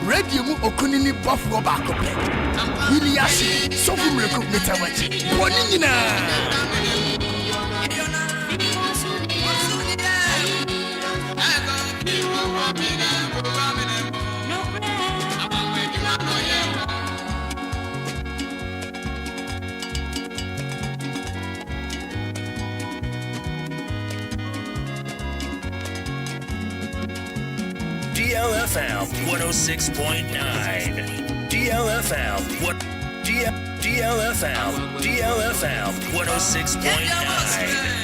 Radio mu okunini buffalo back up. Willy so from recruitment away. Bonina. DLFM 106.9. DLFM 106.9.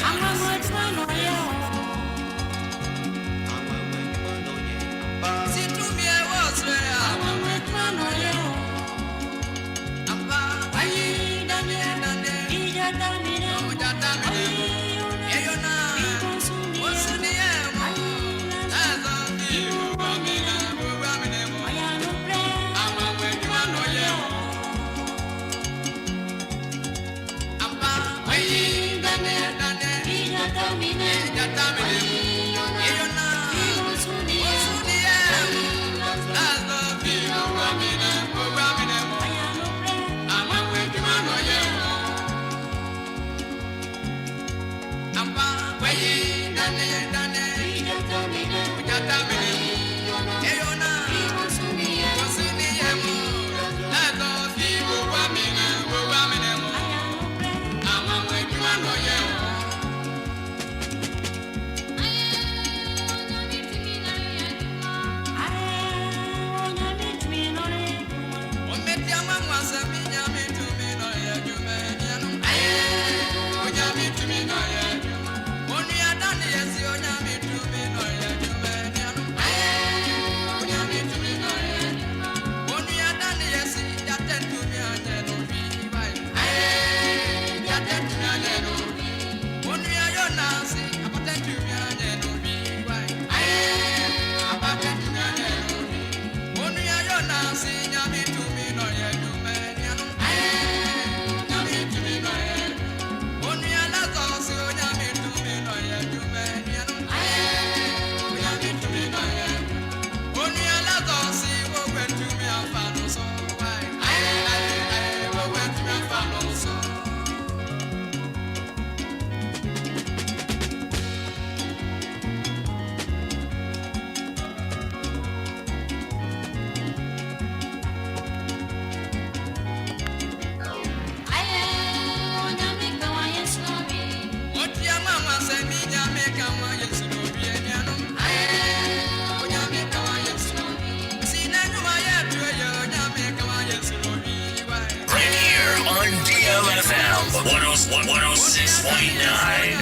DLFM 106.9.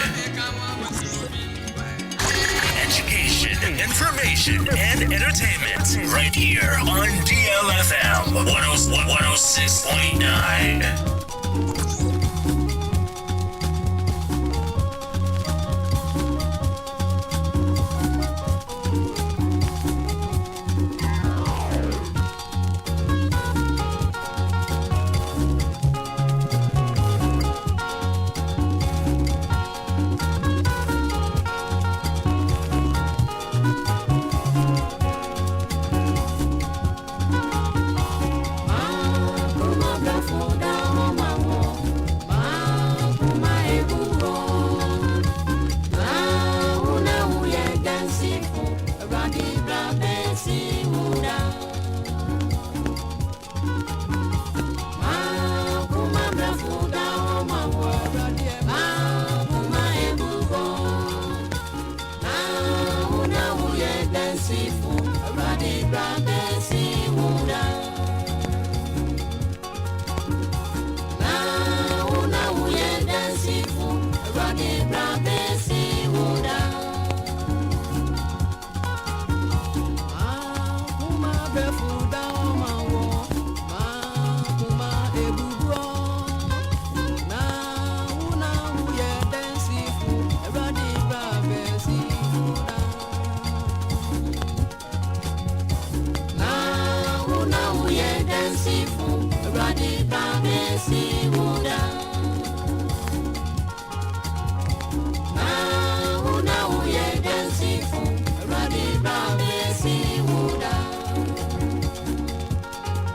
Education, information, and entertainment right here on DLFM 106.9.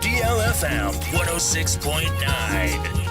DLFM 106.9.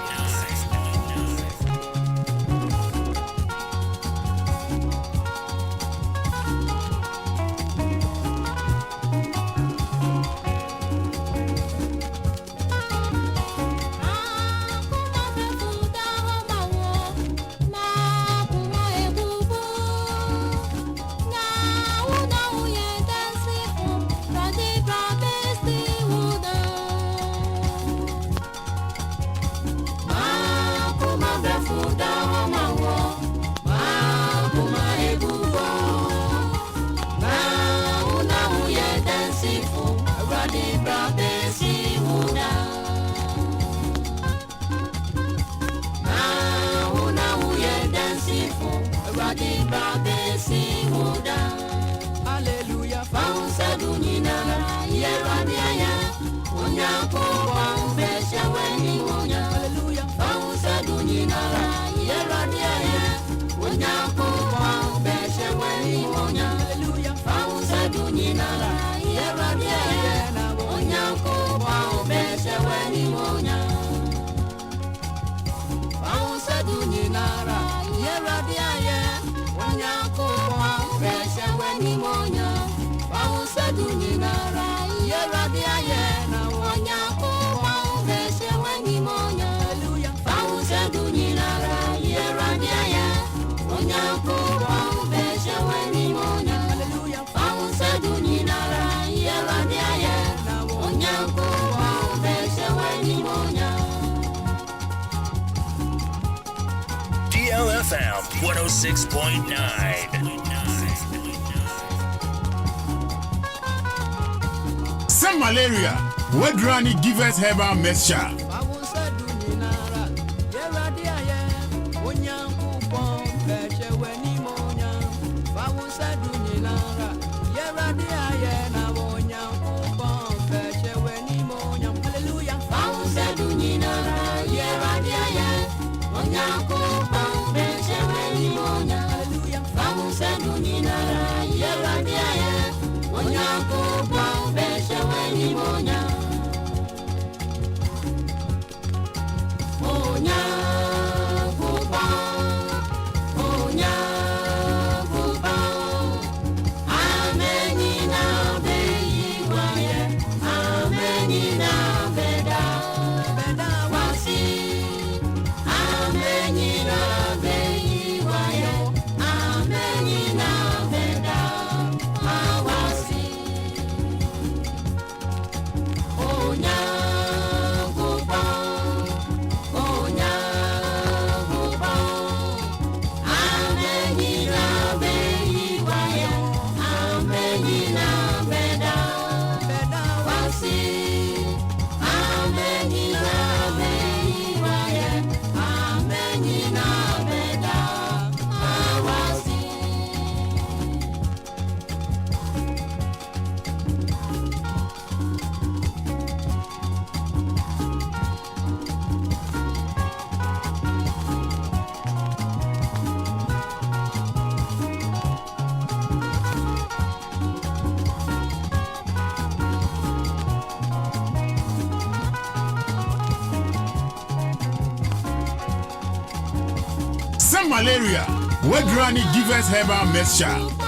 Hallelujah, found Sadunina, Yerania, Unyako, Besha, when he won, hallelujah, found Sadunina, Yerania, Unyako, Besha, when he won, hallelujah, found Sadunina, Yerania, Unyako, Besha, when he won, found Sadunina, Yerania. Onyako beshe weni monya bawusa dunyinara yeradia na onyako beshe weni monya hallelujah bawusa dunyinara yeradia onyako beshe weni monya hallelujah bawusa dunyinara yeradia na onyako beshe weni monya. DLFM 106.9. Some malaria. What Granny give us herbal mixture? Enya malaria. Wedrani Givers Herbal Mixture.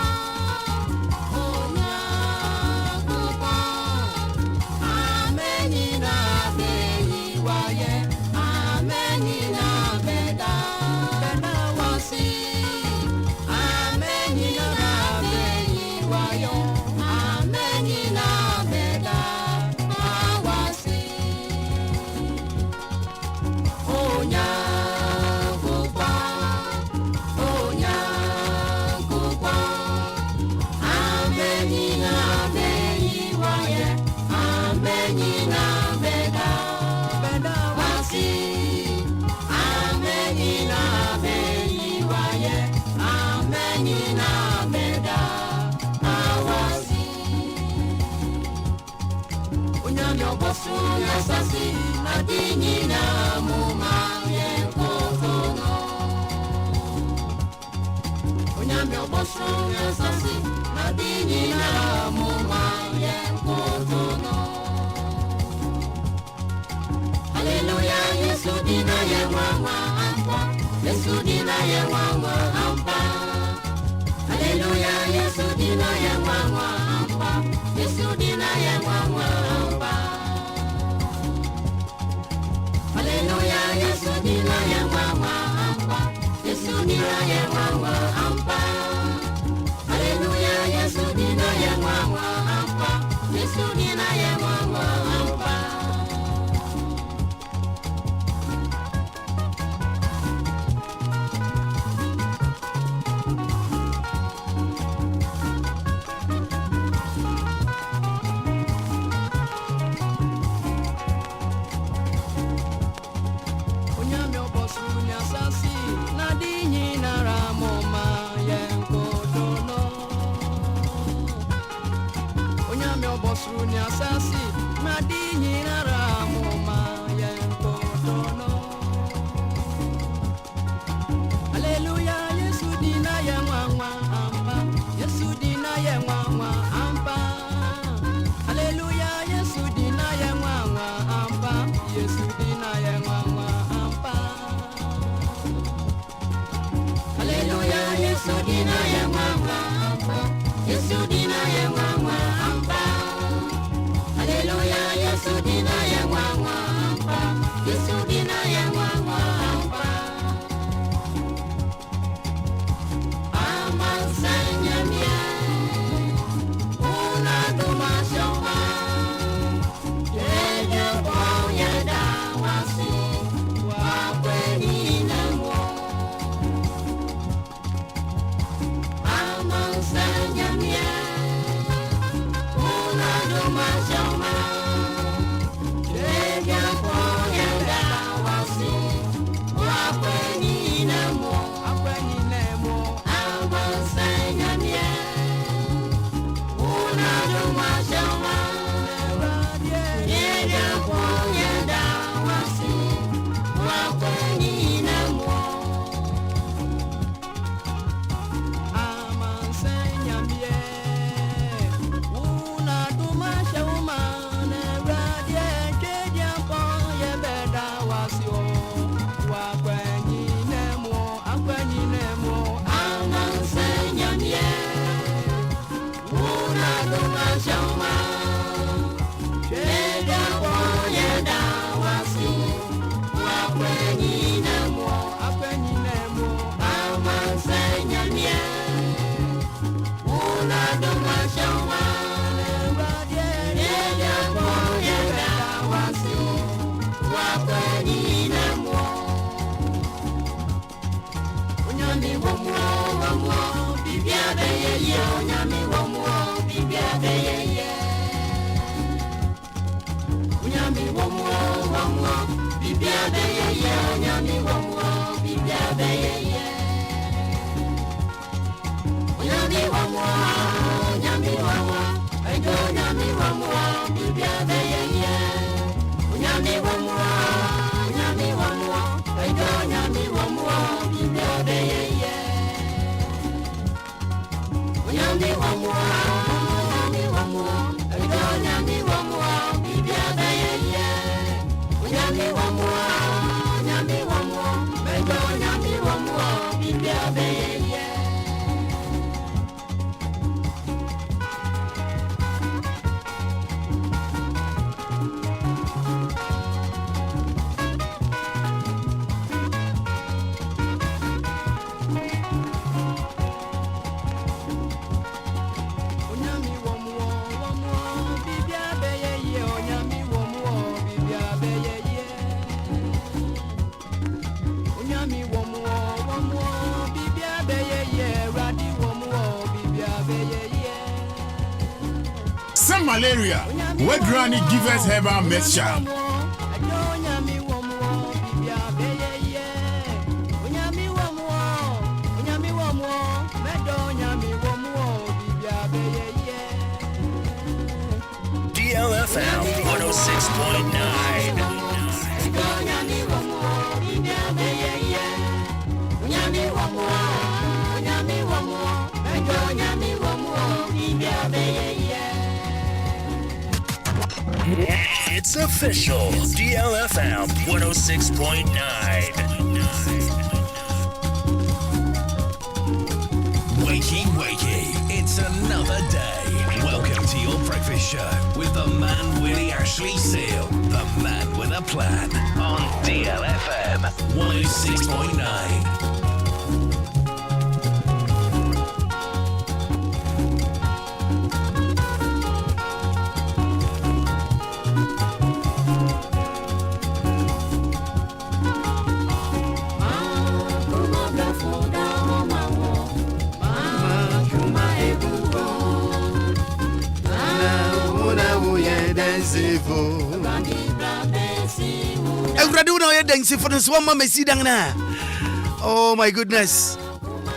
malaria. Where granny give us herbal mixture. DLFM 106.9. It's official. DLFM 106.9. Wakey, it's another day. Welcome to your breakfast show with the man Willy Ashley Seal, the man with a plan on DLFM 106.9. Oh my goodness.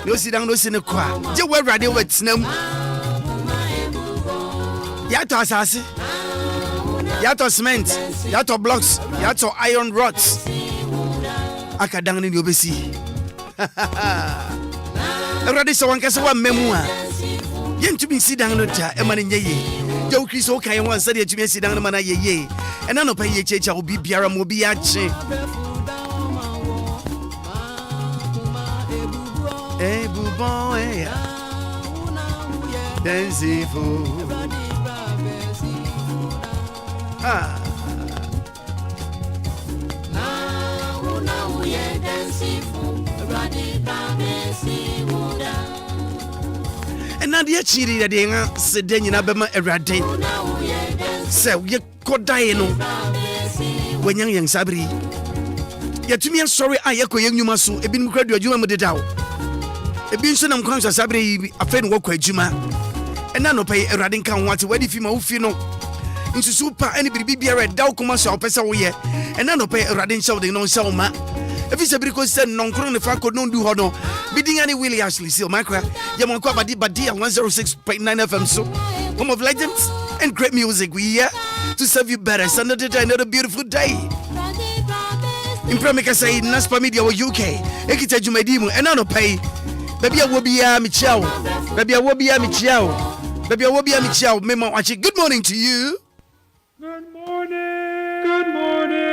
No sit down, no sin a qua. You were ready with snow. Yato assassin. Yato cement. Yato blocks. Yato iron rods. Akadang in Yobesi. Already so one can say one memoir. Yen to be sit down, Eman ye. Joe Chris okay once said to me sit down man ye. And I no pay ye church will be Biara Mobiache. Eh, boubon, eh, dancing-vous. Ah. And now the chiri that they are sitting in Abema erade. So you could die no. When young Sabri. Yet to me, I'm sorry, I echo young Yumasu, a bin credit you am the dow. A bin son of conscious Sabri, a friend walk with Juma. And none of pay a radin can want to wedding female fino. Into super anybody be a red dow commercial pesa way. And none of pay a radin shouting non selma. If it's a because said non crown if I could not do hono. Bidding any Willy Ashley Seal Maakora, Yamonko Badia 106.9 FM so. Home of legends and great music. We here to serve you better. It's another beautiful day. In Premica say Naspa Media or UK. Ekita Jumedimu and I no pay. Baby I will be a Michel. Baby I will be a Michel. Baby I will be a Michel. Memo watching. Good morning to you. Good morning. Good morning.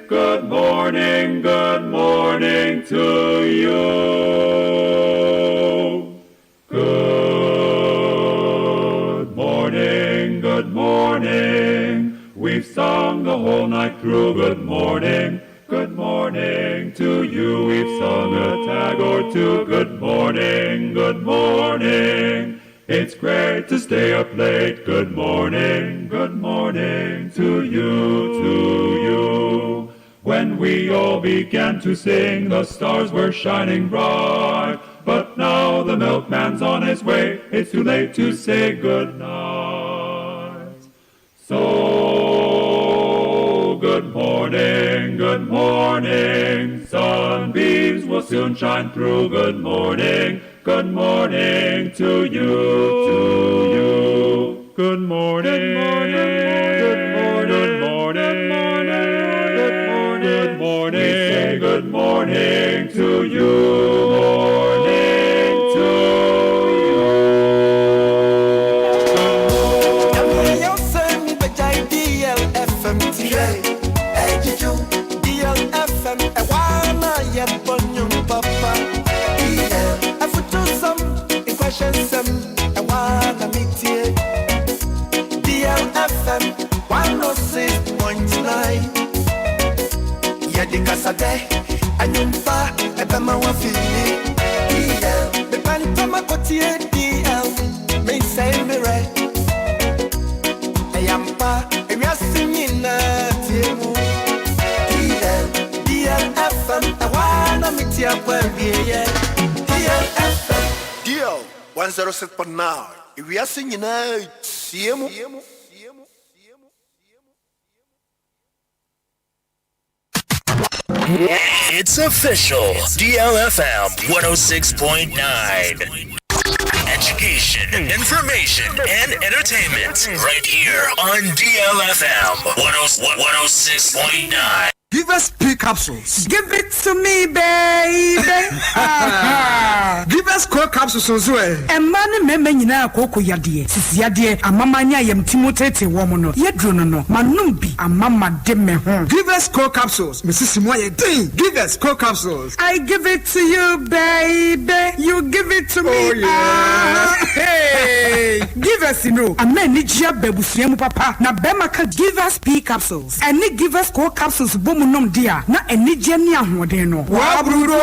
Good morning. Good morning to you. Good morning. Good morning. We've sung the whole night through. Good morning. Good morning to you. We've sung a tag or two. Good morning. Good morning. It's great to stay up late. Good morning to you. When we all began to sing, the stars were shining bright. But now the milkman's on his way. It's too late to say good night. So, good morning. Sunbeams will soon shine through. Good morning to you. Good morning. We say good morning to you. Morning to DLFM today. DLFM, a wana yet bonum papa. I put to some questions, a wana meet here. DLFM 106.9. Yadikasade, Anyumpa, Ebama Wafini. DL, the Pantama Cotier, DL, may say me right. Ayampa, Yasimina, Timu. DLFM, I wanna meet you where we are. DLFM, DL 106.9. we are singing Siemu. It's official. DLFM 106.9. Education, information, and entertainment. Right here on DLFM 106.9. Give us P capsules. Give it to me, baby. Give us core capsules as well. And man, nyina koko yade. Sisi yade amamanya yem timotete womono. Yedrono no. Manumbi amama deme ho. Give us core capsules. Mrs. Moye ding. Give us core capsules. I give it to you, baby. You give it to me. Oh yeah. Hey. Give us amen ni jia bebusuemu papa. Na bema ka give us P capsules. And ni give us core capsules bomu nom dia na enije ni ahoden no wa bruro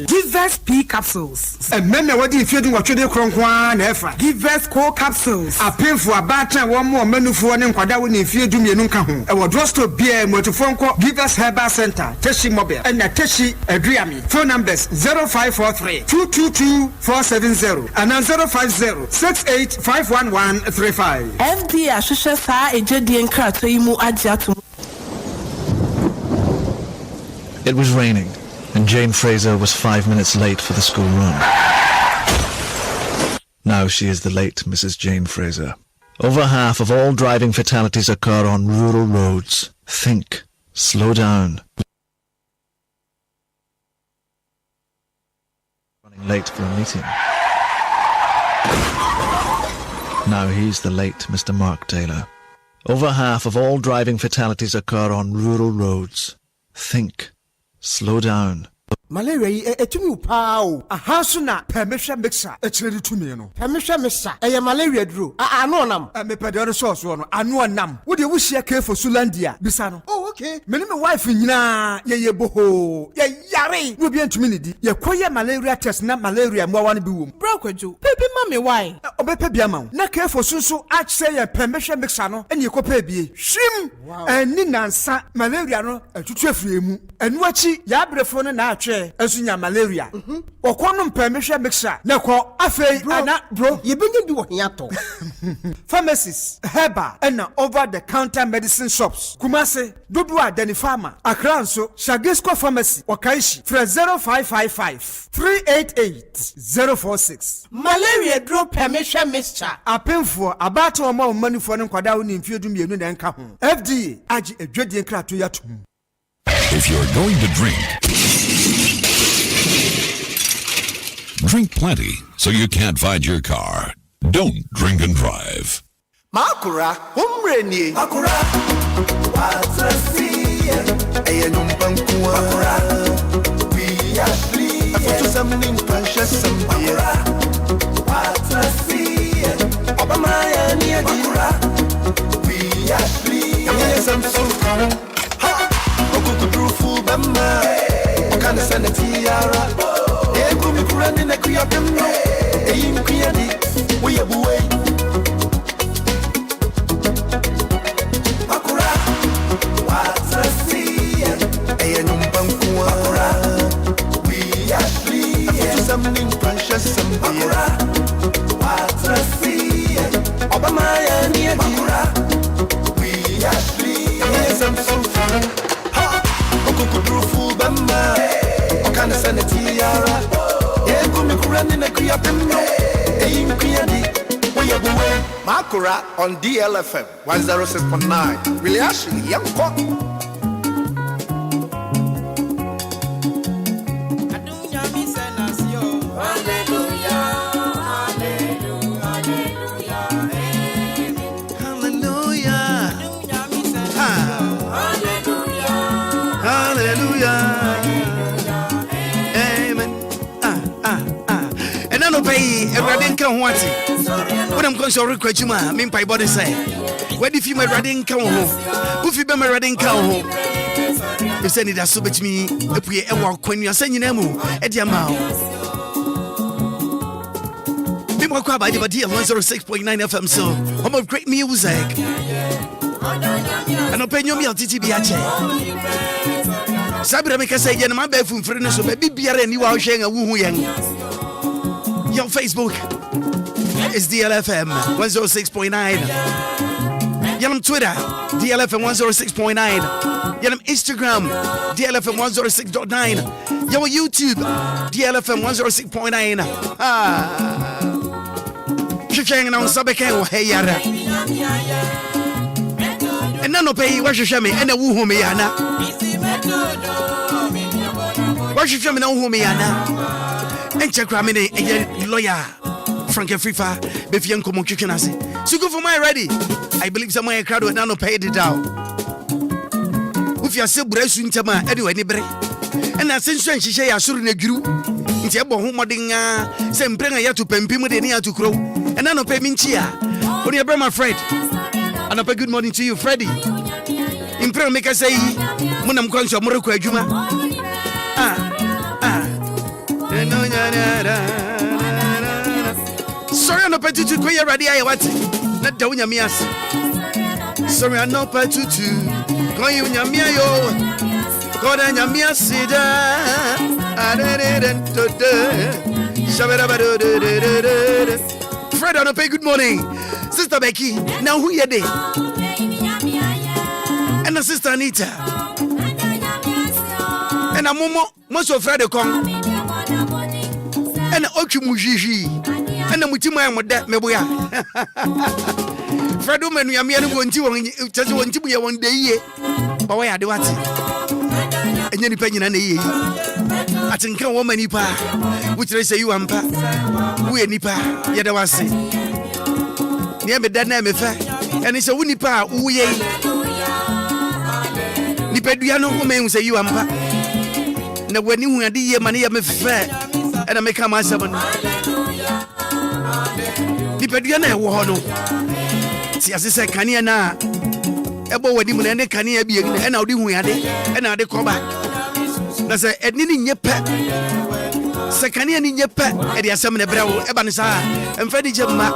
give us P capsules ememe wadi ifiedu watwede kronkwa na efa give us core capsules apemfo abata wo mo manufo ne nkwada wo ne ifiedu mienu nka ho e wo drosto bia motofonko give us herbal center teshi mobile and teshi aduami phone numbers 0543 222 470 and 050 685135 FD ahwehwe saa ejedi nkrato yi mu agiato. It was raining, and Jane Fraser was 5 minutes late for the school run. Now she is the late Mrs. Jane Fraser. Over half of all driving fatalities occur on rural roads. Think. Slow down. Running late for a meeting. Now he's the late Mr. Mark Taylor. Over half of all driving fatalities occur on rural roads. Think. Slow down. Malaria etumi upao ahaso na permission mixer echire tumi no permission mixer eye malaria duro ano nam me pede ro so no ano nam wo de wo hia ke for Sulandia bisa no oh okay me me wife nyina ye boho ye yare no bi antumi ne di ye koye malaria test na malaria mo wan bi wom bro kwadwo pebi ma me why obepa bia ma na ke for sunso a say ye permission mixer no ene ko pa bie hwim ani nansa malaria no atutu afiri mu enu achi ya brefo no na atwe esunya malaria okono permission mixture na ko afei ana bro ye benye bi wo hiato pharmacies herbal and over the counter medicine shops Kumase dodo adani pharma Accra nso Shagisco pharmacy Wakaishi 0555 388 046 Malaria drop permission mixture apemfo abato omo manufo ne nkwada wo ne mfiedu mienu na nka ho FDA agi edwedie nkrato yatum. If you're going to drink plenty so you can't find your car. Don't drink and drive. Maakora, umreni. Maakora, watrasiye. Eyenumbankuwa. Maakora, biyashli. Afutu samning precious sambiye. Maakora, watrasiye. Obamaya niye. Maakora, biyashli. Yamye samsung. Ha, okukudrufu bamba. Okana sanatiyara. Ekumi kurani na kuyapemno. Eyim kuyadi. Uyabuwe. Maakora, watrasiye. Eyenumbankuwa. Maakora, biyashli. Afutu samning precious sambiye. Maakora, watrasiye. Obamaya niye. Maakora, biyashli. Yamye samsung. Ha, okukudrufu bamba. Okana sanatiyara. Ekumi kurani na kuyapemno. Eyim kuyadi. Uyabuwe. Maakora on DLFM 106.9. Willy Ashley, young cock. Everything can want it. When I'm going to record you, man, mean by body say, where if you my reading come home? If you be my reading come home, you send it as so much me. If we ever when you are sending them at your mouth. Be more quiet by the 106.9 FM. So, I'm of great music. And open your meal, TTBH. Sabra make us say, yeah, my bed from friends, so maybe be a new sharing a woo young. Your Facebook. It's DLFM 106.9. Yanam Twitter, DLFM 106.9. Yanam Instagram, DLFM 106.9. Yawa YouTube, DLFM 106.9. Shishang na unsabeke wa heyara. And none of pay what you show me and a woo me yana. What you show me now who me yana. And check Ramine and lawyer Frank Frifa, Befian Common Kitchen. So go for my ready. I believe somewhere crowd will not pay it down. If you are still breathing to my anyway, and I since she say I shouldn't agree. It's a bohum modding, same bring a year to Pempim with near to crow, and I no pay minchia. When you bring my friend, and a good morning to you, Freddie. In prayer, make us say, Munam Concha Morocco Juma. Sorry, I'm not pay to queer ready. I what? Not down your mias. Sorry, I'm not pay to go you your mio. God and your mia sida. Fred, I pay good morning. Sister Becky, now who you day? And the sister Anita. And a momo, most of Fred come. And Ochimuji. And the Mutima with that Mebuya. Fredo men, we are merely going to just want to be one day. But why are the what? And any penny and a I think a woman nipa, which they say you ampa. We nipa, yet I was saying. Near me, that name, and it's a winipa, we Nipeduano woman say you ampa. Now, when you had the year money, I'm fair, and I make a mass of Nipeduana Wɔhɔ. See, as I said, Caniana, Ebo Wadim and Cania being, and I'll do we and I'll come back. That's a Ednin Yepa. Secanian in your pet, and the assembly brow, Ebansa, and Freddy Gemma.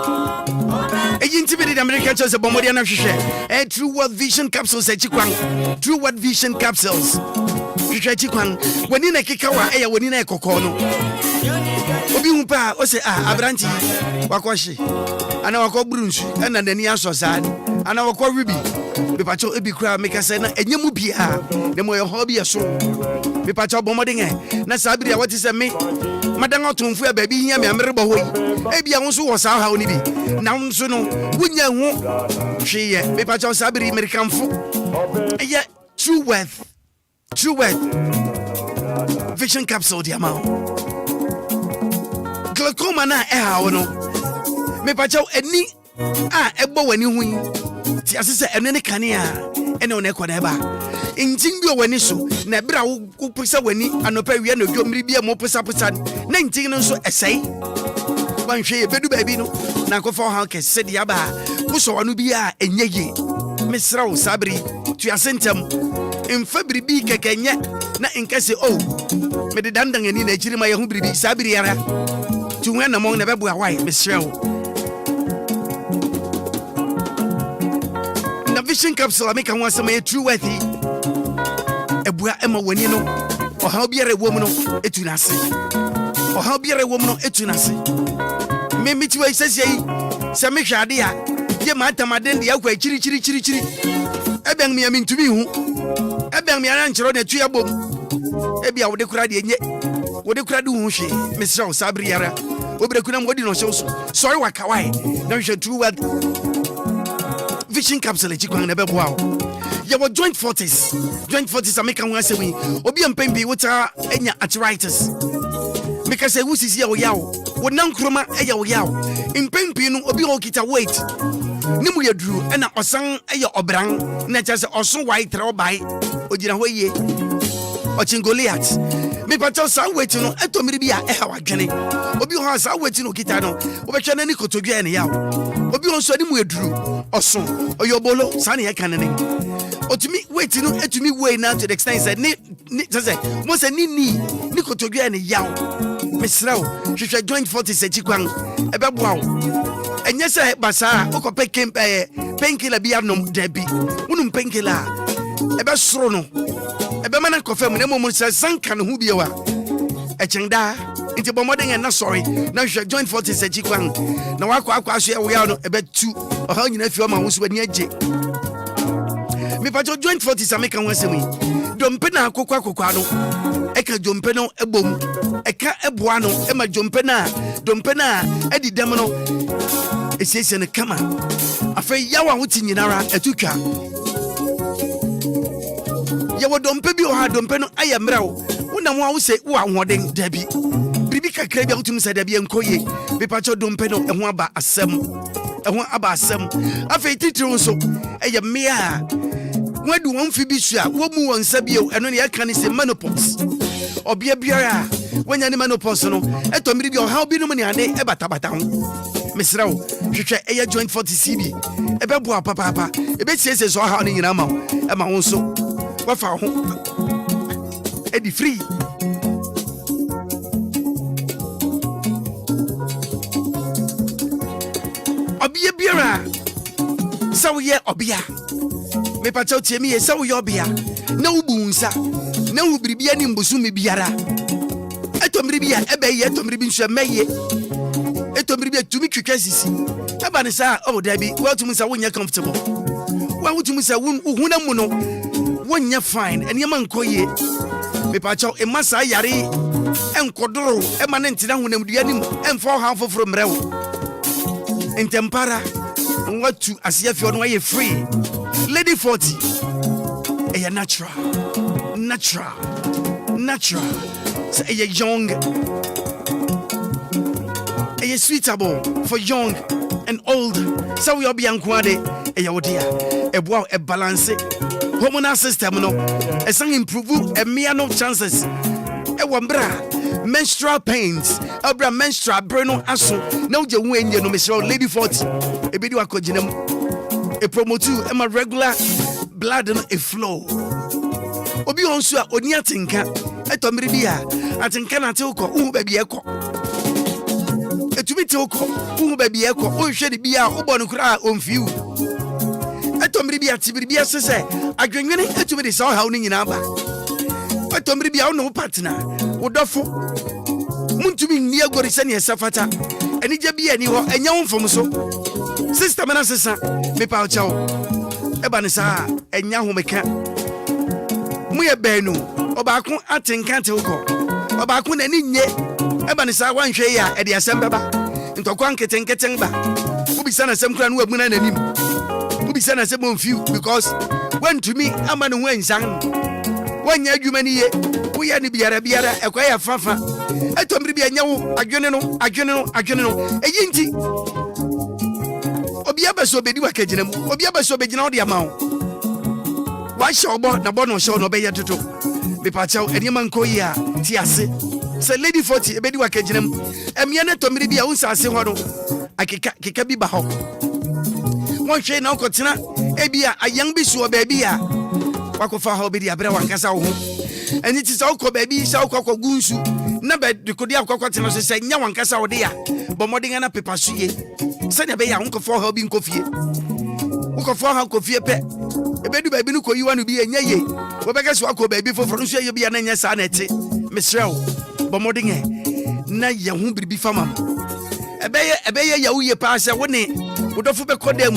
A intimidated American chose a Bombardian share. A True World Vision capsules at Chiquan. True World Vision capsules. Chiquan, when in a Kikawa, when in a Cocono. Obiumpa, Ose, Abranti, Wakwashi, and our call Bruns, and then the answer sad, and our call Ruby. The patrol Ebi crowd make us say, and you mubia, the more hobby a soul. The patrol bombarding, Nasabria, what is a me? Madame Otumfu, baby, here, me a memorable way. Ebi also was our how nibi. Now, so no, wouldn't you? She, the patrol Sabri, American food. Yet, true worth. Vision capsule, the amount. Glaucoma na no. Me patrol any ebo when you win. Tiasisa ene kania ene one koneba intin bi wani so na bra wo pesa wani anopa wi na dwomri bia mo pesa na intin no so esai wanhwe bedu baabi no na kofa ha kese dia ba wo so wanu bia enyeye mesra wo sabri tuasentem emfa biribi kekenye na inkase me de dandan ani na chiri ma ye hu biribi sabri yara tuwe na mo na bebo awai mesra wo Vision capsule I make a once a true worthy. A boy Emma when you know, or how be a woman etunasi, or how be a woman etunasi. Maybe to I says, Samisha, dear, ye mata maden the outway chiri. Ebang me, I mean to me who Ebang me an answer on a tree above. Ebia would the crowd yet, what the crowd do she, Miss Rose Sabriara, Obrakunam, what you know, so sorry, Wakawai, now you should true what. Vision capsule chikwan na bebo wow. Ya wo joint forties ameka ho asemi. Obi ampembi wota enya arthritis. Make say wo sisi ya wo yawo. Wo nankroma eya wo yawo. Impembi no obi ho kita weight. Nimu ya duru na osan eya obran na cha se oso white tre bai. Ogina ho ye. Ochingoliat. Me pacho sa weight no etomiri bia eha wadwene. Obi ho sa weight no kita no. Obetwa na ni kotodwa ene yawo. Obi on so nimu eduru oso oyobolo sane ye kanene otumi wait no etumi way now to the extent said ni say mo say ni kotodwa ene yawo mesrawo hwehwe joint 40 sekikwan ebeboa wo enye se basa okope painkiller bi anom dabi unum painkiller ebe soro no ebe mana kofam na mo say sanka no hu biewa echenda Into Bomoding and not sorry. Now you should join forces at Chiquang. Now I quite share we are a bit too or how you know if your man was when you're J. Me but your joint forties are making one semi. Dompena Coquano. Eka Jompeno a boom. Eka Ebuano, Emma Jompena, Dompena, Eddie Demino. It says in a camera. A fay Yawa Wutinara, a tuka. Yawa Dompebi or Dompeno, I am brow. When I want to say, oh, wedding Debbie. Bibika Crabby out to Mr. Debbie and Koye. Bipacho Dompeno and one about a sem. And one about some. A fay titro so. A mea. Where do one Fibisha, Womu and Sabio, and only I can say menopause? Obia Biara, when you're menopause, no, at Tommy, how be no money a day, Ebatabatown. Miss Row, you try a joint 40 CB, a babua papa, a bit says, or honey in Amma, and my own so. What for home? Eddie free. Obia Biara, so yeah, Obia. Me pacho tiemi e sa wo yobia na ubunsa na ubribia ni mbusumi biara etomribia ebeye etomribi nso meye etomribia tumi twetwa sisi aba ne sa o dabi wa tumi sa wonya comfortable wa tumi sa huna mu no wonya fine ene ma nkoye me pacho e masa yare enkodoro e ma ne ntina hunam dua nim emfo ha foforo mrewo entempara watu asiafio no ye free Lady 40, a natural, say a young, a suitable for young and old. So we are being quade, a yodia, a wow, a balance, hormonal system, no, a song improve, a mere no chances, a wambra, menstrual pains, a bra menstrual burno aso, no, you win, you know, Miss Lady 40, a video I could a promote and my regular blood and a flow. Obi onsu a oni atinka etomri bia atinka na teko baby eko etumi teko baby eko hwe de bia ubonu kura onfiu etomri bia tibiri bia sese adwenwene etumi de so hawo ni nyina ba etomri bia wo no partner wodofo muntumi ni agori sene esafata eni je bia ni ho enya wo mfom so sister mana sesa me pa chao eba ne sa enya ho meka mu ye benu obaako atenka te uko obaako na ni nye eba ne sa wanhwe ya e de asem beba ntokwa nketenketen ba ubisa na asem kura no abuna na nim ubisa na asem onfiu because when to me amane ho ensan wanya adwuma ni ye wo ya ni biara ekwa ya fafa etomri bia nya wo adwene no eyi nti Obia beso bedi wakagina mu Obia beso begina odi ama wa shobo na bono show no be yedodo be pa chaw enima nkoyi a ti ase se Lady 40 bedi wakagina mu emia ne tomiri bia unsa ase ho no akeka bi ba ho won hwe na okotena ebia ayan bi so ba bia wakofa ho bedi abere wankasa wo ho eni ti sa okọ ba bi sa okọ gunsu na be dikodi akọkọtena so se nya wankasa wo de ya bomodin na pepa suye sanya be ya nkofo ha bi nkofie ukofo ha nkofie pe ebedu ba bi no koyiwa no bi enya ye wo be keso akọ ba bi foforo nso ye bi ya na nya sa na ete misrel bomodin na ye hu biribi fama ebeye ya uye pa se woni wodofo be kodam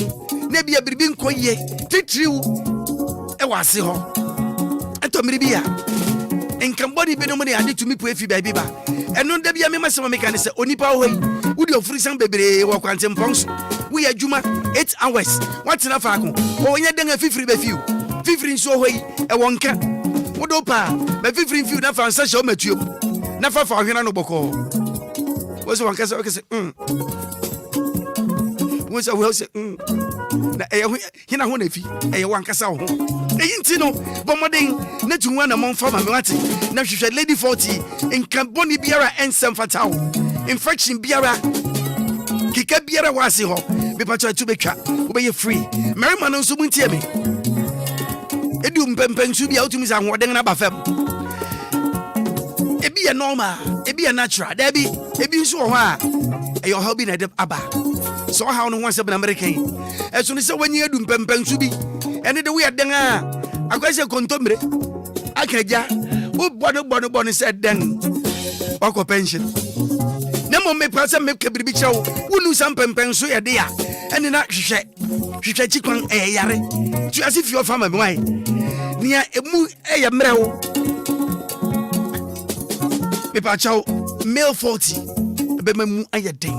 na bia biribi nkoye titriu e wase ho entomiri bia enkambodi be no mo ne ade tumi po efi ba bi ba eno da bia me masema me kan se onipa ho yi wudi ofuri san bebre wo kwante mponso we adwuma 8 hours watina faako o nya den afifiri be fiu fifiri nso ho yi e wonka wodo pa be fifiri fiu na fa nsa sha o matuo na fa hwena no boko wo se wanka se wo se wo se na hina ho na fi wanka sa ho eyinti no bomoden na tunwa na monfa ma wate na hwehwe Lady 40 nkamboni biara ensem fatao infection biara kika biara wase ho be pacho tu betwa obeye free merima no nso muntie me edu mpempen su bia otumi za hoden na bafam ebi ye normal ebi ye natural dabi ebi nso ho a eyo hobby na de aba so how no wase be na American eso ni se wanyi edu mpempen su bi ene de we den a akwase kontomre akaja wo bono se den wako pension Nemo me pasa me kebribi chawo. Wunu sam pempen so ye de a. Ene na hwehwe chikwan yare. Tu asif your farmer me why. Nia emu ye mrewo. Me pa chawo male 40 ebemamu ayeden.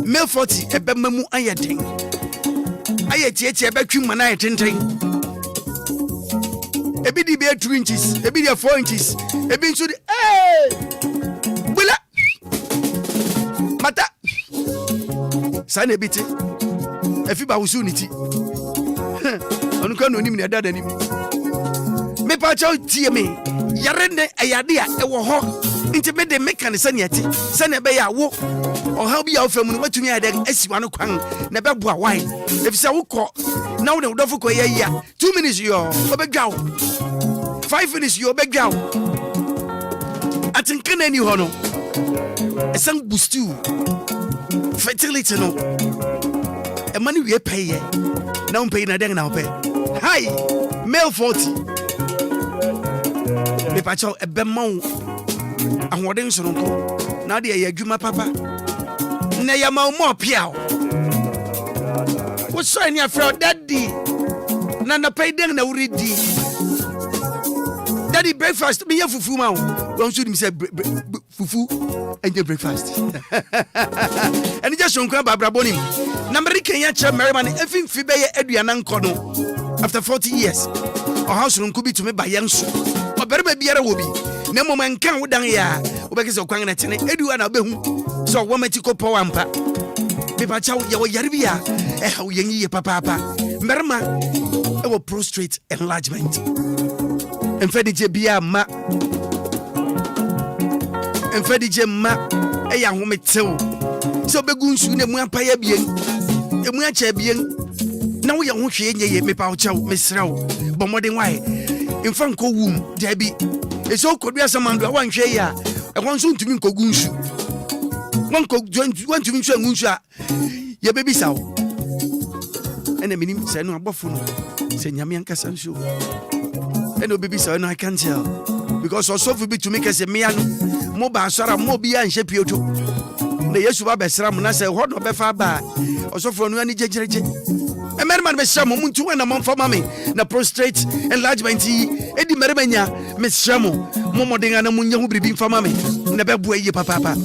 Male 40 ebemamu ayeden. Aye tietie ebetwi mana ayetenten. Ebi di be 2 inches, ebi di 4 inches, ebi nso di bula mata sana ebiti efi ba wusu niti onu kan onim ne dada nim me pa chaw tie me yare ne ayade a ewo ho nti me de meka ne sane ati sane be ya wo oha bi ya ofam no watumi ade asiwa no kwan na be boa wai efisa wo ko na wo de wodofo ko ya 2 minutes yo obedwaw 5 minutes yo obedwaw atinkana ni ho no esan boost you fertility no e mani we pay na pay na den na pay hi male 40 me pa chaw ebema wo ahoden soronko na de ye adwuma papa na ya ma mo piao wo so ani afro daddy na na pay den na uridi daddy breakfast me ya fufu ma wo so dim say fufu and breakfast and just sonkwa babra bonim na American ya che merman efin fi be ye aduana nko no after 40 years o house nko bi to me bayanso o berba biara wo bi na mo man kan wodan ya obeke se kwan na tene eduwa na obehu so wo matiko power mpa be ba chawo ye wo yare bia ha wo yenyi papa merma e wo prostate enlargement enfedije bia ma enfedije ma e ya hometew so begunsu na mu apaya bien emu acha bien na wo ye ho hwe nye me pa chawo mesrew bomoden why imfa nko wum dabi eso kodua samando a wanhwe ya e won so ntumi nkogu nsu won ko ntumi nsu nsu a ye bebi sawo ene minim se no abofo no se nyame ankasa nsu ene obebi sawo no I can't tell because also for be to make us a me anu mo ba asara mo bi ya nhye pioto na yesu ba besra mo na se ho no befa ba also for no ani jejereje emerman be shamo muntu wana momfa mame na prostate enlargement edi meremanya me shamo momodenga na munya hu bribi mfa mame na bebo aye papa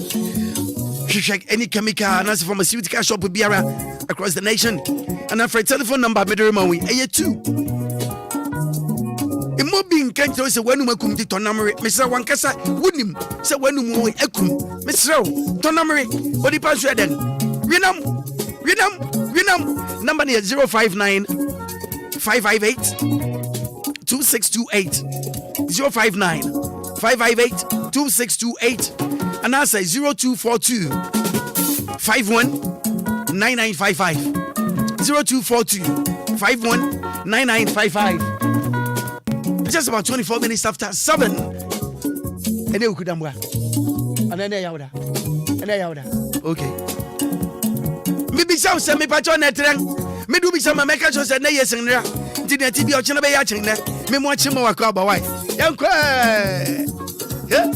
hwehwek any chemical na pharmaceutical shop biara across the nation and our telephone number medrema we aye 2 Imobin can't tell us when you come to Tonamere, Mr. Wankasa, wouldn't say when you move Ekum, Mr. Tonamere, what the password then? Winam, number near 059 558 2628 059 558 2628 and I say 0242 51 9955 0242 51 9955. Just about 24 minutes after 7. And then we could ambwa. And then yauda. And then yauda. Okay. Maybe some say me patron netrang. Me do be some make sure say na yesenra. Ti na ti bi o chena be ya chenna. Me mo chema wa kwa ba wai. Yankwa. Yeah.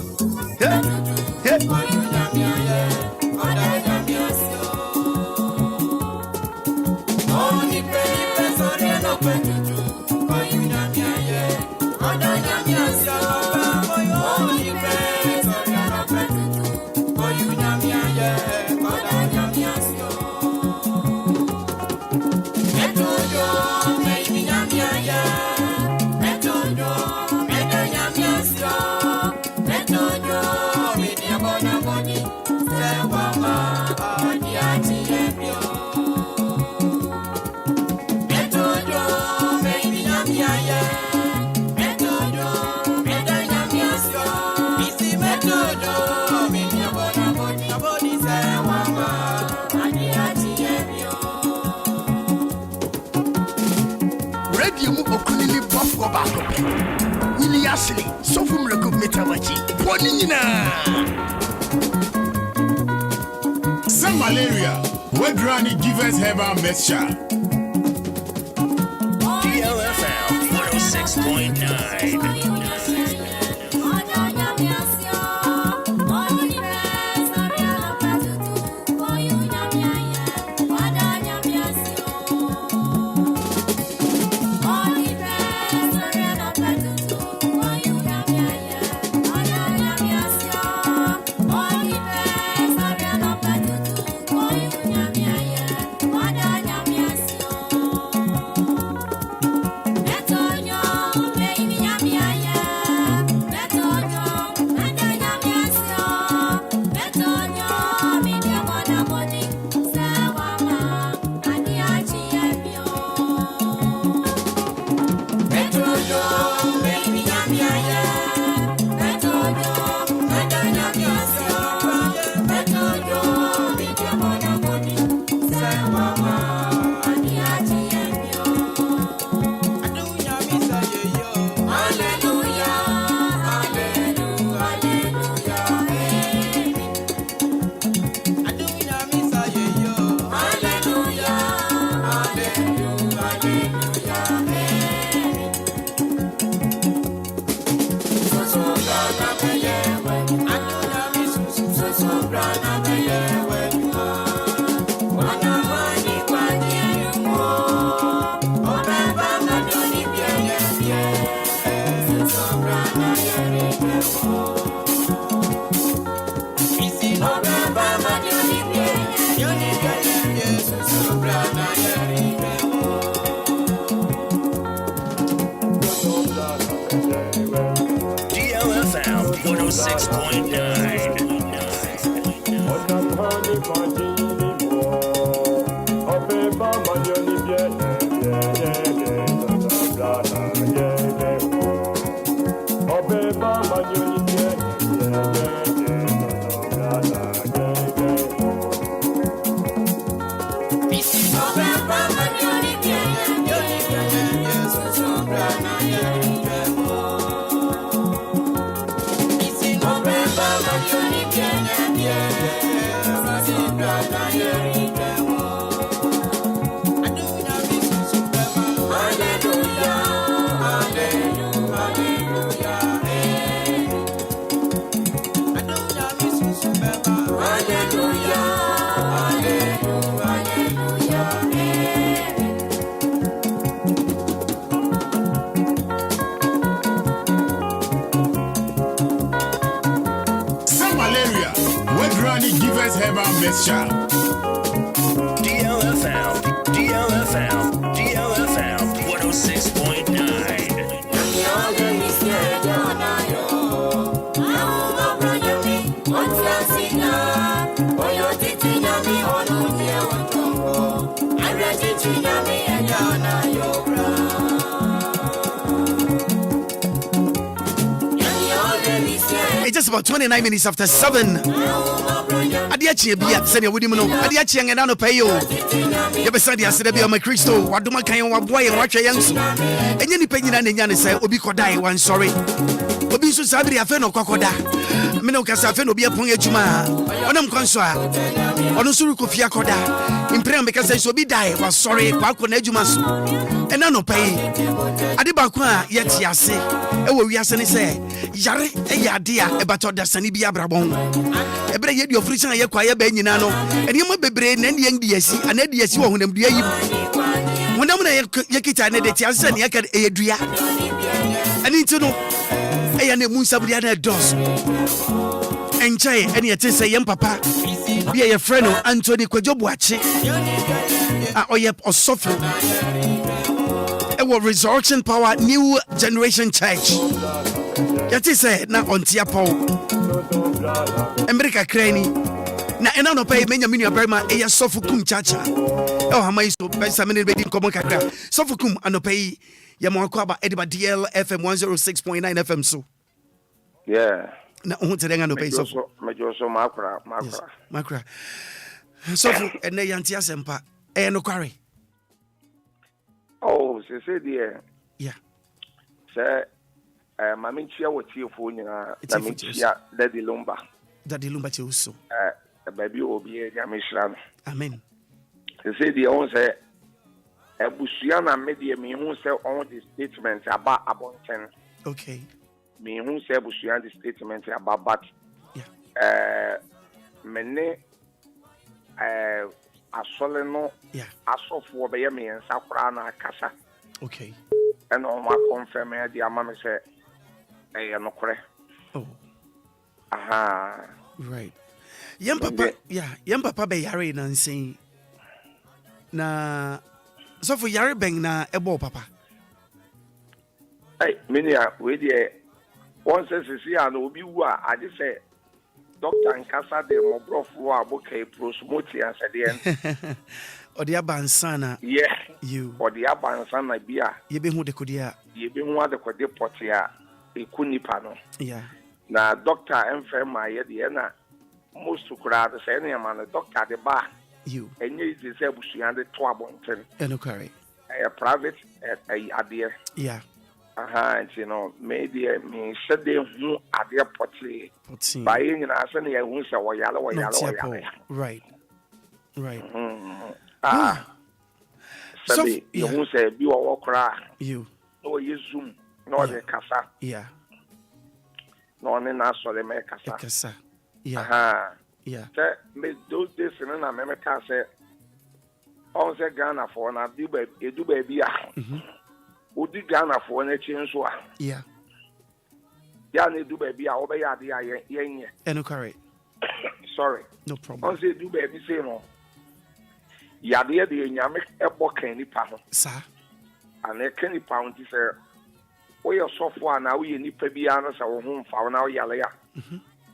Willy Ashley, so from Recommetawachi, Bonina. Some malaria, where Granny give us herbal mixture. DLFM 106.9. DLFM 106.9. Herbal mixture. DLFM 106.9. It's just about 29 minutes after 7. Adiachi bia send your woody mono. Adiachi and ano pay you. You be said yesterday be on my crystal. What do my kind of boy and watch a young and any penny and yan say, Obi Kodai one sorry. Obi so sabri a fen of Kokoda. Mino Casafen will be upon a juma. Onam Consoa. Onosuru Kofia Koda. In prayer because I so be die was sorry. Quaco Nejumas and ano pay. Adibaqua yet yase. Oh, we are saying say, Yare, a yadia, about the Sanibia Brabon. Every year your friends are quiet Benino, and you might be brain and young DSC, and DSC on them. When I'm a Yakita and the Tiasan Yakan Adria, I need to know a moon Sabriana dos. And Chay, and yet say, young papa, be a friend of Anthony Quajobuachi, or Sophie. Our Resurrection Power New Generation Church. Yet is now on Tiapo. America Cranny. Na enano pay menya minia berma eya sofukum chacha. Oh hamaiso besa mene bedi komo kakra. Sofukum anopay ya Maakora ediba DLFM 106.9 FM so. Yeah. Na ontenga no pay so. Mejoso Maakora. Maakora. Sofu ene yanti asempa e no kware. Oh, she said there. Yeah. Say mama nchia wo tiefo nyina na me nchia Daddy Lumba. Daddy Lumba che uso. Baby Obia ya mishra. Amen. She said there on say ebusua na me de me hu say on the statement about abonten. Okay. Me hu say ebusua the statement about but yeah. Mene asole no asofo be ye me nsa kora na akasa. Okay. And on my confirm the amama say no kore. Oh. Aha. Right. Yam papa yam papa be yare na nsin. Na so for yare beng na ebo papa. Hey, minia we dey once see an obi wu a just say Doctor Nkasa de mobrofo abokai prosmote as the Odi abansana. Yeah. You. Odi abansana bia. Ye be hu de kodia. Ye be hu de kode potia ekunipa no. Yeah. Na doctor emfem aye de na most kura de say na man doctor de ba. You. Enye is say busua de to abonten. Enokare. Private ade. Yeah. Aha, you know, maybe me said they hu ade poti. By you na say na hu say wo yale. Right. Right. So you who say be or cry. You. No you zoom. No the kasa. Yeah. No na so the make kasa. Kasa. Yeah. Aha. Yeah. Say me those days na me ka say on say Ghana for na do baby ah. Odi Ghana for na chi nso ah. Yeah. ya ne do baby a obe ya de yenye eno correct sorry no problem on say do baby say no ya de nyame ebo kan nipa ho sa and e kan nipa ho ti say wo ye sofo ana wo ye nipa bia no say wo ho mfa na wo yale ya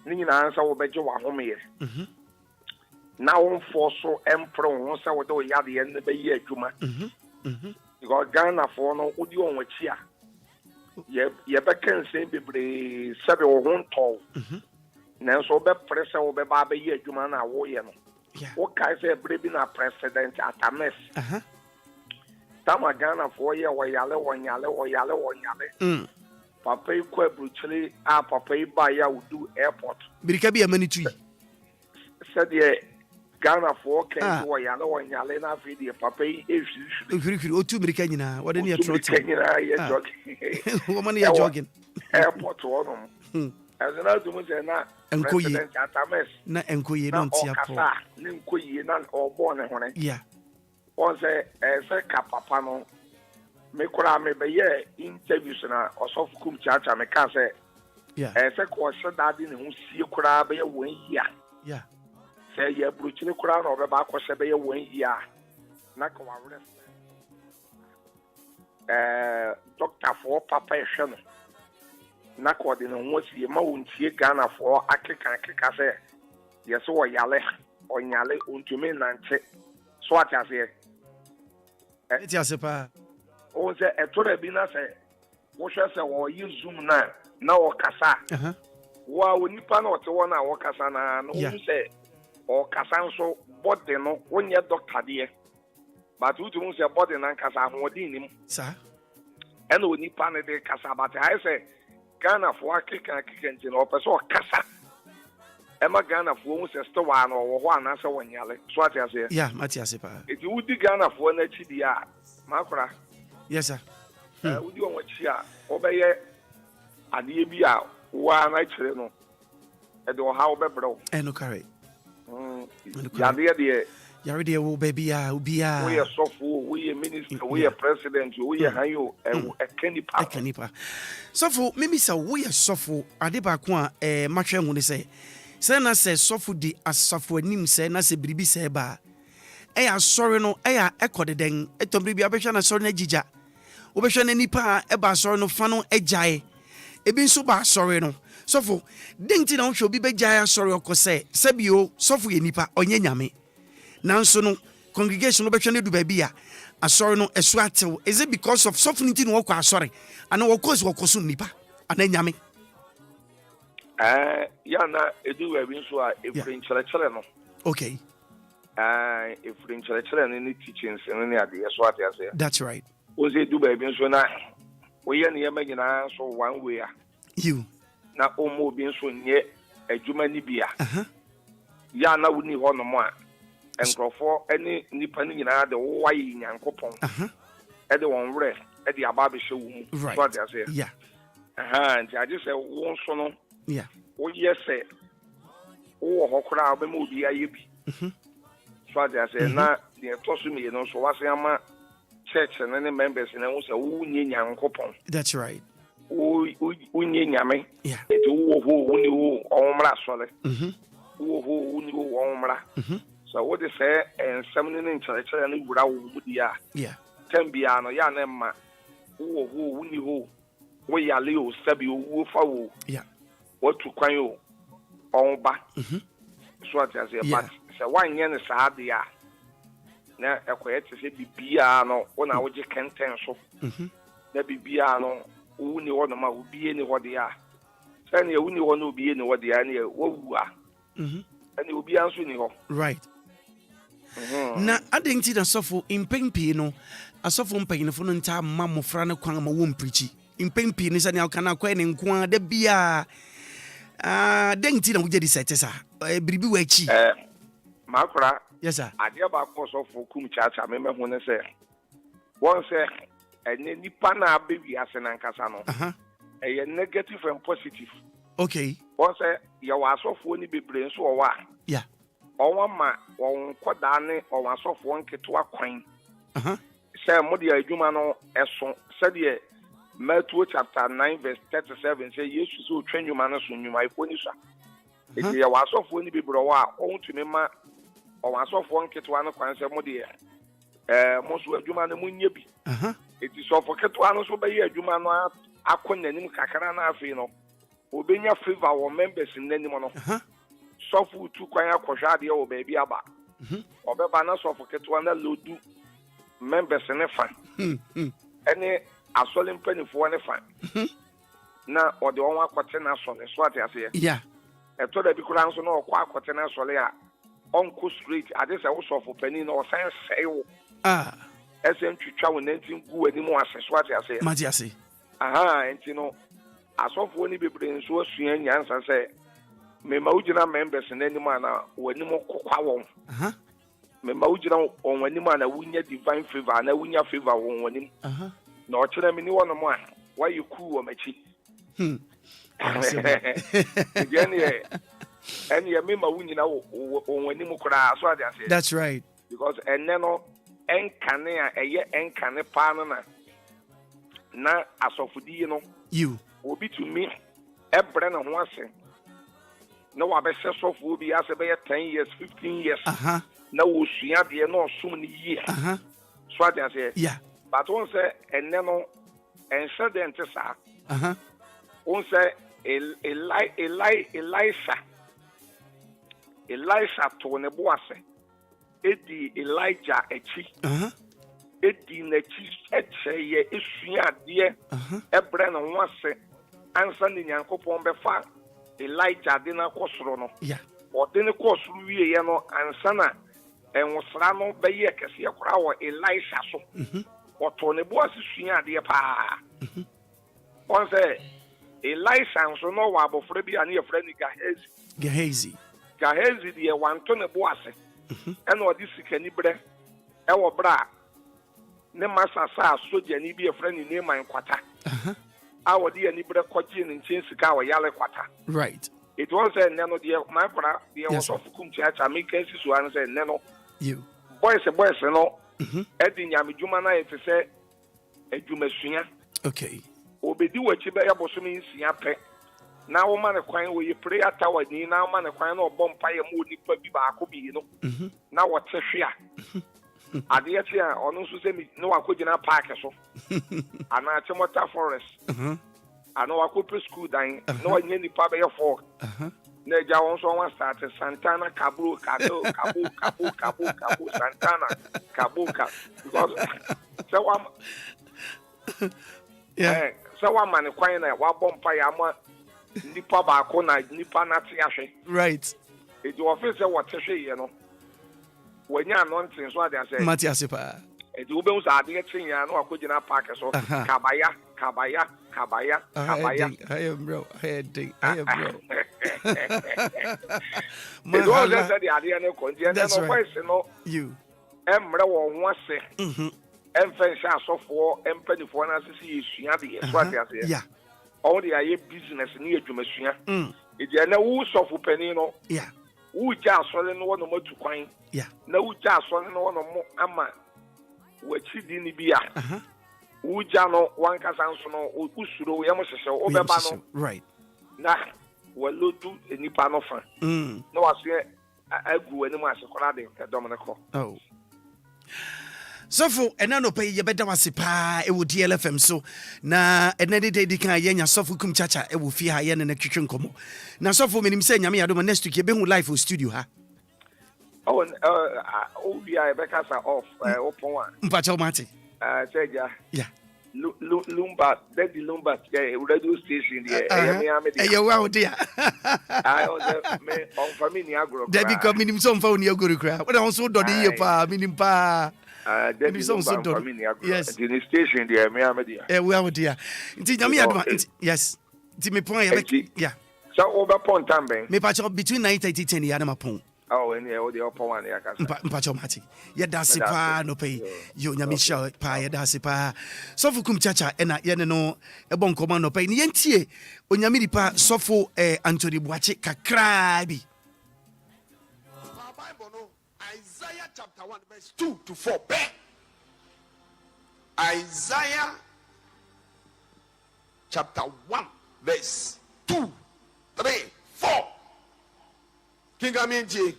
ni nyina say wo beje wo ho me na wo mfo so empro ho say wo de wo ya de ne be ye adwuma because Ghana for no udi on wachi a ye be kan say bebre sabe wo ho ntɔ na so be press wo be ba be ye adwuma na wo ye no wo kai say bre bi na president atames tama Ghana for ye wo yale papa ku abruchili a papa ba ya udu airport birika bi amani tu said ye Ghana for can wo yale na fi de papa ehwiri otu birika nyina wo de ne trot nyina ye jog wo man ye jogging airport wo no as na do mo say na president atames na enkoye no ntia po na enkoye na obo ne hore yeah on say say ka papa no me kura me be ye interviews na osof kum chacha me ka say yeah say ko so daddy ne hu sie kura be ye 1 year yeah say ye bruchini kura na obe ba ko se be ye 1 year na ko wa doctor for papa e hwe no na ko de no ho sie ma wontie Ghana for akeka say ye so wo yale onyale ontumi nante so atase eti asepa o se etora bi na se wo hwe se wo yi zoom na wo kasa wa onipa na ote wo na wo kasa na no wo se o kasa nso body no wonye doctor de but wo tun se body na kasa ho din nim sa ena onipa na de kasa but I say Ghana for akeka nti no person kasa Emma Ghana for who says to one or one answer one yale. Swat as here. Yeah, Matias. If you would Ghana for an HDR, Maakora. Yes, sir. Would you want here? Obey a DBA, one actually no. I don't how bebro. And no carry. Yadia, Yaridia will baby, Obia. We are software, we are minister, we are president, we are Hayo, a Kennipa. So for maybe so we are software, Adebakwa, a match when they say. Sena se sofu di asafo anim se na se biribi se ba asori no ekode den etombribi abehwa na asori na gija obehwa na nipa eba asori no fa no ejae ebi nso ba asori no sofu denti na hwo bi bejae asori okose sebio sofu ye nipa onye nyame nanso no congregation no behwa na du ba bia asori no esu atew is it because of sofu nti no okọ asori ana wokoso nipa ana nyame yana edu we nso a efrin chere no okay efrin chere no ni teachings no ni ade so ate ase that's right o ze edu we nso na we ye ne yemagina so one way a you na omo bi nso nye adwuma ni bia yana woni ho no mo a enkrofo eni nipa ni nyina de wo wayi nyankopon e de won wre e de aba be hwe wo mu so ate ase yeah nti age se wo nso no yeah. Oh yes, sir. Oh, Hokra, be movie, I be. So I say, na the toss me, no, so what's your church and any members, and I was a wounding young couple. That's right. Oh, wounding yammy. Yeah. It's who knew Omra solid. Who knew Omra. So what they say, and 17 in church and Woody. Yeah. 10 piano, yan Emma. Who knew we are Leo, Sabi, who follow. Yeah. What to cry you on back? So I say, but so 1 year is hard. Yeah. Now, a quiet to say, be piano, when I would just can't tell so. There be piano, who knew one of my would be any what they are. Send you only one will be any what they are near what you are. And it will be answering you. Right. Now, I didn't see the sofa in Pino, a sofa pain of one time, Mamma Frana Kwama won't preach. In Pin is an alcana quen and quan de bia. Denti na wuje di setesa biribi wachi Maakora yes sir ade ba course of kum chacha me hu ne se won se ene nipa na abewi ase na nkasa no negative and positive okay won se ye wa asofo ni bebre nso wo wa yeah onwa ma won koda ne o asofo nketo akwan se mo de adwuma no eso se de Matthew chapter 9 verse 37 say Jesus will train you man so nyuma ifonisa. It is wa asofo ni bibro wa on tumi ma o asofo nketwa no kwan se mo de mo so adwuma no munye bi. It is so for ketwa no so be adwuma no akonanim kakra na afi no. Obenya favor wo members nanim no. So for tu kwan akohwa de o baabi aba. Obeba na so for ketwa na lodu members ne fa. Any asole mpanifo ne fa. Na o de won akote na asole so ate ase. Yeah. Eto da bi kura nso na okwa akote na asole a onko street ade se wo so for pani na o san sei wo. Esen twitwa wo nantin gu animu ase so ate ase. Mati ase. Enti no asofo ni bebre nso asua nyansa se me ma ugina members nanim ana wanim kokwa won. Me ma ugina on wanim ana wunya divine favor na wunya favor won wanim. Na o kire me ni wono mo a why you cool o machi. And you me ma wunyina on wanim kura so ade ase. That's right. Because eneno enkane a eye enkane pa na asofudi no you obi to me ebre na ho ase na wa be sesofo bi ase be 10 years 15 years na wo sua de na osum ni yie so ade ase yeah but won say enne no incident sa won say Elisha to ne bo ase edi Elijah echi edi na chi echeye esua de ebre na ho ase ansa ni Nyankopon be fa Elijah de na kosoro no yeah o de ne kosoro wie ye no ansa na enwosra no be ye kese kora wo Elisha so o to ne bo ase sua de pa on say Elisha so no wa abofra bi ani ye fra ni Gehazi de wanto ne bo ase ena odi sikani bre e wo bra ne masa sa soja ni bi e fra ni ne man kwata awodi ani bre koji ni nchin sika wo yale kwata right it was a neno de Maakora de was of kum chacha make cases one say neno you boys no edi nyame djuma na e se adwuma sua okay obedi wachi be ya bosomi nsia pe na wo ma ne kwan wo ye prayer tower ni na wo ma ne kwan na obompa ye mo nipa bi ba ko bi no na wo tehwe a ade ye tia ono so se mi no akogina park so ana chemota forest ana wakope school dan no wanye nipa be ye for na ja won so wan start Santana Kabo Santana Kabo because yeah so wa man kwan na wa bompa ya ma nipa ba ko na nipa na te ahwe right e di office e what hwe ye no wanya anointing so ade ase mati ase pa e di obe usa ade tin ya no akogina park so kabaya I am bro my God said the ade na konti and no voice no you emre wo ho ase emfense asofo empanifo na sisi yesua de so ade ase yeah all the aye business ni adwumasua e de na wo sofo pani no yeah wo ja asole no wo no matu kwan yeah na wo ja asole no wo no mo ama wachi di ni bia wo ja no wan kasa nso no usuro wo yam hyehyɛ wo beba no right na wo lodu enipa no fa na wase agu ani mu asekora de dom ne ko oh Sofo ena no pay yebeda wase pa e wo DLFM so na ena de kan yenya sofo kum chacha e wo fi ha ye ne twetwe nkomo na sofo menim se nyame yado next week ye be hu live for studio ha Obia e be kasa off open one mpacha mate seja yeah Lumba Daddy Lumba radio station there me amedi e ye wa dia me on family agro Daddy come minim so mfa oni agro kra we don so do de ye pa minim pa Daddy Lumba family agro the station there me amedi we are there nti nyame yado yes nti me pon ye yeah so over pon tamben me pa between 9:30 10 ya na mapon oh and yeah the upper one ya kasa mpacho mati ya dasi pa no pay yo nyame sha pa ya dasi pa sofo kum chacha ena ye ne no ebo nkoma no pay ni yentie onyame dipa sofo Anthony Buache kakra bi Bible no Isaiah chapter 1 verse 2 to 4 Isaiah chapter 1, verse 2, 3, 4. King Aminji.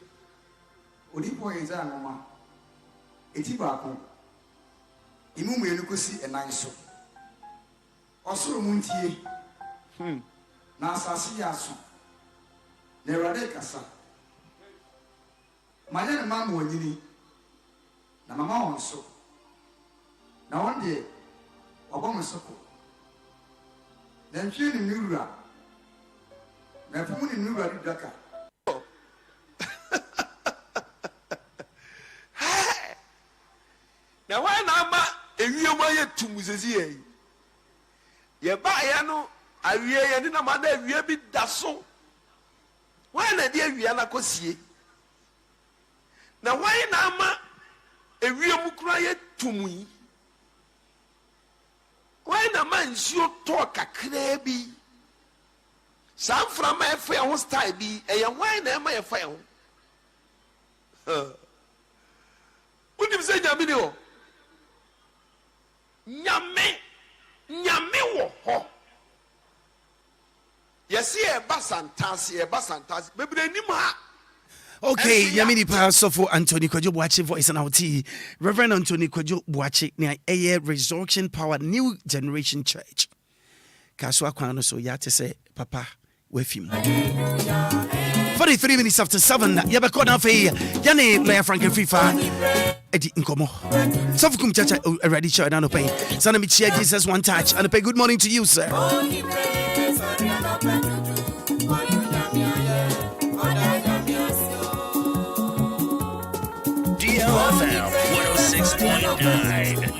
Odipo yeza ngoma. Eti baako. Imu mmienu kosi enan so. Osoro muntie. Na asase ya so. Na Awurade kasa. Manya ne mama wanyini. Na mama won so. Na won de obom soko. Na ntwe ni nura. Na fumu ni nura di daka. Na why na ma ewie mo ye tumuzezi ye. Ye ba ya no awie ye ni na ma na awie bi da so. Why na de awie na kosie. Na why na ma ewie mu kura ye tumu yi. Why na ma nsuo to kakra bi. Sam from my fair ho style bi e ye why na ma ye fa ye ho. Unim se nyame ni o. Nyame wo ho. Yes, e basantasi. Bebre nim ha. Okay, Yamini Pastor for Anthony Kojo Buachi voice and out. Reverend Anthony Kojo Buachi near Air Resurrection Power New Generation Church. Kaswa Kwano so yate say Papa with him. 43 minutes after 7. Yabakona Fe Yane Laya Frank and FIFA Eddie Nkomo. Sofukum Chacha already showed down to pay. Sana Michia Jesus one touch and pay good morning to you, sir. DLFM 106.9.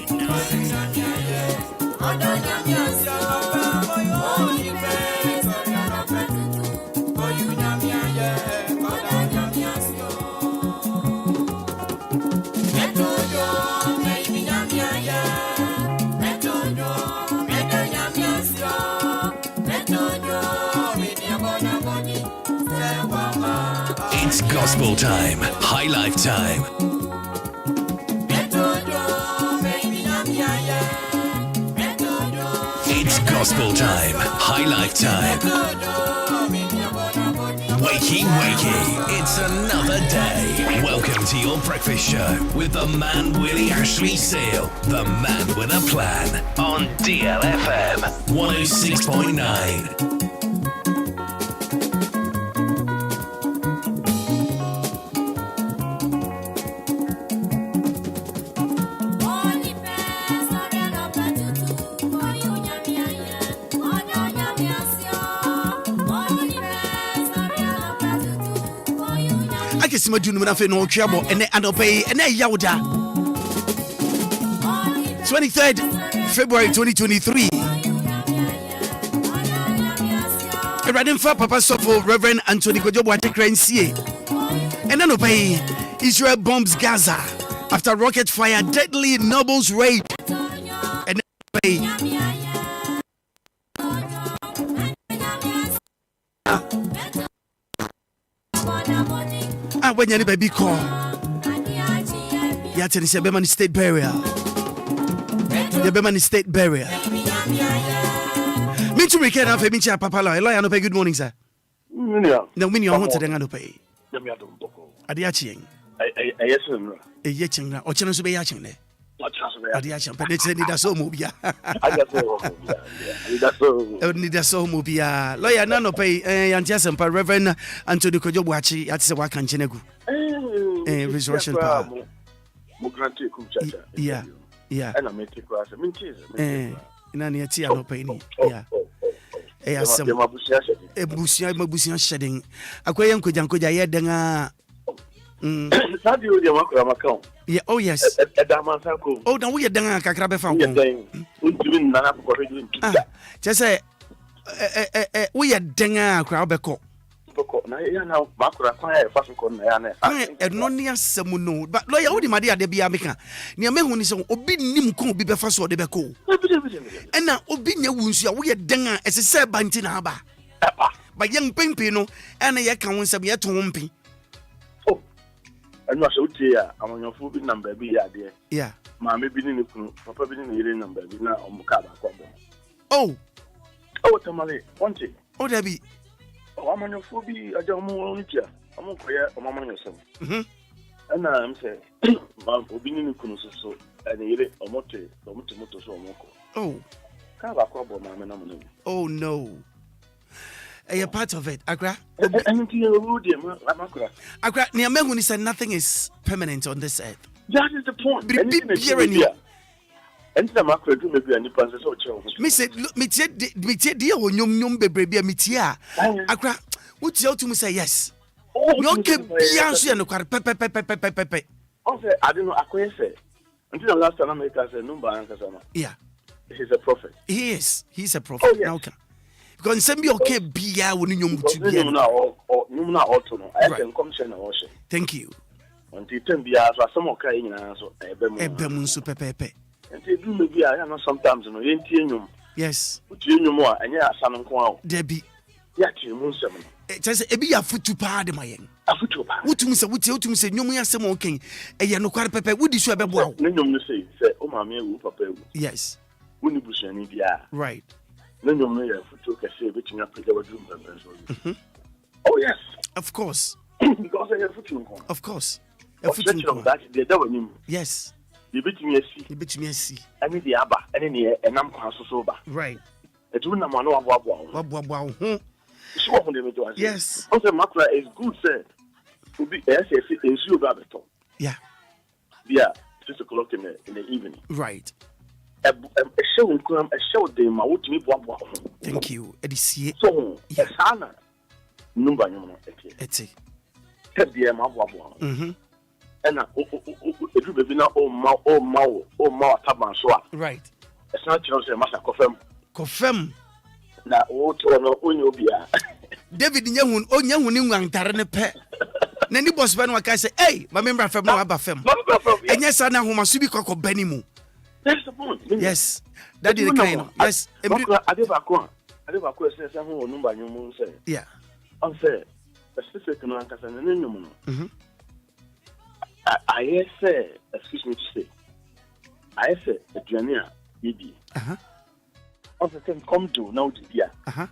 It's gospel time, high life time. It's gospel time, high life time. Wakey, wakey, it's another day. Welcome to your breakfast show with the man Willy Ashley Seal, the man with a plan, on DLFM 106.9. Madunu Nafe no Triabo and Anope and Yauda 23rd February 2023. Riding for Papa Sofo Reverend Anthony Kojo Buachi Krensie and Anope Israel bombs Gaza after rocket fire deadly nobles raid and when you baby call, you tell the Beman state burial. The Beman state burial. Me too, we can't have a mincha papa. Lawyer, no pay. Good morning, sir. No, when you want to then pay. Adiaching. Yes, sir. A yetching or channels be yaching. Adiaching, but it's Anidaso Obia. Anidaso Obia. Lawyer, none pay. And just some Reverend Anthony Kojo Buachi at the Wakan Chenegu. Resurrection Power. Yeah. And I make it class. I mean, Nani no penny. Yeah. Some Mabusian shedding. Aquarium could Janko Jaya Denga. Yeah, oh yes. Oh, now we are done. Kakrabe found. Just say, we are denga crowbeko. Now, Maakora fire fashion corner. And no near Samuno, but lawyer Odi Madia de Biamica. Near Mehunison, Obi Nimco be before the Beco. And now Obinia wounds you, we are denga as a sir bantin haba. By young Pimpino, and a yakan some yet humpy. I'm not so dear. I'm on your food number, be idea. Yeah. Mammy been in the papa been in the number, now on Mukaba. Oh, Oh, Tamale, want it? Oh, there be. Oh, I'm on your phobia. I don't know. I'm on prayer. I'm on yourself. And I'm saying, Mom, being in Kunuso, and you or motor, so oh. Can't I call my man? Oh, no. A part of it, Accra. Accra, near Melbourne said nothing is permanent on this earth. That is the point. Me said, me dear, when you baby, me tia. Accra, what's your to me say yes? You can be answer and pepe. I don't know. I couldn't say until the last time I made a number. Yeah, he's a prophet. He is. He's a prophet. Oh, yes. Okay. Because some be okay. Be when you thank you. Until 10 years, some okay in answer. Pepe. And they do maybe I know sometimes no yen. Yes. Put you more and yeah, son and Debbie. Yeah, you seven. Just a be a foot to pad my yen. A foot to pad. What to say, no more some okay. A yano quite pepe. Would you have a wow? No, say, oh, mammy, papa. Yes. When you push any right. No, no, foot to say, which you have to go to. Oh, yes. Of course. Because I have foot to of course. A foot to that, they don't. Yes. You bet me a see. I mean, the Abba, and I'm sober. Right. It's when I'm on wow. Yes. Also, Maakora is good, sir. To be SFC in Sue Rabbit. Yeah. Yeah, 6 o'clock in the evening. Right. A show in Cram, a show day, my would me wow. Thank you. Edisi. So, yes, Hannah. Number, Etsy. Tell the wow. And if you be now, taban soa. Right. It's not just a master confirm. Na what on Obia. David Nyahun, oh Nyahun in Tarane. Nani boss Ben Waka say, hey, my member from Abba Fem. And yes, I know who must be cock Benimu. That's the point. Yes. That is the kind of yes. Adebakwa says who number you moon say. Yeah. Unfair. A specific no answer and no. I say, excuse me to say, I say, a junior, ED. Also, come to now, dear. I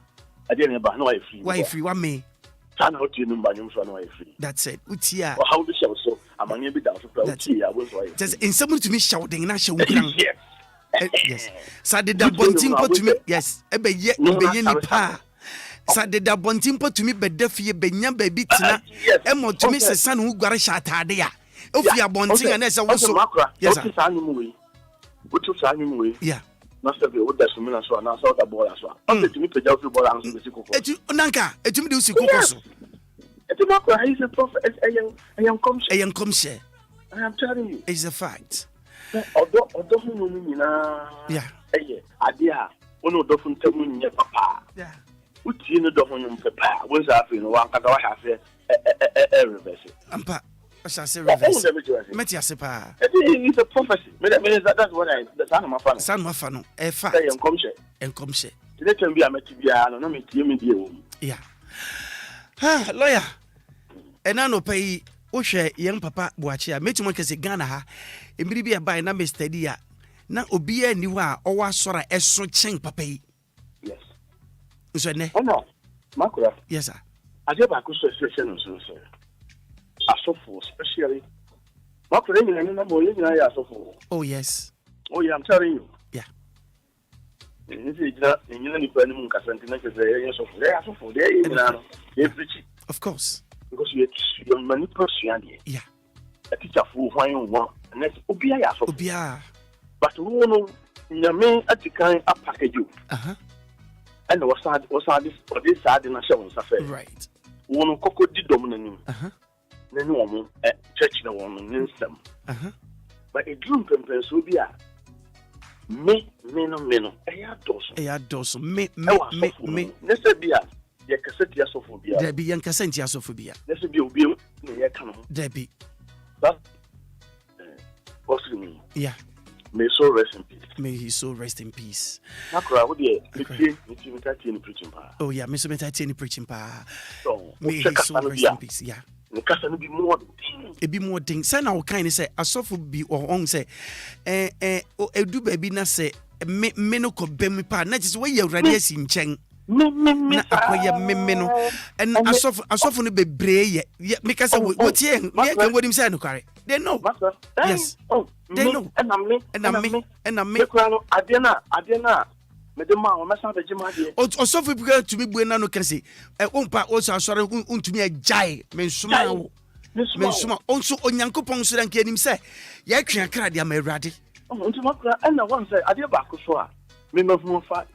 didn't know why free. Why free? What me? Turn out your number, you for no free. That's it. Utia. How do you so? I'm a bit down to just in someone to me shouting, not shouting. Yes. So did that bunting put to me? Yes. Ebe ye, pa. So did that bunting put to me, but deaf ye, benya baby tina. Emo to me, son who got a shot idea. If you are bunting and there's also yes, yeah. Not to be what that's me as well. Now, so the ball as well. To me, the job ball answer the Nanka, it will do Sikoso. He's a prophet, a young comshare. I am telling you, it's a fact. Although, yeah, idea, one of the Tamun, papa. Yeah. Which you know, papa, was after one cut or half a reverse. Ampa. I shall say reverse. Metiasepa. It's a prophecy. That's what the son of my father. Son of my a fact. And come share. Let him be a Metibiano, no me. Yeah. Ha, lawyer. And I no pay. Oshe young papa Boachia. Met you want to Ghana ha. And maybe a buy number steady. Now Obia niwa or sora a so cheng papa. Yes. So ne? Oh no. Maakora. Yes, sir. I have a good association, sir. Asofo, especially. Oh, yes. Oh, yeah, I'm telling you. Yeah. Of course. Because you're manipulating. Yeah. A teacher for one, and that's Obia. Obia. But who know, Yame at the kind of package you. And was this or this side in a show, right. One cocoa did dominant. No church no one in them. But a drum pempers will be a me, a dos, me, let's be a Yakasetia Sophobia. There be Yankasentia Sophobia. Let's be Obia, there be. But, what's me? Yeah. May so rest in peace. May he so rest in peace. Maakora, would you preaching power? Oh, yeah, Miss Metati preaching power. So, may he so rest in peace. Yeah. Be more. It be more things. Say now, kind of say, a soft be or on say, do baby na say, me no ko bem pa na just we awurade asi nkyɛn na akoye me no and asofo no bebree ye me ka say wotie me kan wodim say no kware they know yes they know and me adena me de ma o mesa be jima de osofo bi to me bue na no kase ompa o so asore untumi agyae me nsoma onso onyankopɔn so ranke anim sɛ ya twa kra de ama awurade nti makra na wan say ade ba ko so a me mafu fa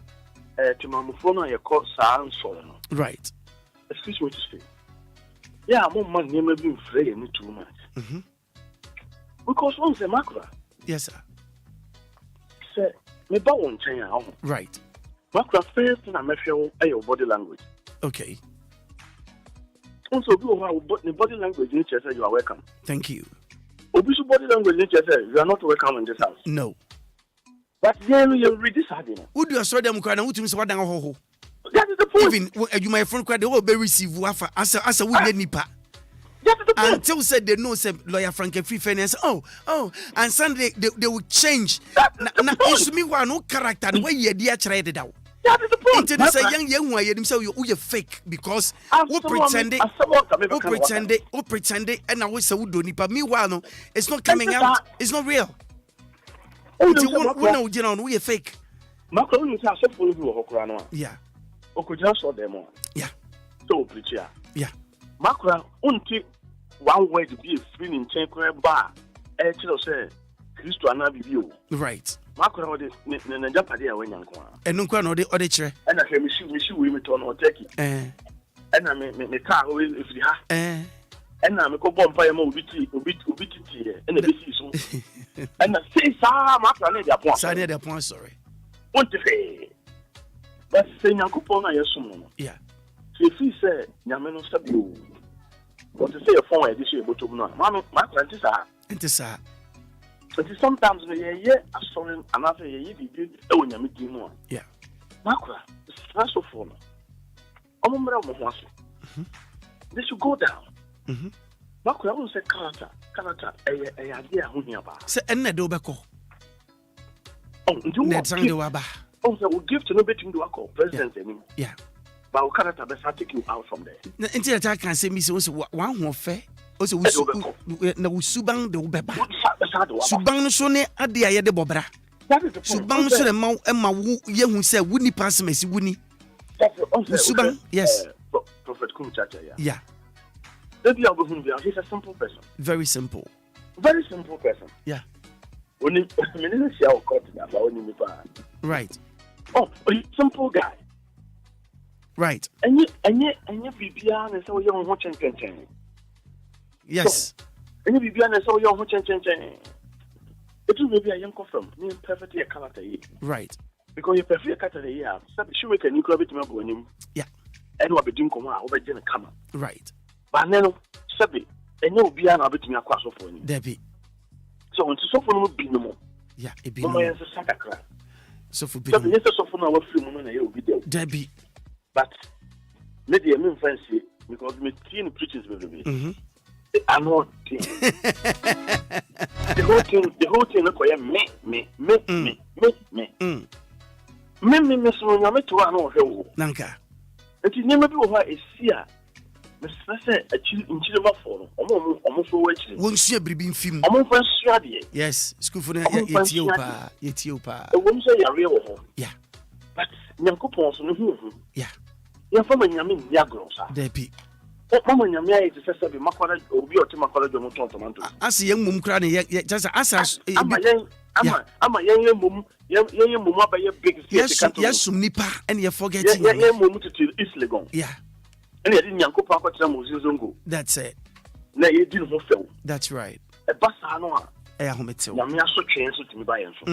timamufo no yɛkɔ saa nsɔre no right excuse me to say yeah mo man nneɛma bi mfrɛ yɛ ne too much because one say makra yes sir say me ba won nkyɛn a ho right makra first na mehwɛ wo ɛyɛ body language okay also bi wo the body language in say you are welcome thank you obisu body language in say you are not welcome in this house no. But then you read this harding. Would you saw them crying? Would you say what ho? That is the point. Even you my friend cried, they will be receive wafa as a would nipa. That is the point. Until said they know say lawyer Frank free finance. Oh, and Sunday they will change. Now it's me one no character the way you dear tried it out. That is the point. Until say young one you fake because who pretend and I will say would do nipa. Meanwhile, it's not coming out. It's not real. We are fake. Maakora you say so follow you Okra no. Yeah. Okujia so dem. Yeah. So preacher. Yeah. Maakora unti one word be free in chen kra ba e kiro say Kristo ana bibi o. Right. Maakora ode ne japade a wanya nko a. Enu kwa na ode chire. E na hwe mi shi we mi to no take. E na me car o ifiri ha. E na me ko bompa ya ma obi ti e na be si so. And the say, Maakora need their point. Sorry, their point. Sorry. What to say? But say, Yankupona, yes, yeah. So if he said, Yameno Sabu, what to say a phone edition, but to know, Mamma, Maakora, it is a. But sometimes we hear a story, another year, you did, oh, Yamiki more. Yeah. Maakora, it's stressful for me. They should go down. Maakora will say, character, a idea who near bar. Say, and the Dobako. Oh, you need some do about. Oh, so we'll give to no betting to our president. Yeah. But we cannot have take you out from there. Until I can say, Miss, one more fair. Also, we subang the Ubeba. Subang Sone at the Aya de Bobra. Subang so the Mount Emma who said, wouldn't pass Messi, wouldn't he? Subang, yes. Prophet Kumchacha, yeah. He's a simple person. Very simple. Very simple person. Yeah. Right. Oh, simple guy. Right. And you BBN and so young watching. Yes. And you BBN and so young watching. It will be a young confirm, mean perfectly a character. Right. Because you prefer a character, she make a new club to remember him. Yeah. And what be doing come out over Jenna Kammer. Right. But then, Sabi, and you'll be an abbot to me across of one. Debbie. So, when so for no be no more. Yeah, it be no more. So for be no so for our few moments, you'll be there. Debbie. But maybe I mean fancy because me teen preaches with me. I'm not the whole thing, look, me. Me, so you're me to one of Nanka. It is never be what is here. Mr. Say, a chill in Chilima for almost watching. Won't see a bribbing film. Yes, school for Ethiopia. I won't say a real. Yeah. But Yankupons, yeah. You're from a Yamin Yagros. Debbie. What Mamma Yamia is a sister of Maakora or Maakora Tomato. I see young mum crying, just as us. I'm a young mum, young mum by your big yes, Nipa, and you're forgetting. Yeah, mum to East Legon. Yeah. And I didn't Yanko Papa Zungo. That's it. No, you didn't fulfill. That's right. A Bassanoa. I am it. Yamia so changed to me by and so.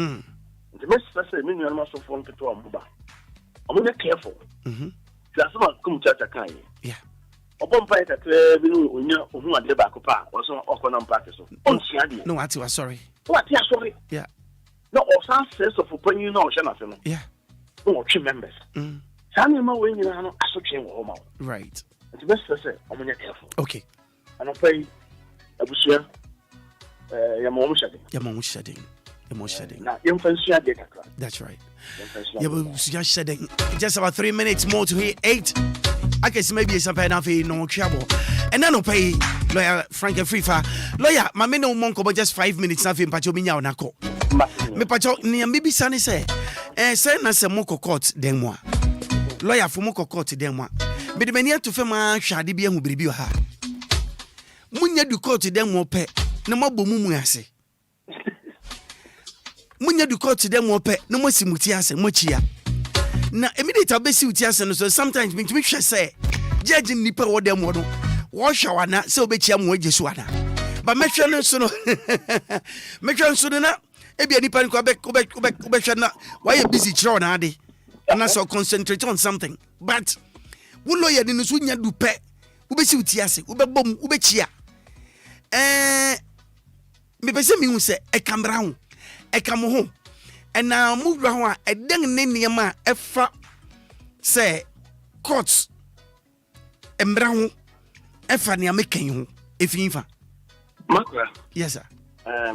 The best person, many are not so fond to Muba. I'm not careful. That's not come to Akai. Yeah. Upon fight at who are the back of or some Okonam practice. No, I was sorry. What? Yeah, sorry. Yeah. No, or some sense of open you know, Shanafin. Yeah. No, two members. Sanima when you are associating home. Right. And the best person, I'm not careful. Okay. And I pray, I was here. Your mom shedding. Your mom shedding. shedding. That's right. Shedding. Just about 3 minutes more to hit 8. I guess maybe some pen off no trouble. And then no pay lawyer Frank and Frifa. Lawyer, my men no monk about just 5 minutes nothing pacho minya nako. Me pacho ni maybe sani say. Say na se moko court den moi. Lawyer for moko court den moi. But the mania to fema shadi bi hu biribi ha. Munya du court den mo pe. Na mabo mu ase. Munya du court den mo pe. Na mo simuti ase mo chia. Na immediate abesi uti ase no so sometimes me hwe say judge nipa wo dem wo no wo hwa na say obechia mo ajesu ana ba mehwe no so no mehwe so na ebia nipa nko obehwe na why busy chiro na ade and so concentrate on something but wo lawyer ni so nya du pe obesi uti ase obebom obechia me pese mi hu say e camera ho e kam ho and now move round a dang name efa say courts embrown efa near making you if you Maakora. Yes, sir.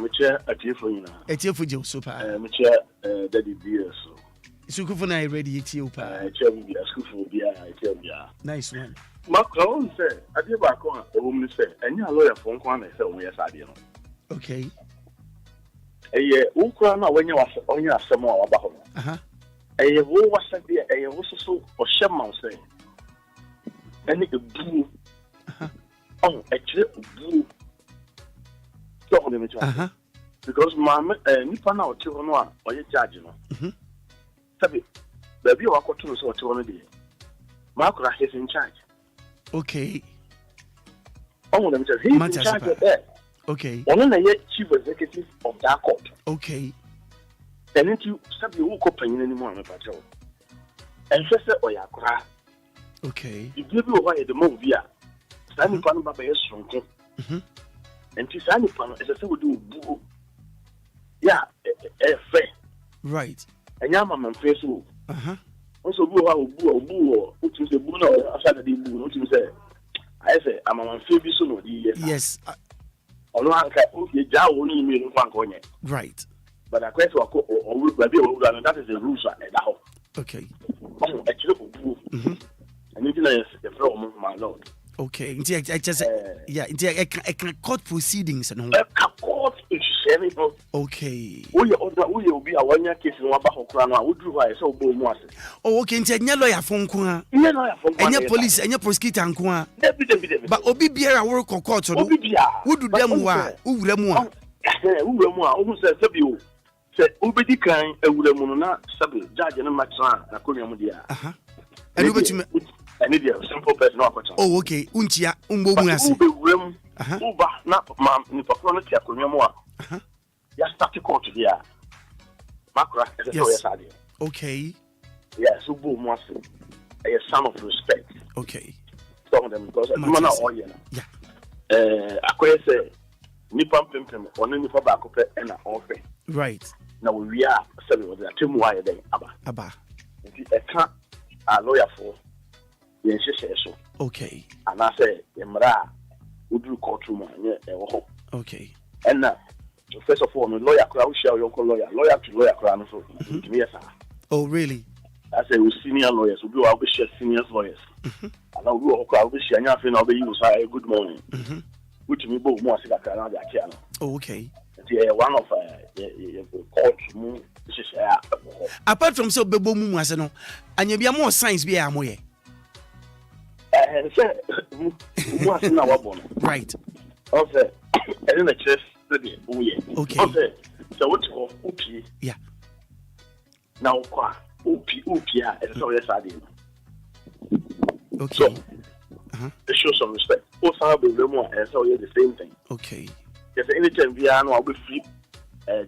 Me chair a tear for you now. A tear for Joe super. Me chair Daddy Beer so. Sukufuna ready Ethiopia. Chair be a school for Obia, Ethiopia. Nice one. Maakora say, I did back on a woman say, and your lawyer phone call and say, yes, I did. Okay. Ukra na when you was on your samoa about her. A wo was sent there, a was so or shaman say. And it boo. Oh, actually, boo. Because mamma, Nipa now, children or your charge, you know. Sabi, baby, I got to so 200 days. Maakora is in charge. Okay. Oh, let me tell you, he's in charge of that. Okay. One of the chief executive of that court. Okay. And then you stop your company anymore on the patrol. And first, Maakora. Okay. You give you away the movie. Sani Pano Baba is strong. And to Sani Pano, as I said, we do boo. Yeah, fair. Right. And Yamaman Facebook. Also, boo, which is a boo outside the boo, which you say. I say, I'm on Facebook. Yes. Right. But I question that is the rules at that. Okay. And you know, the problem, my lord. Okay. I just I can court proceedings and court is okay. Will be a 1 year case in Wabahokrana. Would you buy so boom? Oh, okay. Into lawyer phone, and your police and your prosecutor and Kwa. But Obia work or court or who do them who who says W. Said Ubedi kind and Ulamuna, Sabi, Judge and Maxan, and Akuyamudia. And over to me. I need a simple person. Oh, okay. Untia, Umbomuasi. Uba, not Mam, Nipaconatia, Kunyamua. Yes, start to court here. Maakora is a lawyer. Okay. Yes, Ubu Mwasi, a son of respect. Okay. Some of them, because I'm not all year. Yeah. I say, Nippon Pimpin, or Nipa Bacope, and an offer. Right. Now we are 7 with a team wire day. Abba. I can't a lawyer for. Yes, so. Okay. And I say, Emra, would you courtroom? Okay. And now, first of all, lawyer crowd share your lawyer to lawyer crown. Yes, sir. Oh, really? I say, we senior lawyers, we do our share senior lawyers. And I'll go out with share nothing. I'll be used. Good morning. Which me both more sick around the channel. Oh, okay. One of court move. Apart from so, Bebo Mumasano, and you be more science be a moye. Right. Okay. And in the chest, okay. So what's called Upi? Yeah. Now, Upi, and so yes, I did. Okay. So, to show some respect. Also, I'll be more, and so you're the same thing. Okay. If anytime we are, I'll be free.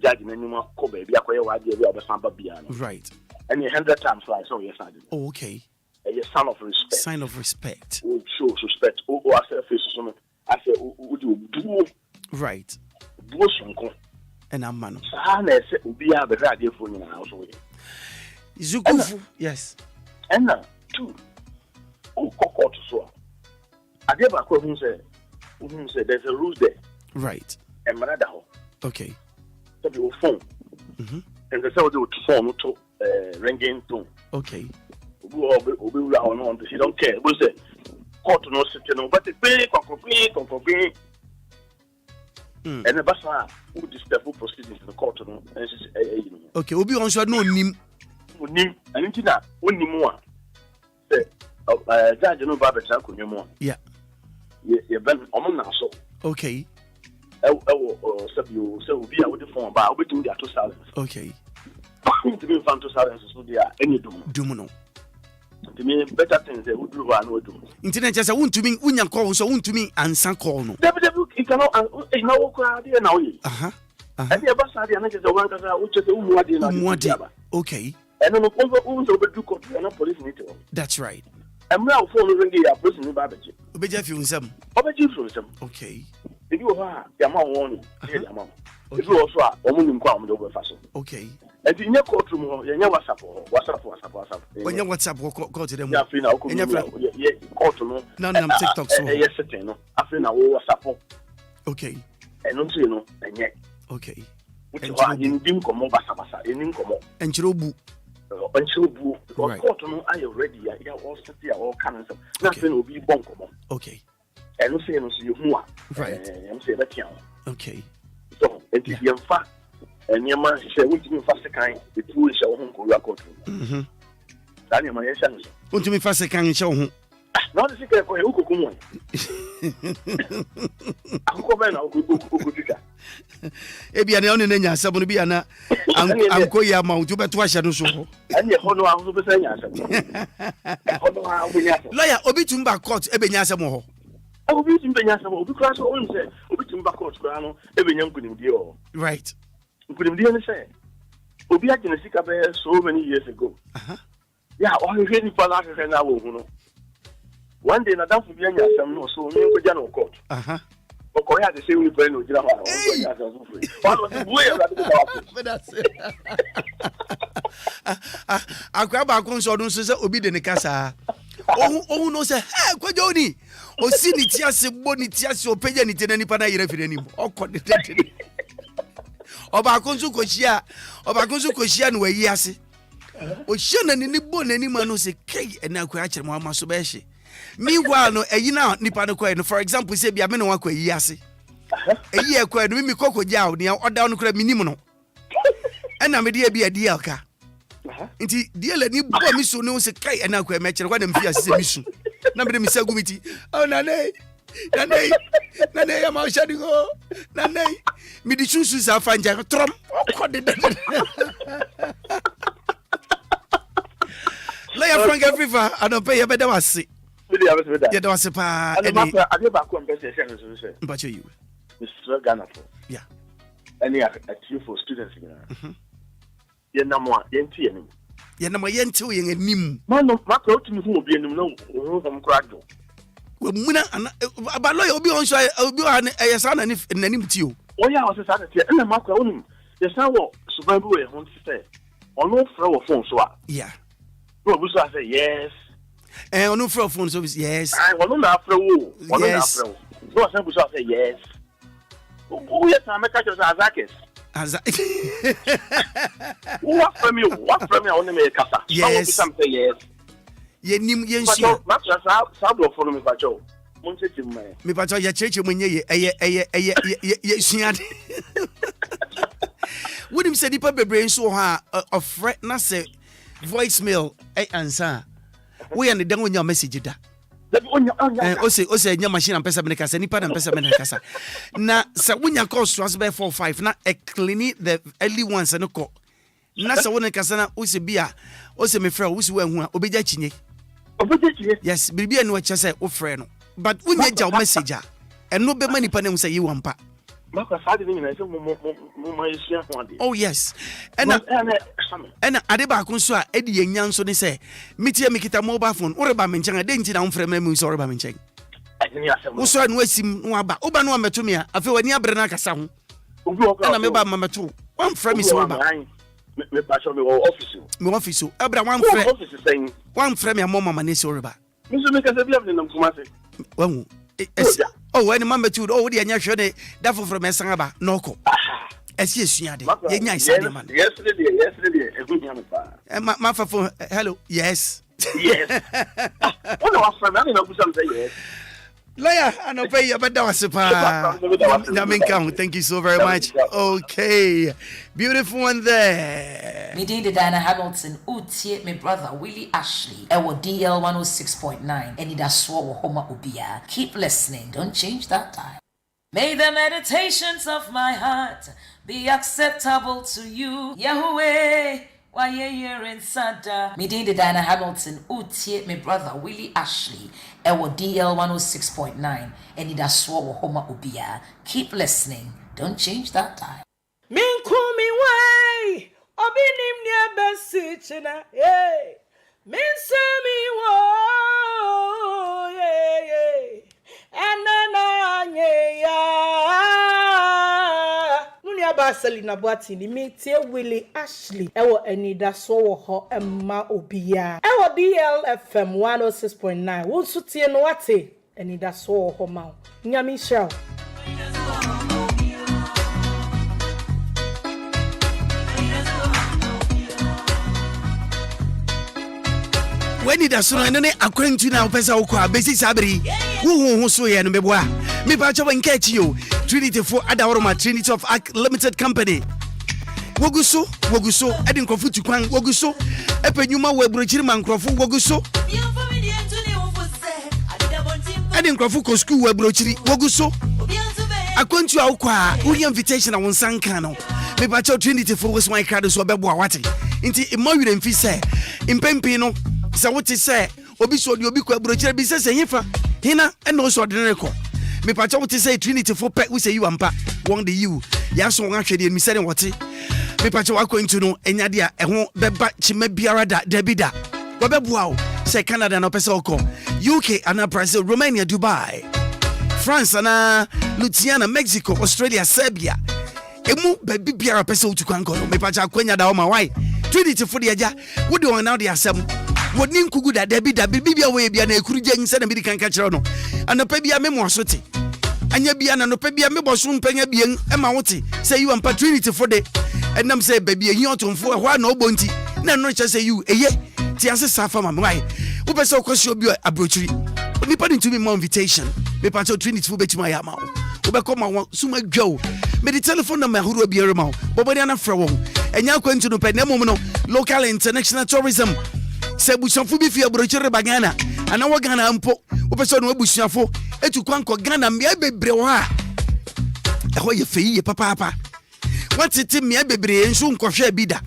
Judging anyone, Kobe, be a quiet idea of the Samba Biano. Right. And 100 times like so, yes, I did. Oh, okay. A sign of respect. Sign of respect. Would show respect. Oh, I said, I said, would you do? Right. And I'm man. I said, Obia, the radio phone in the house. Zukufu, yes. And now, 2. Oh, court so. I never call him say, there's a rule there. Right. And Manadaho. Okay. So you phone. and the so to form to ringing tone. Okay. Obi on she don't care. We say court no sitting but the pay concrete. And the basa who disturb proceedings in the court no. Okay, Obi on so no nim. Nim and intina woni mu a. Say judge no ba betra konwa mu. Yeah. Ye ben omo na so. Okay. Sabio so Obia with the phone ba obetumi dia to silence. Okay. To be found to silence so dia any dum no. To me better things they would do and would do. Internet just want to mean unya call so want to mean answer call no. You cannot now crowd here now. And the basa dia na just one ka uche te umuade na. Okay. And no over do court and police need to. That's right. And now phone ring ya police ni ba beje. Obeja fi unsam. Obeji fi unsam. Okay. If you ha ya ma won ni ya ma. If you also a omu nim kwa omu do fa so. Okay. And in your courtroom, you know WhatsApp. When you WhatsApp, go to them. Yeah, feel now. Yeah, courtroom. No, TikTok. So yes, no. I feel now WhatsApp. Okay. And don't you know? And yet. Okay. In dim komo basa. In komo. And chirobu. And chirobu. Because courtroom, are you ready? You all set here, all kinds of. Nothing will be bon komo. Okay. And no say no see you who. Right. I'm saying that you. Okay. So it is your fact. And your man said, "What do you mean fast kind? The two is our home court." Daniel, my son. What do you mean fast kind? Show him. Not the secret for you, Kukumo. I'm coming out. Ebi ana oni nenya asem no bi ana anko ya ma uju beto ahye no so ho. Anye ho no aho be sanya asem. Ho no aho be nya asem. Lawyer obi tumba court ebenya asem ho. Obi tumba asem obi kra so on say obi tumba court kra no ebenya nkunimdie ho. Right. Nkunimdie no say obi agene sika be so many years ago. Yeah, all you hear for that na wo hu no. One day na danfo bi anya asem no so me nkoja no court. Okoya the same way no jira ho. Akwa ba kon so don so se obi de ne kasa. Ohun no se eh kwajo ni. O si ni ti ase bo ni ti ase o peja ni te na nipa na yere fire ni. Okode de. Oba kon so koshia no wayi ase. O hye na ni bo na ni ma no se kai na akwa a kire mo amaso be hye. Meanwhile no na nipa no kwa no for example say bia me no akwa yi ase. Eyi ekwa no mi kokko jaw ne oda no kra minim no. Ena me de bia DL ka. Nti DL ni bo mi so no se kai na akwa me kire kwa dem fi ase mi su. Na me de mi sagu miti. Oh nane ya ma shadi go. Nane mi di susu sa fanja trom. Okode de. Lawyer Frank Afrifa adope ye beda wase. Yeah, that was a pa. I go back on conversation so but you. Mr. Ghana for. Yeah. Any active for students here. Ye na mo yenti enim. Ye na mo yenti we enim. Man no makro to me hu obi enim no hu from krado. We muna ba lawyer obi on so obi an eyesa na nanim ti o. Oh yeah, was say that na makro onim. Ye san wo suban bi we hu say. Ono fra wo phone so a. Yeah. No, we say yes. On no phone service, yes. I want to after who? Yes. No, I say yes. Who yes, I make us as What from you? What from you? I want to make a yes. Something yes. Ye nim ye nsia. Not just how for me pacho. Monte me. Me pacho ya cheche munye ye nsia. Would him say the people brain so ha of fret na say voicemail answer. We and the down your message da. O say nya machine am pesa me kasa nipa na pesa me kasa. Na sa wonya call so as be 45 na e clean the early ones no call. Na sa wonya kasa na o say bia o say me frɛ o say wan hu a obeja chinye. Yes, bibia no acha say o frɛ no. But wonya ja message a eno be mani pa na say you wampa. Oh yes. And adeba kun so a edi yenyan so ne say metie me kita mobile phone wo reba me nchen ade nti na wo frɛ me mu so reba me nchen wo so no asim no aba oba no ameto me a afi wani abre na kasa ho na me ba mameto wo frɛ me so oba me pa so me office abra wan frɛ me amoma mane so reba me so me kasa bia me nam kuma se wo oh when mama tu oh we anya hwe ne da foforo me san aba no ko Esi esuade. Ye nya isade man. Yesterday, a good young man. My phone. Hello. Yes. Yes. What was from any of them say yes. Laya, I know pay you, but that was super. Thank you so very much. Okay, beautiful one there. Me did Diana Hamilton, Utie, my brother Willy Ashley, our DL 106.9, Anidaso Wɔhɔ Obia. Keep listening, don't change that time. May the meditations of my heart be acceptable to you, Yahweh. Why you here in Santa? Me did Diana Hamilton, Utie, my brother Willy Ashley, our DL 106.9, Anidaso Wɔhɔ Obia. Keep listening, don't change that time. Min kumi way, obinim nia besichina, hey. Min semi wo, yeah. Anana ya. Nunia baselina boatini metie Willy Ashley. Ewo Anidaso Wɔhɔ Emma Obia. Ewo DLFM 106.9. Wonsutie no wate Anidaso Wɔhɔ ma. Nyami show. When it does so, I know according to now, Pesa Okwa, Basic Sabri, who so ya no beboa. Me ba chawa catch you. Trinity for Adawaroma, Trinity of Arc Limited Company. Woguso, Edin Kofu to Kwan, Woguso, Epenuma Webrochir Mankrofu, Woguso, Edin Kofu School Webrochiri, Woguso. According to Okwa, William invitation on Sankano. Me ba chawa Trinity for was my card so beboa wati. Inti Imoyu and Fise, in Pempino. So what is say? Obi so di obi kwa brochire bi say hifa hina and no so ordinary ko me pacha what is say Trinity for pet we say you ampa won the you ya so won ahwede mi say what me pacha wa kwento no enya de a eho beba chima biara da debida wo beboa o say Canada no pese oko UK and Brazil, Romania, Dubai, France and Louisiana, Mexico, Australia, Serbia. Emu baby biara pese o tukwanko no me pacha kwenya da o ma why Trinity for the aja wo do now the asem woni nkugu da bia bibia we bia na ekuru gyan se na bi kan ka kire no anopa bia me mo asote anya bia na anopa bia me boso mpanya bia e ma wote say you am Trinity for the enam say baby ehi otomfo e ho na obonti na no che say you eye ti ase safa ma why wo be say okosi obi abrochiri oni pa into me more invitation me pa Trinity for betima ya ma wo be come ma suma dwo me the telephone number huru bia re ma bobodi na fra wo enya kwantu no pe na mum no local international tourism. Se busuafo bi fi abrochire bagana ana wo Ghana ampo wo pese no abusuafo etu kwanko Ghana mia bebre wo a ho ye feyi ye papa watete mia bebre nso nkohwe bi da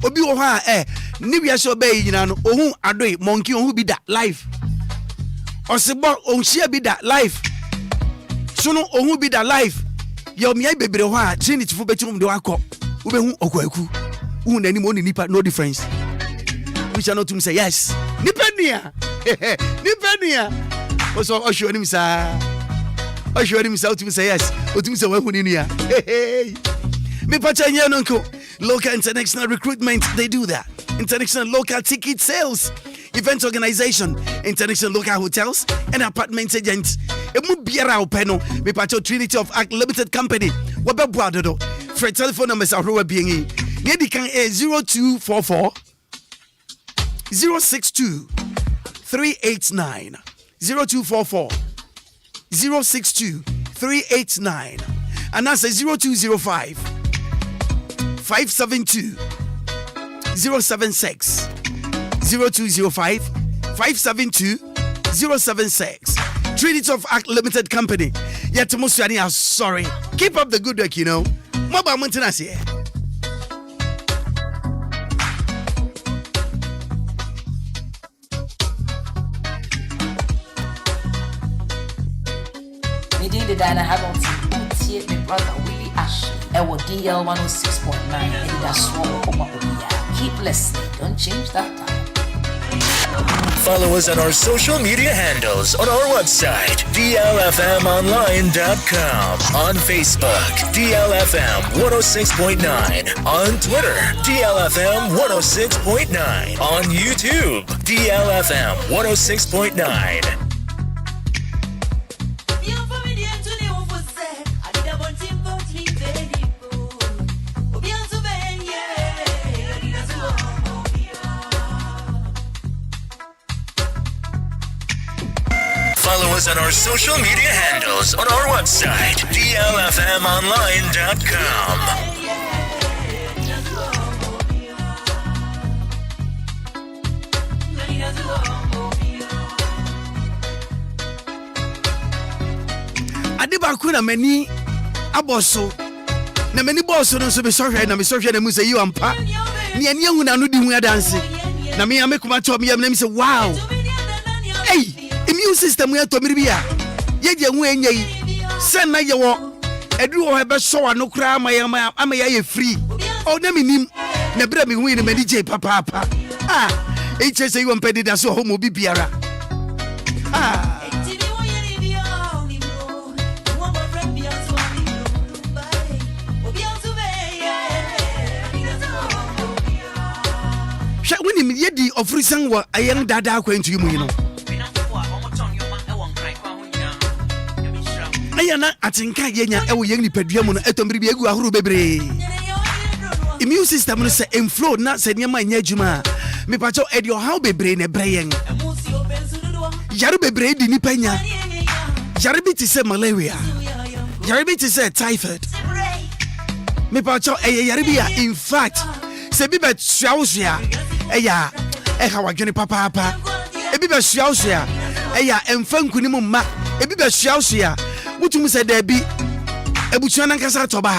obi wo ha ni wiase obayi nyina no ohun adoi monkey ohun bi da live osebo onhia bi da live so no ohun bi da live ye mia bebre wo a Trinity fo betum de wakọ wo be hu okwaku hu nani mo ni nipa no difference. We shall not to say yes. Nipenia. Also, I'll show him, sir. I'll show him to say yes. Or to say, well, hey. Me Pachanya Nunko. Local international recruitment, they do that. International local ticket sales, event organization, international local hotels, and apartment agents. Emubiara Openo, me Pacho Trinity of Arc Limited Company. Wababwado. For telephone numbers are being Nedikan 0244 062 389 0244 062 389 and that's 0205 572 076 0205 572 076 Trinity of Arc Limited Company. Yet Musani are sorry. Keep up the good work, you know. Mobile maintenance here. The Diana Hamilton, Utie, my brother Willy Ashley, our DL 106.9, Anidaso Wɔhɔ. Keep listening, don't change that time. Follow us on our social media handles on our website, DLFMonline.com, on Facebook, DLFM 106.9, on Twitter, DLFM 106.9, on YouTube, DLFM 106.9. us on our social media handles on our website, DLFMonline.com. Adiba kuna mani aboso na mani boso no so be sohwe na me sohwe na mu say you ampa ne ane hu na no di hu adanse na me amekuma to me am say wow hey immune system ya to miri bia ye je hu enya yi sen na ye wo edu wo be so wa no kra ama ya ye free o na minim na bra me hu ni mani je papa e che say you ampa dida so ho mo bibiara when me yedi ofrisan wa ayen dada akwantu yi mu yi no ayana atinka yenya ewo yen nipadua mu no etombiri bi egu ahuru bebre immune system no se inflow na se niam anya adwuma me pacho edio how bebre ne breyen yare bebre di nipanya yare bi ti se malaria yare bi ti se typhoid me pacho yare bi in fact se bi bet suawusua eya wadwene papa ebi be suawusua eya emfankuni mu ma ebi be suawusua wutum se da bi ebutua nankasa toba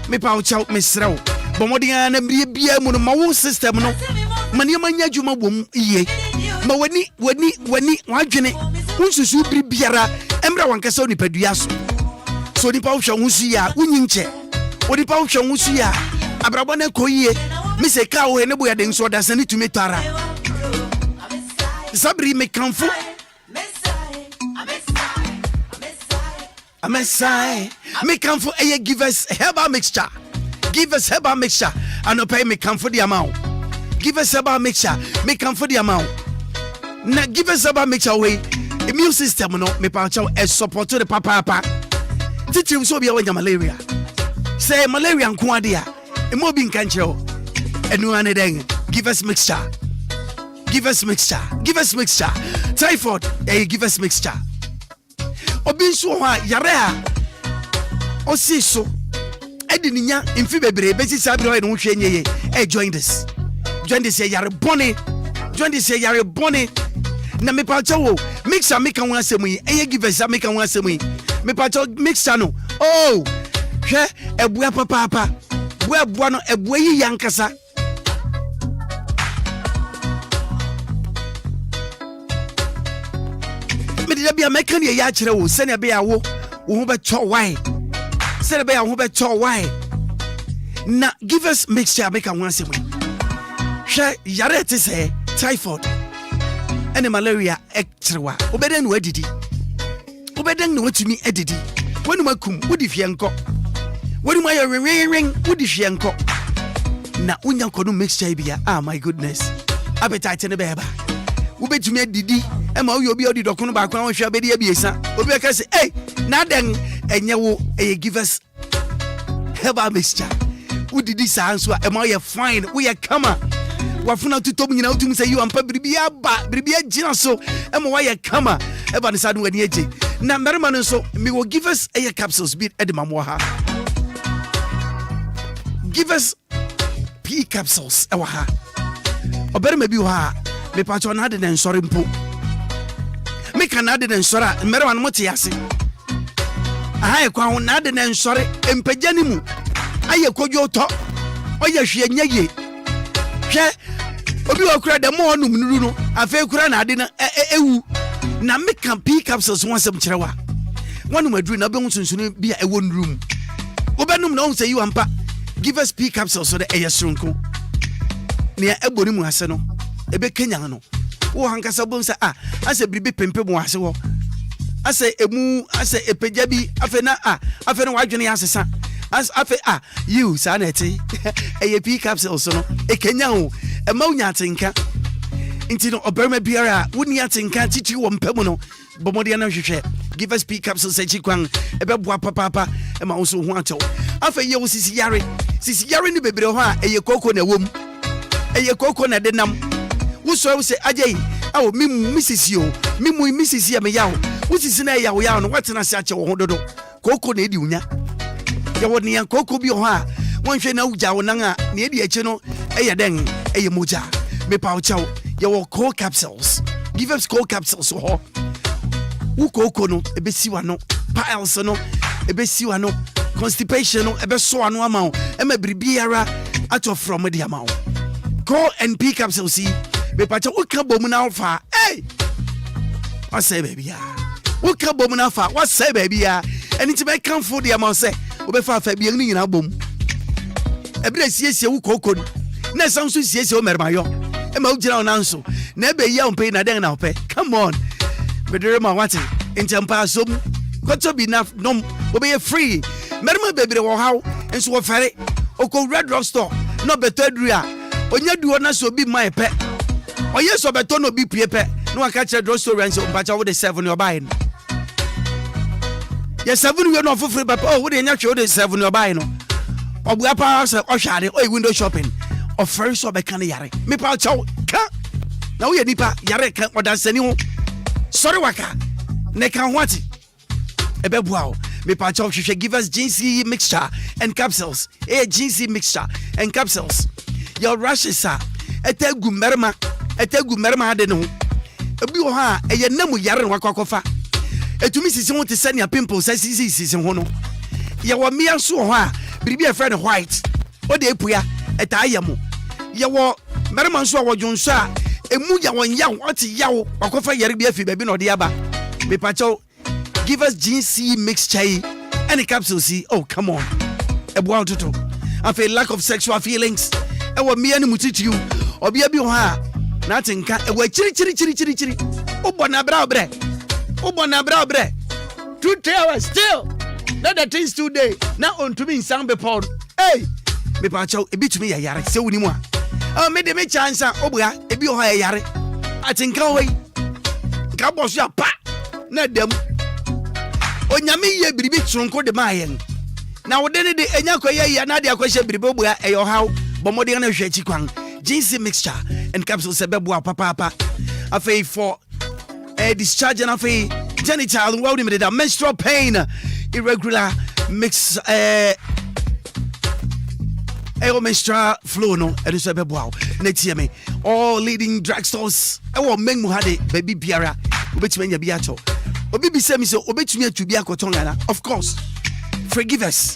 me pa ucha me srew bomodian na mrie bia mu no ma wo system no mane manya dwuma bom iye ma wani wadwene unsusu biri biara emra wankasa onipadua so nipa wo hwe hunsu ya unyinche onipa wo hwe hunsu ya abrabo na koyie me se ka wo ne boya den so da sani tumi tara sabri me kanfo amesai me kanfo give us herbal mixture and pay me kanfo the amount give us herbal mixture me kanfo the amount na give us herbal mixture way immune system no me pa chaw e support the papa titrim so bia wanya malaria say malaria nko ade a emo bi nka ncheo enu ane den give us mixture typhoid give us mixture obi so ha yare a osi so edi ninya imfi bebre besi sabi ho no hwe nyeye join this yare bone na me pa chawo mixture make kan asem yi give us make kan asem yi me pa chawo mixture no oh hwe ebua papa bua no ebua yi yankasa me de bia make kan ye ya kire wo se ne bia wo ho be cho why se ne bia ho be cho why na give us mixture make kan asem yi hwe yare te say typhoid and malaria extra obeden no adidi obeden no watumi adidi wonu makum wodi fienko wonu mayo ring wodi fienko na unya kono mixture bia my goodness appetite ne beba wobetumi adidi e ma wo obi odi dokono ba kwa hwa bedi abiesa obi ka se na den enye wo give us herbal mixture wodidi sa anso e ma ye fine we ye kama wafuna tutom nyina utum say you ampa bribia gina so emo wa ye kama e ba ne sadu wani eje na mberima no so me will give us capsules bit edemamo ha give us P capsules e wa ha oberima bi ha me pa cho na de nsore mpo me kan na de nsore mberima no mote yase aha e kwa na de nsore empagya ni mu aye kodwo to oye hwe nyaye hwe obi okura de mo onum nuru no afa kura na ade na ewu na me kan P capsules wansem kirewa wanum aduru na be hunsunsunu bia ewo nuru obenum na on say you ampa give us P capsules so de eyesronko ne ebori mu ase no ebe kenyan no wo hankasa bon sa ase bribe pempe mu ase wo ase emu ase epegya bi afa na afa no wadwene asesa afa you sanity P capsules no ekenyan e ma unya atenka nti no oberma biara woni atenka titi wo mpam no bomode na hwehwe give us P capsules echi kwan ebeboa papa e ma wo so ho atew afa ye wo sisi yare ni bebre ho a eye koko na wom eye koko na denam wo so wo se agye awo misisi o misisi me yawo wosisi na ya wo ya no watena se ache wo ho dodo koko na edi unya ya wo ne koko bi ho a wonhwe na ugya wo nan a na edi ache no eye den eye moja me pa uchaw ya wo cold capsules give us cold capsules ho wo koko no ebesi wa no piles no ebesi wa no constipation no ebeso anu ama o ema biribiara ato from the ama o cold and p capsules me pa uchaw uka bomu na fa what say baby ya uka bomu na fa what say baby ya eni be kan for the ama say obefa fa bi ni nyina bom ebire siesie wo koko na sanso siesie o mermayo e ma ugina onanso na ebe ya ompe na den na ope come on bedere ma wati entempa som koto bi na nom obe free merma bebire wo haw enso wo fere oko red rock store no beto adua onya duo na so bi mai pe oye so beto no bi pie pe no aka che drug store enso mpacha wo de 7 your buy no ye 7 we no for free papa wo de nya twe wo de 7 your buy no obua pa se ohware o window shopping offer so be kan yare me pa chaw ka na wo ye nipa yare kan odansani ho sorry waka ne kan hwati ebe bua o me pa chaw hwehwe give us GC mixture and capsules GC mixture and capsules your rashes are etegu merma ade ne ho ebi ho ha eye namu yare wakwakofa etumi sisi ho te sania pimples sisi ho no ye wo mia so ho a biribi a friend white o de epua etayamo ye wo merma so wo junso a emu ya won yawo oti yawo wakofa yare bi afi baby no de aba me pacho give us GC mixture and capsules oh come on ebo autoto I feel lack of sexual feelings e wo me ani mutitu obia bi ho a na tinka e wo chiri obona bra obre 2 hours still not the things today now on to me in sound be pound hey me pacho e bitumi ya yare se woni mu a me de me chance obua e bi ho ya yare atinka we ka boso ya pa na dem onyame ye biribi tronko de mayen na wo de ne de enya koye ya na de akwahye biribi obua e yo haw bomode na hwe chi kwan GC mixture and capsules se bebo papa afei for discharge and afei genital well limited menstrual pain irregular mix menstrual flow no e so bebo na tie me all leading drugstores e wo menmu hade baby biara obetumi nya bi acho obi bi se mi so obetumi atubi akotongana of course forgive us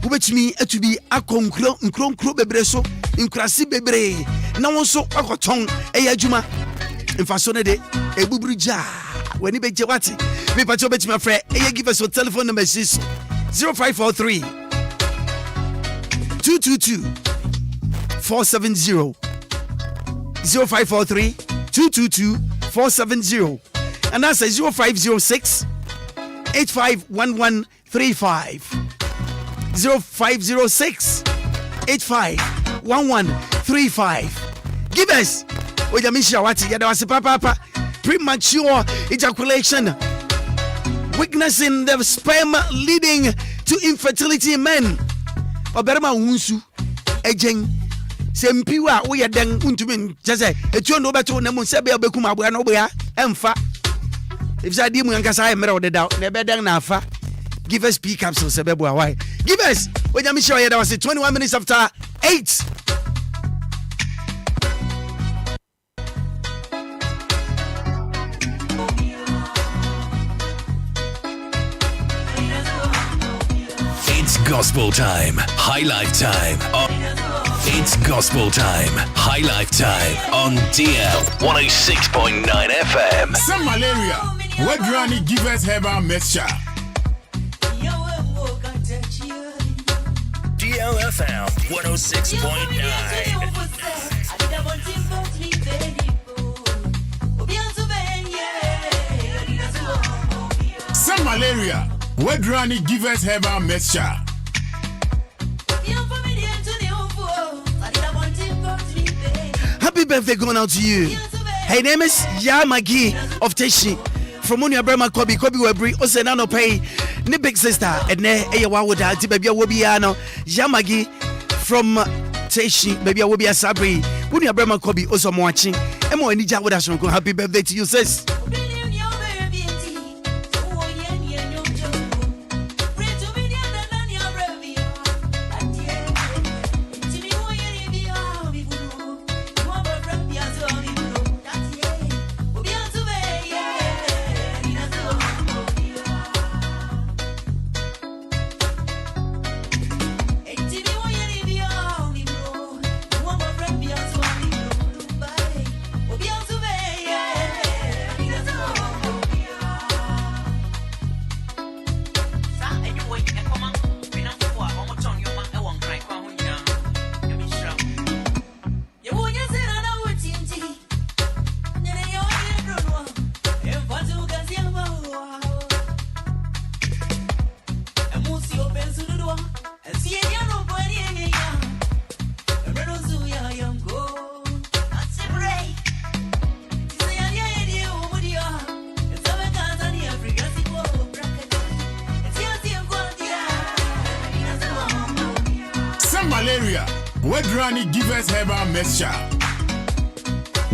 obetumi atubi akonkro bebre so nkrasi bebre na won so akotong e adwuma mfaso ne de ebuburu ja wani beje wati me pacho betumi afre e give us your telephone number 0543 222 470 0543 222 470 and that's 0506 851135 0506 851135 give us ojamisha wati yada wasi papa premature ejaculation weakness in the sperm leading to infertility in men oberema hunsu ejen sempiwa wo yeden untumi jese etuo no beto na mu sebe obekum aboa no boya emfa if say di mu yankasa ay mere odeda na ebeden na afa give us P capsules sebebo why give us ojamisha yada wasi 21 minutes after 8. It's gospel time, high life time. It's gospel time, high life time on DL 106.9 FM. Some malaria. What granny give us herbal mixture? DLFM 106.9. Some malaria. What granny give us herbal mixture? Happy birthday going out to you. Her name is Yamagi of Teshi. From Munia Brema Kobi Webri, Osenano Pay, ne big sister, and ne Ayawawoda, Tibabia Wobiano, Yamagi from Teshi, baby Wobia Sabri, Munia Brema Kobi, also watching. Emo Nija Wodason, happy birthday to you, sis. where Granny give us herbal mixture.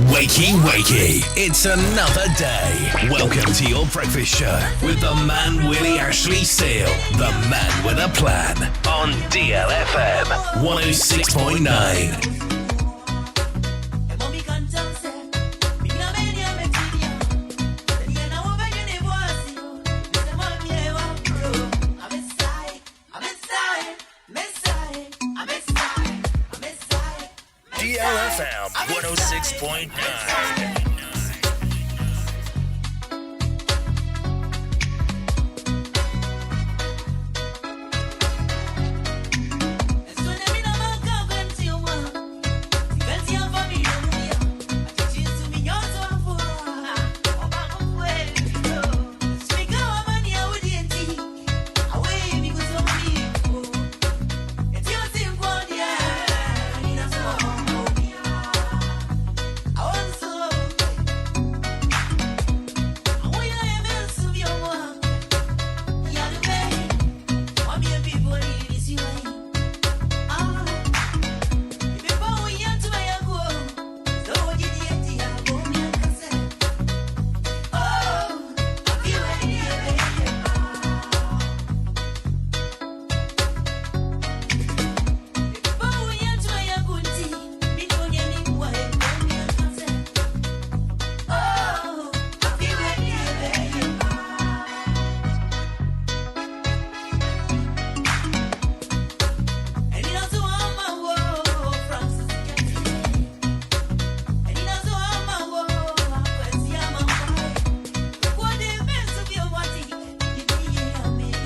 Wakey, wakey, it's another day. Welcome to your breakfast show with the man Willy Ashley Seal, the man with a plan, on DLFM 106.9. DLFM 106.9.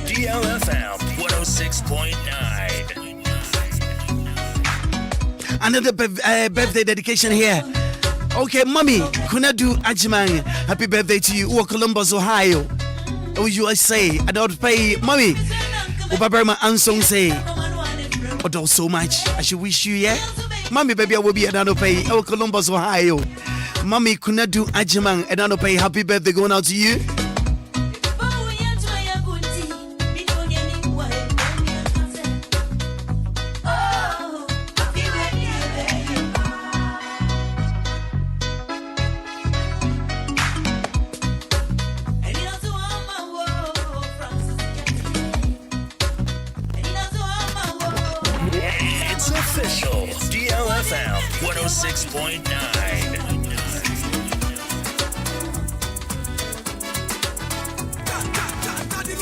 DLFM 106.9. Another birthday dedication here. Okay, mommy, kuna do Ajiman. Happy birthday to you. Uwa Columbus, Ohio. USA. I don't pay mommy. Ubaberma Ansong say. Odo so much. I should wish you, yeah. Mommy, baby, I will be at Anno Pay. Uwa Columbus, Ohio. Mommy, kuna do Ajiman. And Anno Pay. Happy birthday going out to you. Official DLFM 106.9.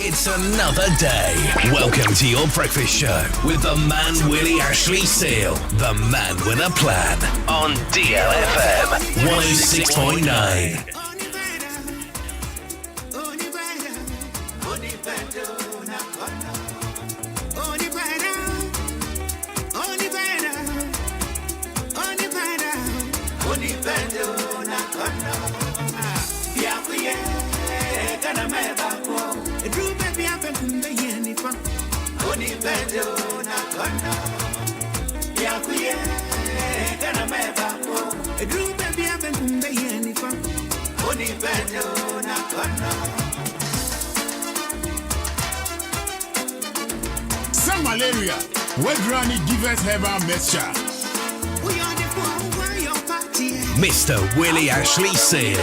It's another day. Welcome to your breakfast show with the man Willy Ashley Seal, the man with a plan, on DLFM 106.9. Some malaria, where Granny give us herbal mixture. Mr. Willy Ashley Seal.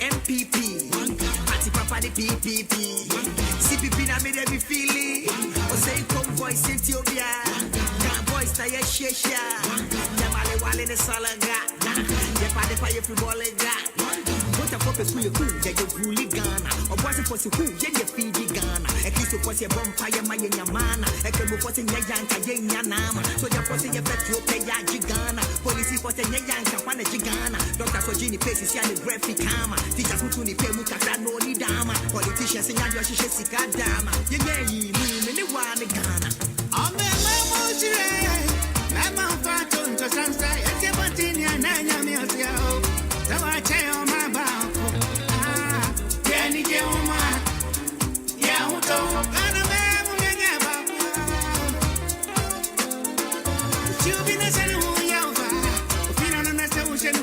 MPP, party papa the PPP, CPP na me dey feeling. O say come voice Ethiopia, can voice na ye shesha. Jamale wale ne salaga, ye pa de pa ye football ga. What a purpose school you get your Willy Ghana. Or was it for who? Get your Fiji Ghana. A kiss of what's your vampire, my Yamana. A cable for the Yanka Yanama. So you're forcing your pet to pay Gigana. Police for the Yanka, one Gigana. Doctor for Ginny Paces, and the graphic Kama. Teachers who need pay Mukata, no Dama. Politicians and your Shishika Dama. You get you, anyone Ghana. I'm the Mamma Faton to Sunset, and Sebastian and Yamio. So I tell my bow. Ah, Danny Joma. Yahuto, and a man who never. You've been a son who Yava. Opinion on the ocean.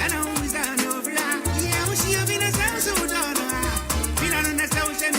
And always down over. Yeah, she'll be a son so daughter. Opinion on the ocean.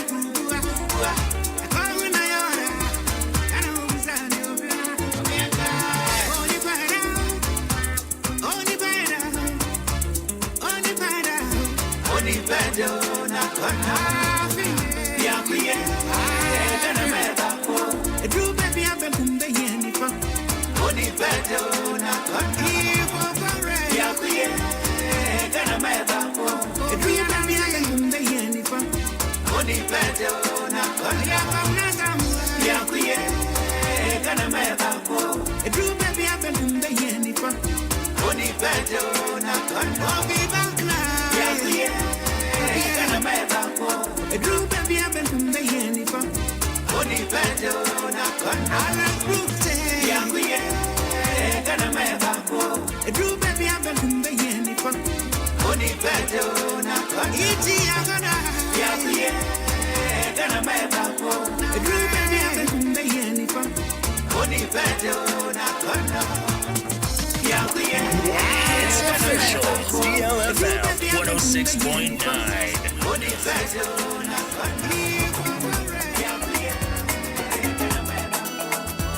It's official. DLFM 106.9.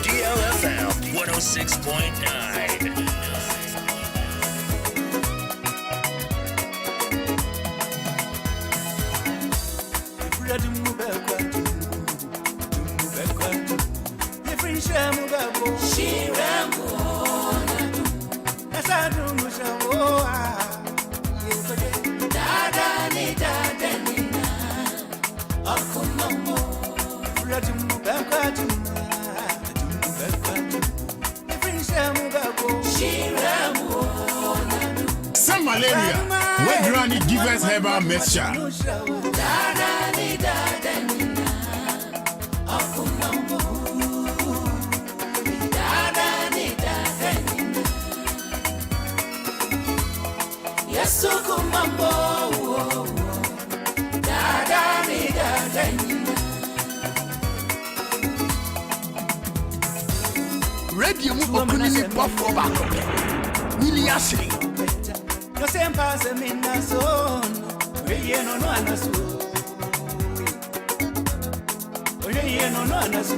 DLFM 106.9. Some malaria. Where Granny give us herbal mixture. Radio mu okunini bofo ba ko. Willy Ashley. No sempa se minna son. Oye no anasu. Oye no anasu.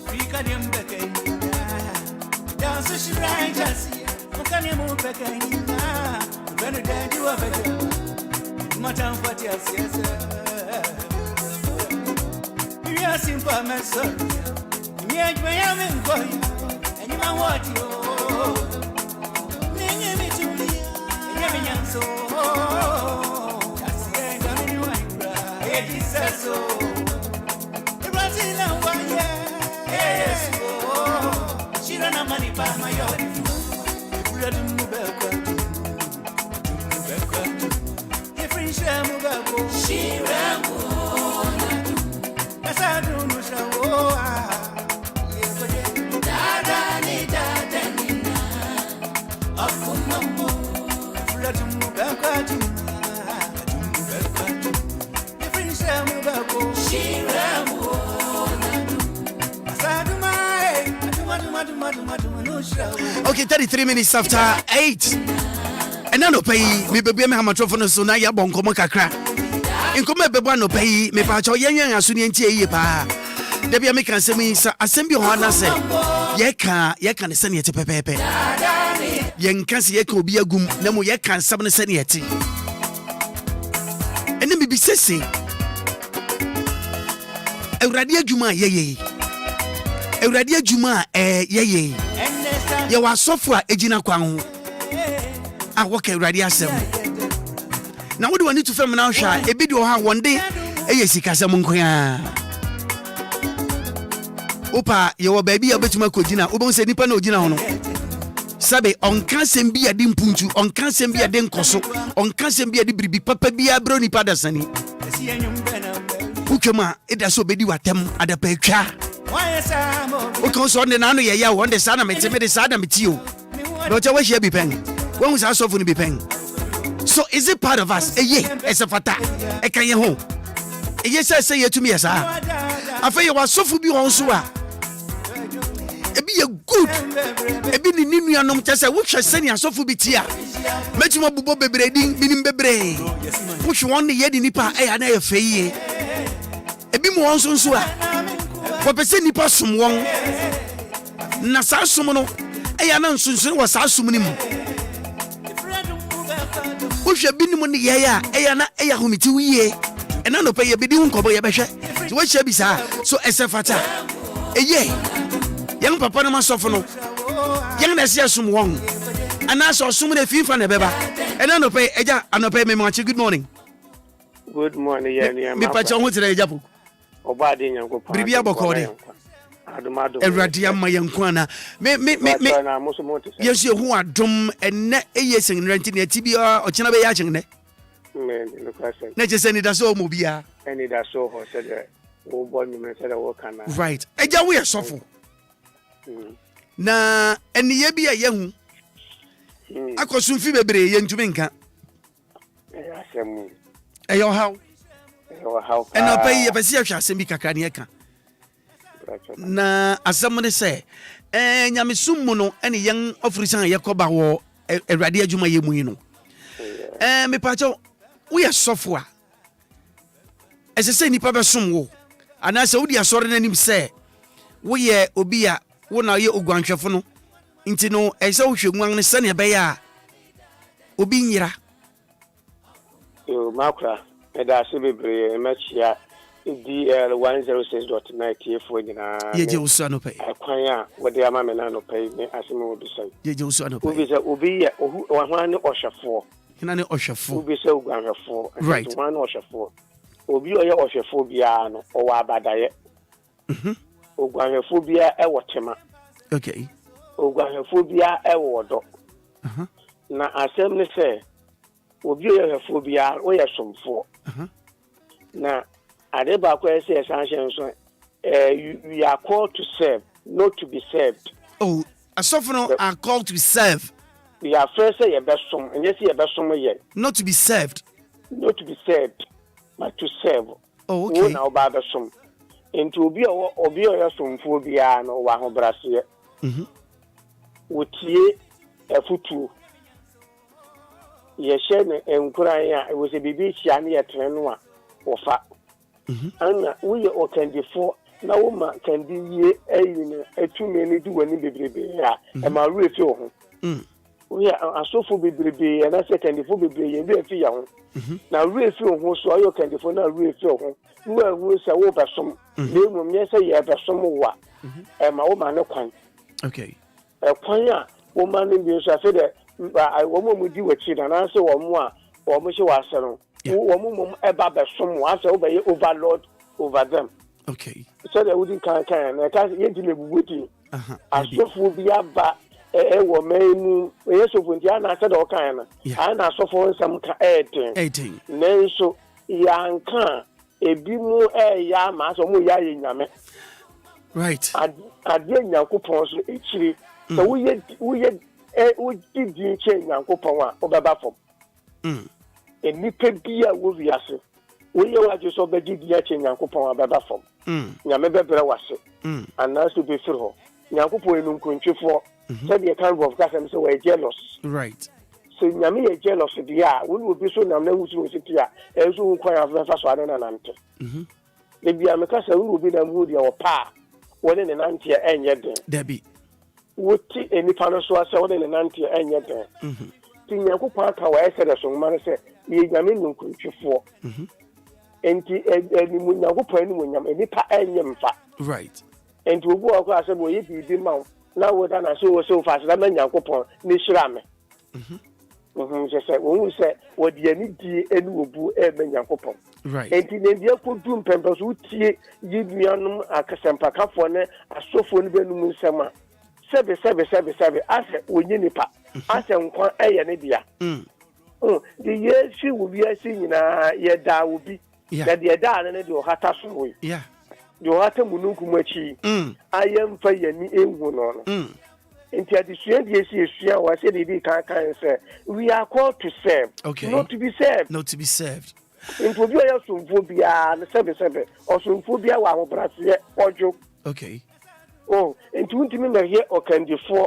Fika diembeke. Ya so shi righteous. Mukani mu peke ina. Benu dendi wa peke. Matam fati asiese. You simple message. Yeah, I am in boy. And you know what you name me to me. Yeah, me so. That's the end of me right. It is so. The Brazil and one yes. She don't have money by my yard. We are doing different shamu. She ran. Okay, 33 minutes after 8. And now no pay me baby me hamatrophone so na ya bon komo kakra. Nkoma bebo no pay me pa cho yenyen asuni ntie yi pa. Da bia me kan semi sa asem bi ho na se. Ye kan ne se ne yete pepepe. Ye nkan se ye kan obi agum na mo ye kan sab ne se ne yete. Ene me bi sese. Awurade adwuma ye. Ewurade adwuma ye wa asofo a ejina kwan ho a woka Ewurade asem na wode wani to fam na hwa ebi de ha wonde eye sikasem nkoa opa ye wo baabi a betuma kogina wobon se nipa na ogina ho no sabe onka sem bia de mpuntu onka sem bia de nkoso onka sem bia de bribi papa bia bro nipa dasani ukema eda so bedi watem adapa atwa okay so on na no ye ya won de sana mete me de sada metio but we share bi pen when we so for ni bi pen so is it part of us it's a fata e kan ye ho say ye to me yesa afa ye wasofu bi won so a ebi ye good ebi ni ninu anom chese wo hwe sani asofu bi ti a metimo bubo bebre din binim bebre wo hwe won ye di nipa na ye feye ebi mo won so a ko pese nipa som won na sa som no na nsunsun wo sa som ni mu wo hwe binim ni ye na homiti wiye na no pe ye bedi hun kobo ye behwe so wo hwe bi sa so esefata yang papa no masofo no yang na sia som won ana so som na fifa na beba na no pe eja anope me machi good morning yeah me pa cho ho tire eja po oba de nyanko pa bibia bokode Ewurade amma yanko na me yesu hu adom enne eyesen renti na tibia o chena be ya chen ne na chese ni daso mo bia Anidaso Wɔhɔ said wo born me said wo kana right eja wo yesofo na eniye bia ye hu akosu fi bebre ye ntumi nka asem eyo how ena pa ye pese ya hwa asem bi kakra ne ka na asem ne se nyamesum mu no ene yen ofrisan ye koba wo Ewurade adwuma ye mu yi no me pa cho wo ye sofo a ese se nipa be som wo ana se wo di asore nanim se wo ye Obia wo na ye ogwanhwefo no nti no ese wo hwenwan ne se ne be ya obi nyira Maakora eda se bebre machia DL 106.9 TF nyina ye usu no pay akwan a wo de ama me na no pay ne asem wo bi sai ye usu no pay obi se obi ye ohwan ne ohwefo hina ne ohwefo obi se ogwanhwefo right ohwan ne ohwefo obi oye ohwefo bia no o wa abadaye ogwanhwefo bia e wotema okay ogwanhwefo bia e wodo na asem ne se obi oye ohwefo bia o ye somfo na adeba ko ese sanction so we are called to serve not to be served. Oh, asofo are called to serve. We are first say yebesom and yes yebesom ye not to be served but to serve. Oh, okay. Na oba besom into obi oye somfo bia no wa ho brase wotie efutu ye she ne enkuran ya we se bibi chia ne ye tren no a ofa ana we o candifo na wo ma kandi ye ayine atumi ne di wani bebrebe ya e ma ru efi ho we asofo bebrebe na se candifo bebrebe ye bi efi ya ho na ru efi ho so ayo candifo na ru efi ho nwa ru se wo besom le mu me se ye besom wa e ma wo ma ne kwan okay e kwan a wo ma ne bi so afi de wo mo di wachi na se wo mo a wo mo hye wa asero wo mo eba besom wa se wo be overlord over them. Okay. So they wouldn't can na ka ye di lebubuti. Asofo bi aba wo menu yeso nti ana se do kan na. Ana asofo nsam ka 18. Nenso yanka ebi mu ya ma so mu ya ye nyame. Right. Ade nyankopon so echiri. So wo di che nyankopon a obeba fom. Enipa bia wo wiase wo ye wa je so begi bia che nyankopon abeba fom nyame bebere wase ana so be firi ho nyankopon enu nkontwefo said the kind of person so we jealous right so nyame ye jealous bia wo no bi so nam na wusu wo sitia e so nkwan afa so ane na nante le bia me ka sa wo no bi na mu dia wo pa wo ne nante enye den debi wo ti enipa no so ase wo ne nante enye den nyankopon aka wa ese de so mare se ye nyame nkontwefo enti eni mu nyankopon eni mu nyam enipa enye mfa right and to walk as a boy if you did mount. Now what I saw so fast that man Yakupon, Nishirame. Just said, when we said, what the need and will boo Eben Yakupon. Right. And in the Yakut doom peppers would see Yidianum, a Casampacafone, a sophone Benum Sama. 7 as Winnipa, as a Nidia. The year she will be a senior, yet that will be that the Adan and your Hatasu. Yeah. Your Hatamunukumachi. I am for Yenny Ewonon. Into the same year, was said he can't say, we are called to serve, not to be served. Not to be served. Into the Phobia and 7 or some phobia while Brazil or joke. Okay. Oh, and 20 minutes here or can do 4.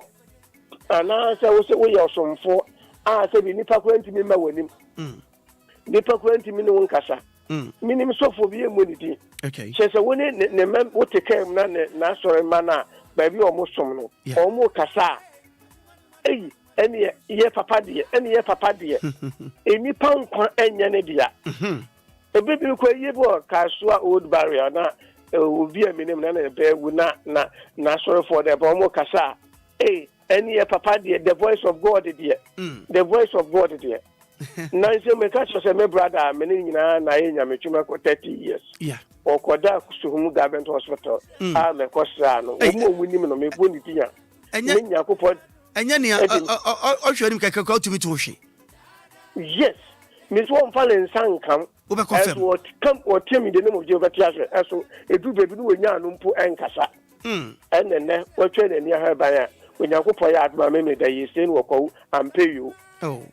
And I say, we are some 4. I said, we need to 20 minutes with him. Nipa 20 minutes on Casa. Minimum so for being immunity. Okay. She said, when the man would take care of na sorry, mana, baby almost some almost Casa. Hey, any year papa dear, any pound and Yanadia. A baby who could give a Casua old barrier now. Will be a minimum and a bear would not sorry for the Bomo Casa. Hey, any papa dear, the voice of God, dear. The voice of God, dear. Nancy Mekacha, my brother, meaning Naina Michuma for 30 years. Yeah. Or Kodak to whom government hospital. I'm a Cosano, women of me, dear. And then Yakupon. And then I'll show him go to me to she. Yes. Miss One Fallen San come. As what come or tell me the name of your Batias, as so a do baby when Yanumpo and Casa. And then what train near her by when you go at my memory that you say, walk and pay you. Oh,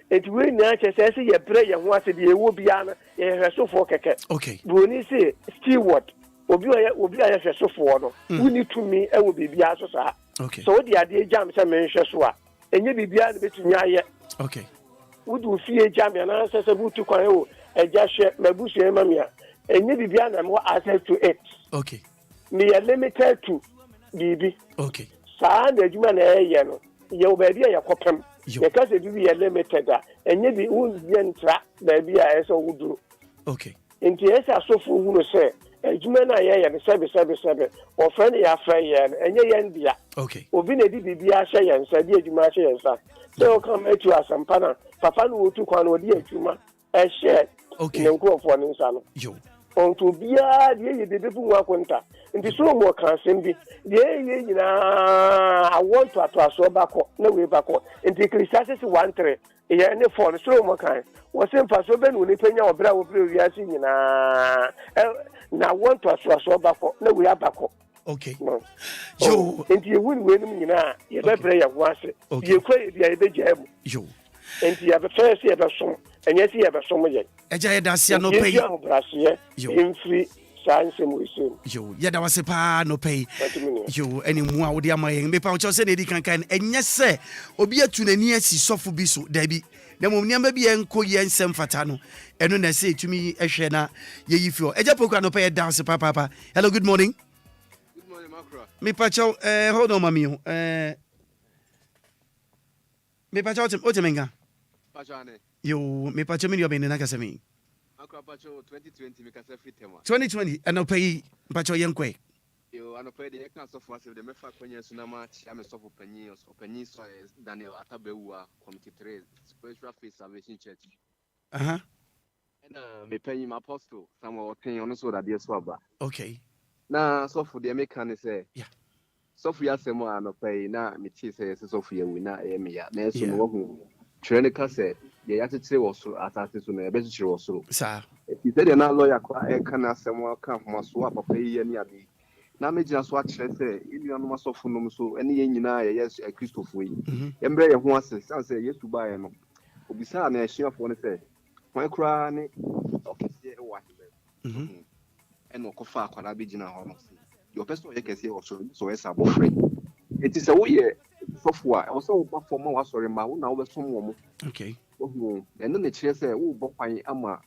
it will not say, a prayer once a day will be an a so for keke. Okay. When you say, steward, will be a so for we need to me, I will be Biasa. Okay. So the idea jams and mentions what, and you be beyond between ya. Okay. Would you fear jam and answer a boot to Koyo? And just share my bush and mamma, and you be and more access to it. Okay. Me are limited to BB. Okay. Saan the human air, your baby, your copem. Because it will be a limited, and you be wound trap, baby, as I would do. Okay. In the S. So for who say, a human air and 777, or friendly affair, and ye and dear. Okay. Or been a DB Ashay and said, dear Jumasha and son. So come at you as some panel. Papa will took one or dear Juma, and shared. Okay. No go for an insano. Yo. On to be a the people work on that. In the so more can be. I want to so back, no way back. In the Christians 1 3. Yeah, any phone, so more kind. Was in for so ben when you pay your brow of blue, yes, now want to so back, no way back. Okay. Yo, and you wouldn't win me now. You better pray at once. You quit the jam. Yo. And you have a first year of song, and yes, you have a song yet. Eja dasia no pay. Yo, in free science and we soon. Yo, yada was a pa no pay. Yo, any more with your mind. Me pouch said Eddie can, and yes, sir, Obia to the near sea soft biso, Debbie. The moment be enco yen sem fatano. And when I say to me, Eshena, ye if you Eja poker no pay a dance, papa. Hello, good morning. Good morning, Maakora. Me pacho, hold on, mammy. Me pacho, Otemenga. Yo, me pacho me in Nakasami. 2020, 2020, and I'll pay Pacho Yankwe. You are pay the accounts of us if the Mefa Quenya Sunama, I'm a soft penny or penny soil, Daniel Atabeua, Committee 3, Spiritual Faith Salvation Church. And me pay my apostle, someone thing on so that dear swabber. Okay. Now, so for the American say, yeah. Sophia Semo, no pay, now, me says Sophia, we not air me, Nelson. Trenica said, the attitude was so attached to the best was so. Sir, he said, you're not lawyer, I can't someone come from a swap of pay any of me. Now, me just watch, I say, you are not so for so any in yes, a Christopher. Embrace once, I say, yes, to buy him. Besides, I share for one say, my cry, okay, what and no coffee, what I be in a house. Your personal, you can say also, so as I'm afraid. It is a way. Software also for more sorry, my own over some woman. Okay. And then the chair say, oh, Bopai Ama,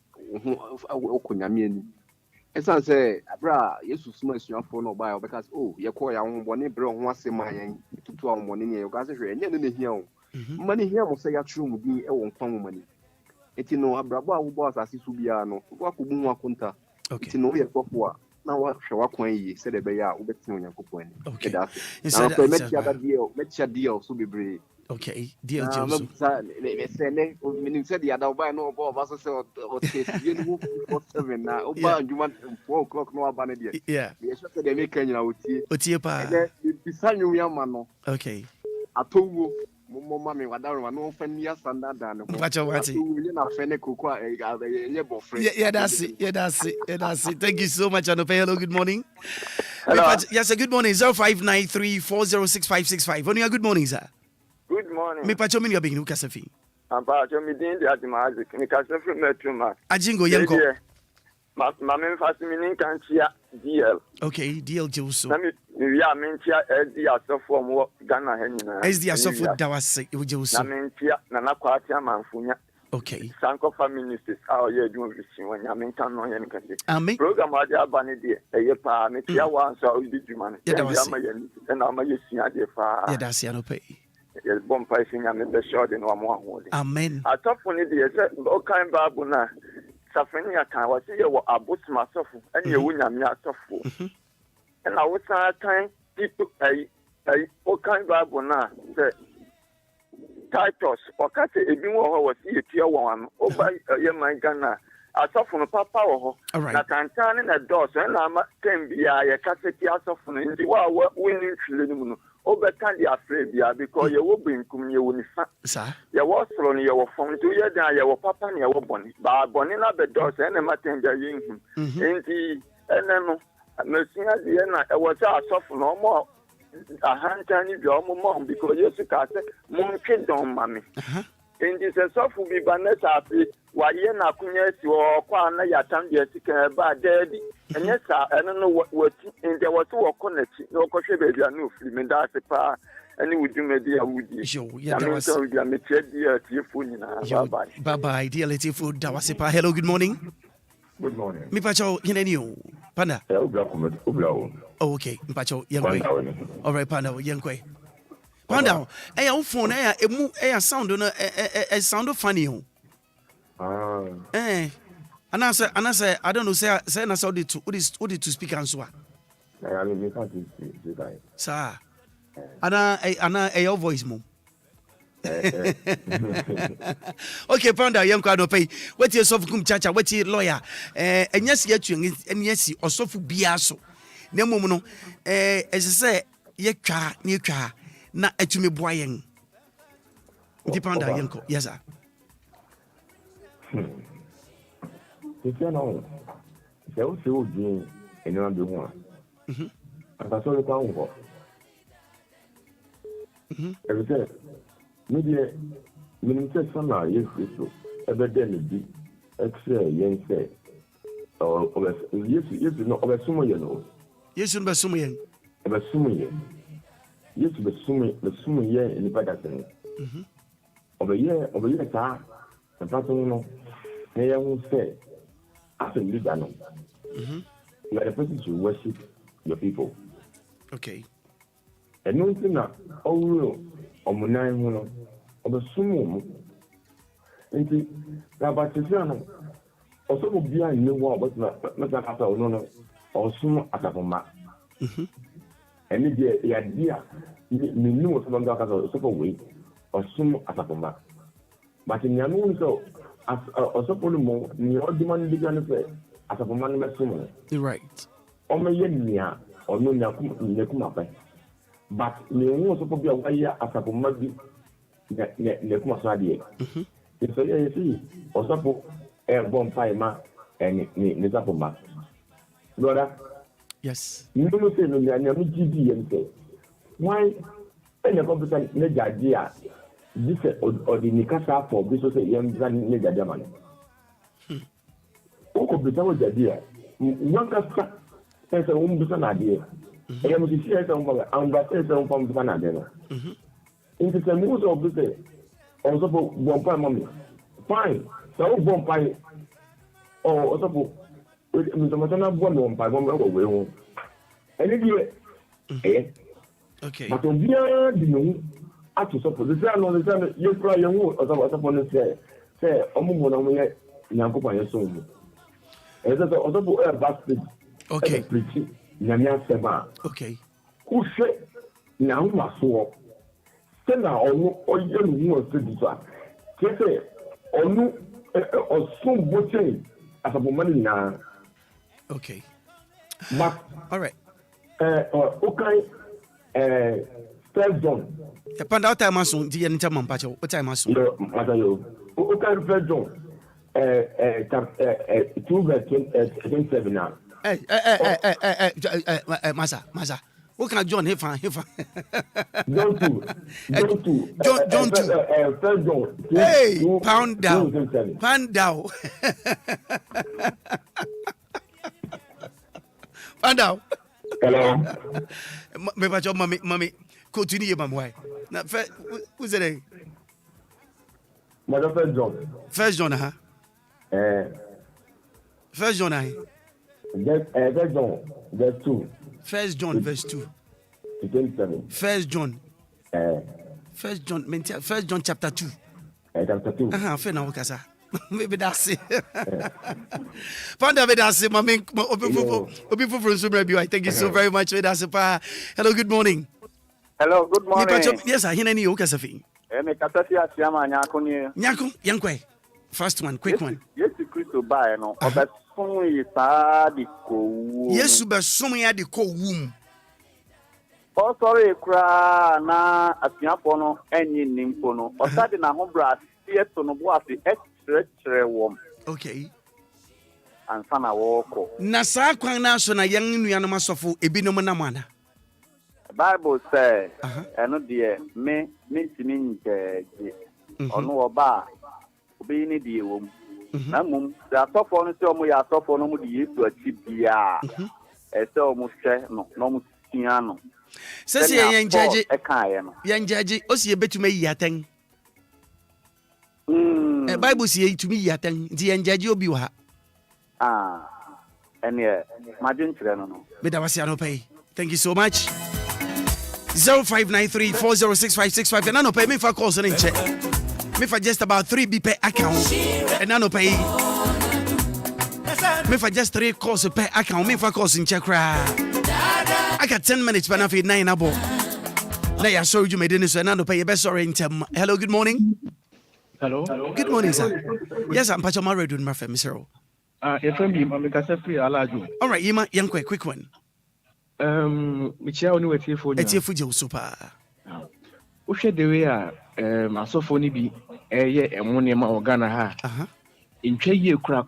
Okunyamian. As I say, Abra, yes, to smash your phone or bio because, oh, you call your own one bro once in my end to 12 morning, you guys are and then here. Money here will say a true be a one pound money. It you know, Abraba was as Subiano, what could Kunta. Okay, no, we are software. na wa kwan yi said the beya obetin onyankopon ni. Okay. Inside that deal so bebre. Okay, deal Joseph. Meaning said the other by no about us or taste you 7 now. Oba you 4 o'clock no abane. Yeah. We expect they make Kenya Otie pa. Bisan you yamano. Okay. Atowo mo mama me wadaru no fan ya standard dan. Pacho wati. You na fene kokwa enye bofre. Yeah, that's it. Thank you so much, Anope. Hello, good morning. Hello. Yes, good morning. 0593406565. Only good morning, sir. Good morning. Me pacho me being Ukasafi. Pacho me din the magic. Me Kasafi Metro Mark. Ajingo Yanko. Mama fascinating can chia DL. Okay, DL Joso. We are mentia SD asofo mo Ghana henina. SD asofo dawase Joso. Na mentia na nakwatia manfunya. Okay. Sanko ministers our year doing vision when you can no yen can say. Program adia bani de eye pa me tia wan so we do man. Yeah, and I'm a sia de fa. Yeah, that's no pay. Yes, bomb pricing and the short in one more. Amen. I thought for the all kind babu na Safania can was here what about myself and you win a sofu. And I was time people all kind babu na say Titus or cat a bit more was here tier 1 over my Ghana. I saw from a papa or I can turn in a door and I'm 10 be a cassette of in the world winning children. Over candy afraid because you will bring come you will sir. You was from your phone 2 years down your papa and your bonnet, but bonnet up the doors and a messenger in him. And the Messiah the end I was a soft no more a hand tiny your mom because you took us monkey don't mammy. And this is soft will be banet happy while you're not or Kwana Yatam Jessica bad daddy. And yes, I don't know what and there was 2 or connect no coffee baby and no film and that's a par and it would do me dear would you. Yeah, that was dear phone. Bye bye, dear little food. That was a par. Hello, good morning. Good morning. Me pacho you Panda. Oh, okay. Pacho young. All right, Panda, young way. Panda, a phone, a sound on a sound of funny. And I say, I don't know, say, I saw the two, what is to speak and so on. Sir, Anna, your voice, mom. Okay, Panda, young crowd of pay. What is of cum chacha, what is lawyer? And yes, yet you, and yes, or so for biaso. No mono, as I say, ye car, near car, not a to me boying. The Panda, Yanko, yes, sir. If you know, if you feel doing and you do one, and I saw the town for every day, maybe minister son, yes, ever then be extra yen say, or yes, no, over sumo, you know. Yes, you must sumo, ever sumo, yes, the sumo yen in the Pakistan. Over year, car, and person, they won't say. After you done, you are the person to worship your people. Okay. And no thing that all or Munai or the sumo. And now, but the also will be a new war, but not after no or sumo at a format. And the idea you knew some of the super way or sumo at a format. But in your own so. As also more, you all demand began to say, as a woman, right. Or may yet or no Nakuma. But you also be a way as a woman, Nakuma Sadi. If I see, or suppose a bomb fire and Nizapoma. Brother, yes. You don't say no, you're GD and say, why? And a competent idea. This or the Nikasa for this was a young nigger German. Who could be told the idea? One cast as a woman with an idea. I am to share some and but there's some from Canada. Into the news of the day, also for one pie mommy. Fine, so one pie or also with Mr. Matana one by 1 away. And it okay. But on the to support the time you cry young or someone say, Omo, Yanko by your soul. As also a basket Okay. Preaching. Nyamia Sema. Okay. Who said, Nyama so? Sena onu oyen mu osedifa. Kese onu osum boche asabomani na. Okay. All right. Okay. First John. Panda what time asun di yen chama mpacho. What time asun? Matayo. Okay, First John. 2 verse 27 now. Masa. What can John Hefa? John 2. John 2. First John. Hey, pound down. Pound down. Hello. Me pacho mami continue mamwai. Na who's it? Mother First John. First John First John First John verse 2. First John verse 2. 27. First John. First John chapter 2. Chapter 2. Fair now, Kasa. Maybe that's it. Panda, that's it. Thank you so very much. Hello, good morning. Hello, good morning. Yes, I hear you, Kasafi. Nyako, Yankwe. First one, quick one. Yes, Christo by no. But soon is the co. Yes, but soon you had the co womb. Oh, sorry, cry na Asiapono, any Nimpono, or starting a home brass, yes, on was the extra warm. Okay. And Sana Walko. Nasa Kwana Sona young Yanamasofu, Ebinomanamana. Bible says, and dear, me, or no bar. Being a dear woman. Namum, there are soft on some way, are soft on the use to achieve the as almost no piano. Says young judge, young judge, Osi bet to me yatang. A Bible say to me yatang, the young judge Obia. And yeah, imagine Treno. But I was pay. Thank you so much. 0593 406565 and I no pay me for calls and check. Me for just about 3 BP account and I no pay. Me for just 3 calls per account. Me for calls in check. I got 10 minutes but I feel 9 abo. Now I saw you made this and I no pay your best sorry in term. Hello, good morning. Hello. Good morning, sir. Yes, I'm Pacho married with my friend, Mr. All right, Yima, young quick one. Michia only wait here for you. It's here for you, super. Ushe the way asofoni bi emonema organa ha intwe ye kra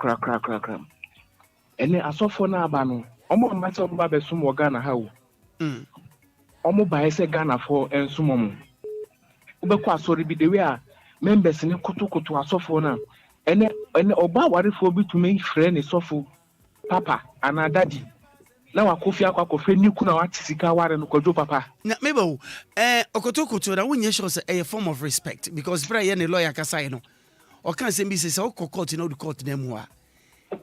ene asofo na aba no omo mate omo ba besum organa ha wo omo ba ese Ghana for ensum omo ubekwa asori bi the way members ne kotokoto asofo na ene oba warefo bi to me frɛ ne sofo papa ana daddy na wakofi akwakofe niku na watisika ware no kwadwo papa na mebo okotokoto na wonye sure say a form of respect because bra ye ne lawyer kasai no o kan say bi say court na court na mu a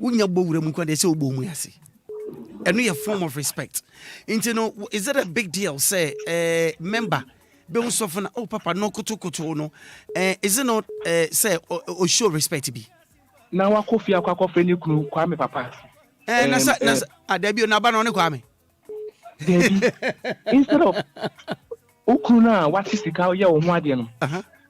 wonya gbowura mu kwade say ogbo mu yase eno ye form of respect into no is it a big deal say member be unsof na papa no kotokoto no is it not say o show respect bi na wakofi akwakofe niku kwa me papa nasa adabio na ba no ne kwa me instead of okuna watisika ye wo ho ade no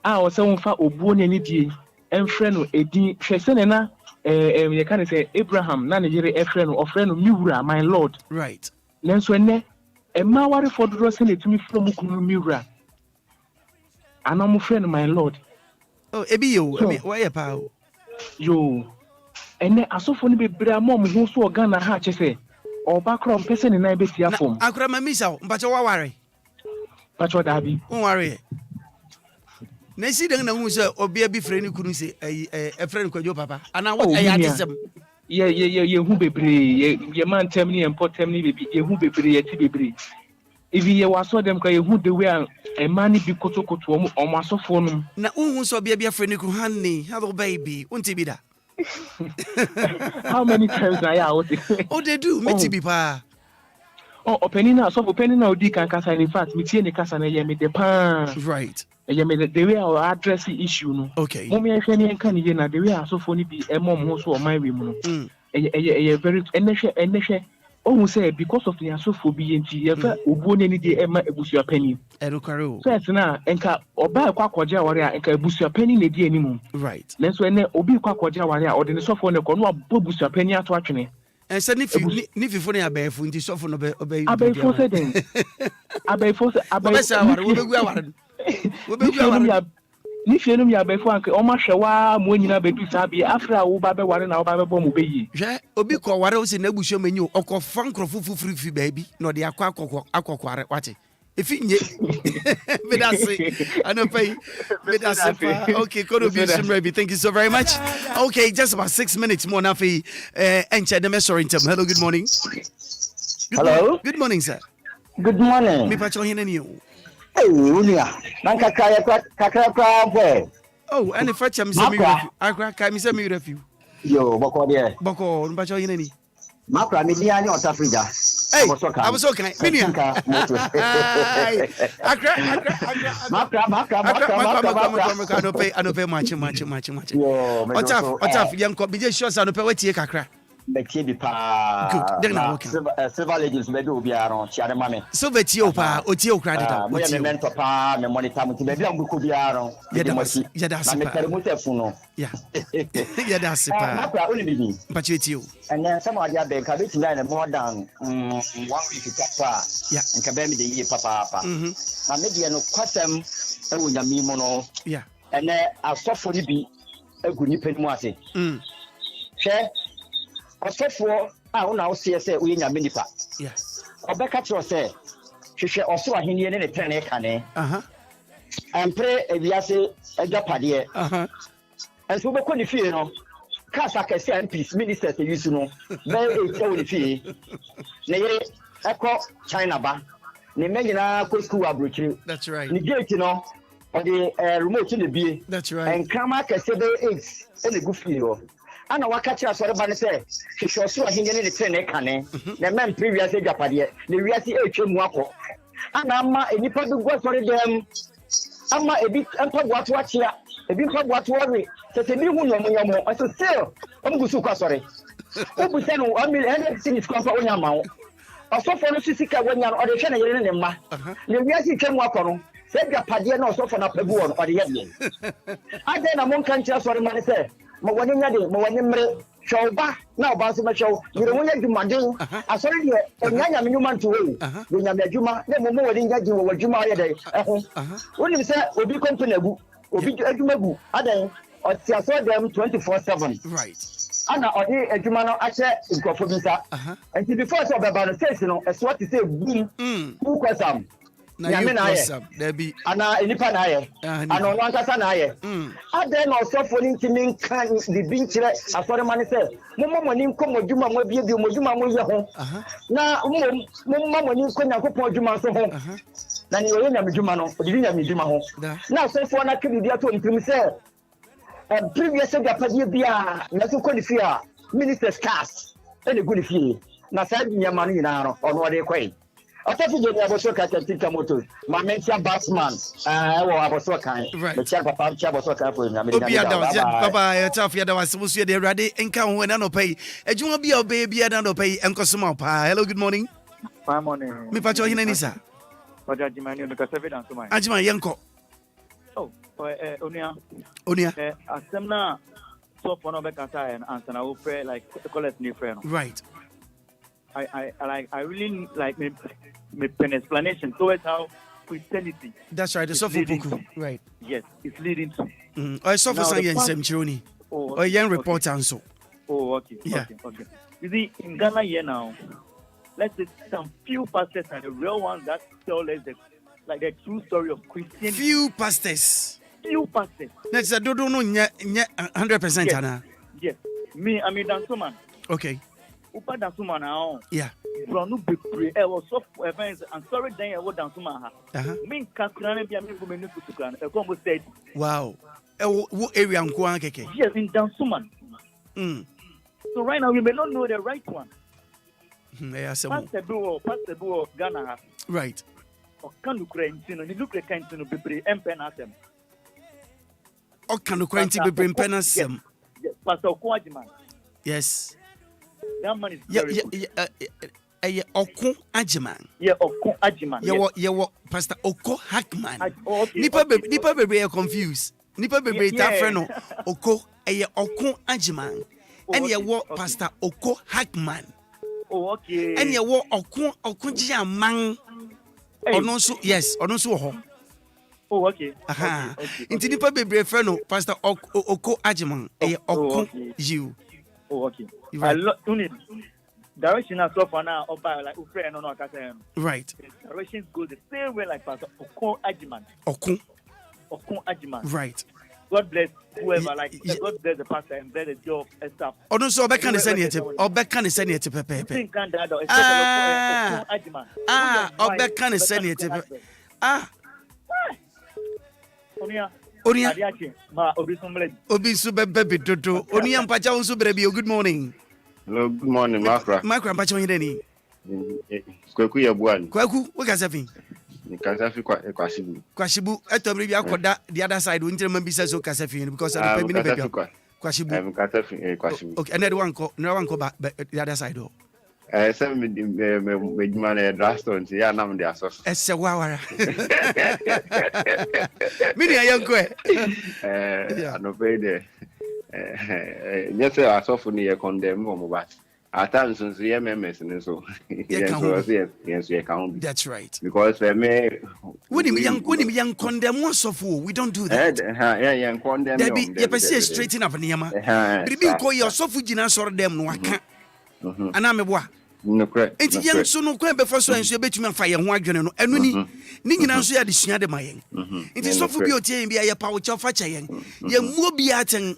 o se won fa obuo ne ni die enfre no edin hwese ne na ye kan say Abraham na ne yire efre no miwura my lord right nenso ene ma ware fodoro se ne tumi from kunu miwura ana mo friend my lord ebi yo why ya pa yo ene asofo ne bebra mom ho so organa ha chese oba krom pese ne na betia fom akura mamisa mpacho waware pacho dabi waware na si den na hu se obia bi frɛ ne kunu se frɛ kwadwo papa ana what ayatisem ye hu bebre ye man tem ni empotem ni bebi ye hu bebre ye ti bebre ivi ye waso dem ka ye hu the way a man bi kotokoto omo asofo no na hu so obia bi frɛ ne kunu honey hello baby unti bi da how many times na ya they do me be pa openina so openina odi kan kasa in fact me tie ne kasa na ye me de pa right ye me the way I address the issue no okay mo me hwe ne kan ye na the way asofo ni bi emom ho so o man we mu no very enehwe almost say because of the asophobia nti ye fa obuo ne de ema ebusua pani Erukaro first na enka oba kwa kwaje aware a enka ebusua pani ne de animu right nenso ene obi kwa kwaje aware a ode ne sofo ne ko no abobusua pani ato atwene ense ni fifo ne abefu nti sofo no be abefu se den abefu se abefu aware wo begu aware ni fie no mi abefu anke o ma hwewa mo nyina bedu sabi afra wo ba be ware na wo ba be bo mo beyi hwe obi ko ware o se na busua manyi o ko fa nkrofo fufurifi baabi na ode akwakware wate if you okay, thank you so very much. Okay, just about 6 minutes more now for hello, good morning. Hello. Good morning, sir. Good morning. Me pacho hina you. Hey, Unia. Nanka kakra. Oh, and if I am semi Accra, can semi review. Yo, boko there. Boko, pacho hina ni. Maakora me dia ni Otafrida. Hey, I was okay. Minia. Accra. Maakora. I no pay much. Otaf, yanko bije sure sa no pay wetie kakra. Betie bi pa. Good. Then na working. Silver Legends be do Obia ron chiare mame. So betie o pa, otie o credit da. Mo me mentor pa, me monitor mo ti be bia ngoko bia ron. Yeda na me kare mo tefu no. Yeah. Yeda sipa. Maakora oni bibi. Pacho etie o. And then some of the other can be to more than 1 week papa. Yeah. And can be the year papa. Na maybe no kwasem e wo nyame mo no. Yeah. And asofo ni bi egu ni panimu ase. Hwe asofo a una wo se se wo nyame nipa. Yeah. Obeka tro se hwehwe oso ahenie ne tene kane. Ampre ebiase ejapade. And so be ko ni fie no. Kasa kese MPs ministers use no very e fie na ye eko China ba ne menyina ko school abrochiri. That's right. Ni gate no or the remote in the bie. That's right. And krama kese be 8 e go fie ho ana wakachi asore ba ne se hwehwe so ahenye ne tene kane na men previous ejapade ne wiase etwemu akọ ana ama enipa bi go asore dem ama ebi empa boato achia ebi empa boato ori tete bi hu nyomo aso still omugusu kwa sore obu se no amil ene sin is kwampa onya mawo osofo no sisika wonya no ode hwe na yere ne mma ne wiase twemu akọ no se ejapade na osofo na pagu won ode yede ade na monka ntia sore ma ne se mo woni nyade mo woni mre shawba na oba so ma shaw yire wonya dwumaden asore de enya menyuma nto we nya medwuma na mo woni nyaji wo wadwuma ayede eho woni se obi company agu obi adwuma gu adan oti asore dem 24/7 right ana odi adwuma no ache nkofo bi sa enti before so beba no sales no eso ti say boom who kwasam na you kwasam there be ana enipa na aye ana ono ankasa na aye adan no so for ntimi kan di binchire asore mane se mo ni nkomo dwuma mo bie mo dwuma mo ye ho na mo ni nko nyakopon dwuma so ho na ni oye nyame dwuma no odi nyame dwuma ho na so for na kiri dia to ntimi se previous gapadi bia na so kodi fia minister's cast ene gudi fie na sa nyama no nyina no ono ode kwai Otafi je ni aboso ka tika moto ma mentia Batman wo aboso kan me chia papa chia aboso kan for na me Obia da baba ya tafi da wasimusu de Awurade enka ho na no pai adwuma bia obe bia na no pai enkosoma pa. Hello, good morning. Good morning. Me pacho hina ni sa Oja jimani no ka seven and so my ajima yenko onia asemna so for no be kasa and answer na we pray like collect new friend right. I really like me an explanation towards how Christianity. That's right. The Sofu Puku. Right. Yes, it's leading to. I suffer some yen semchironi. Or yen report answer. Oh, okay. Yeah. Okay. You see, in Ghana here now, let's say some few pastors are the real ones that tell us the true story of Christianity. Few pastors. Next, I don't know 100% Anna. Yes. Me, I'm a dancer man. Okay. Upa dansuma now. Yeah. Bronu be pre. Was so events and sorry then I was dansuma ha. Min kakrane bia min go menu kutukran. E come said. Wow. What area am kwa keke? Yes, in dansuma. So right now we may not know the right one. Pastor Duo Ghana ha. Right. O kan lukre ntino ni lukre kan ntino bebre empen asem. O kan lukre ntino bebre empen asem. Yes, Pastor Kwajiman. Yes. That man is very good. Eye Oko Ajiman. Yeah, Oko Ajiman. Yewo Pastor Oko Hackman. Nipa bebe are confused. Nipa bebe ta friend Oko eye Oko Ajiman. And yewo Pastor Oko Hackman. Oh, okay. And yewo Oko Jiaman. Ononso yes, Ononso ho. Oh, okay. Aha. Inti nipa bebe friend Pastor Oko Ajiman. Eye Oko you. Oh, okay. Right. Direction as well for now, like Ufre no right. Directions go the same way like Pastor Oko Ajiman. Oko Ajiman. Right. God bless whoever, God bless the pastor and bless the job and stuff. Oh no, so Obia can send it. Obia can send it. Pepe. Obia can send it. Onia. Obisu bebe dodo. Onia mpacha unsu brebi. Good morning. Hello, good morning, Maakora. Maakora mpacha onye Kwaku ya buani. Kwaku, we kasafi. Ni kasafi kwashibu. Kwashibu, eto brebi akoda the other side. We need to so kasafi because I don't pay me baby. Kwashibu. I'm kasafi kwashibu. Okay, and then one ko back the other side. Some me man draston ya nam dia so. Ese wawara. Mini ayanko no pay there. Yes, I saw for near condemn or but at times since the MMS and so yes, we account. That's right. Because me when him young condemn one so fool, we don't do that. Young condemn. There be you perceive straighten up Niama. Bibi ko your so fujina sort them no aka. Anameboa. No correct. Enti yen so no kwa be for so enso betumi afa ye ho adwene no enu ni nyina nso ya de sua de mayen. Enti so fu bi otie bi aye pa wo cha fa cha yen. Ye mu obi aten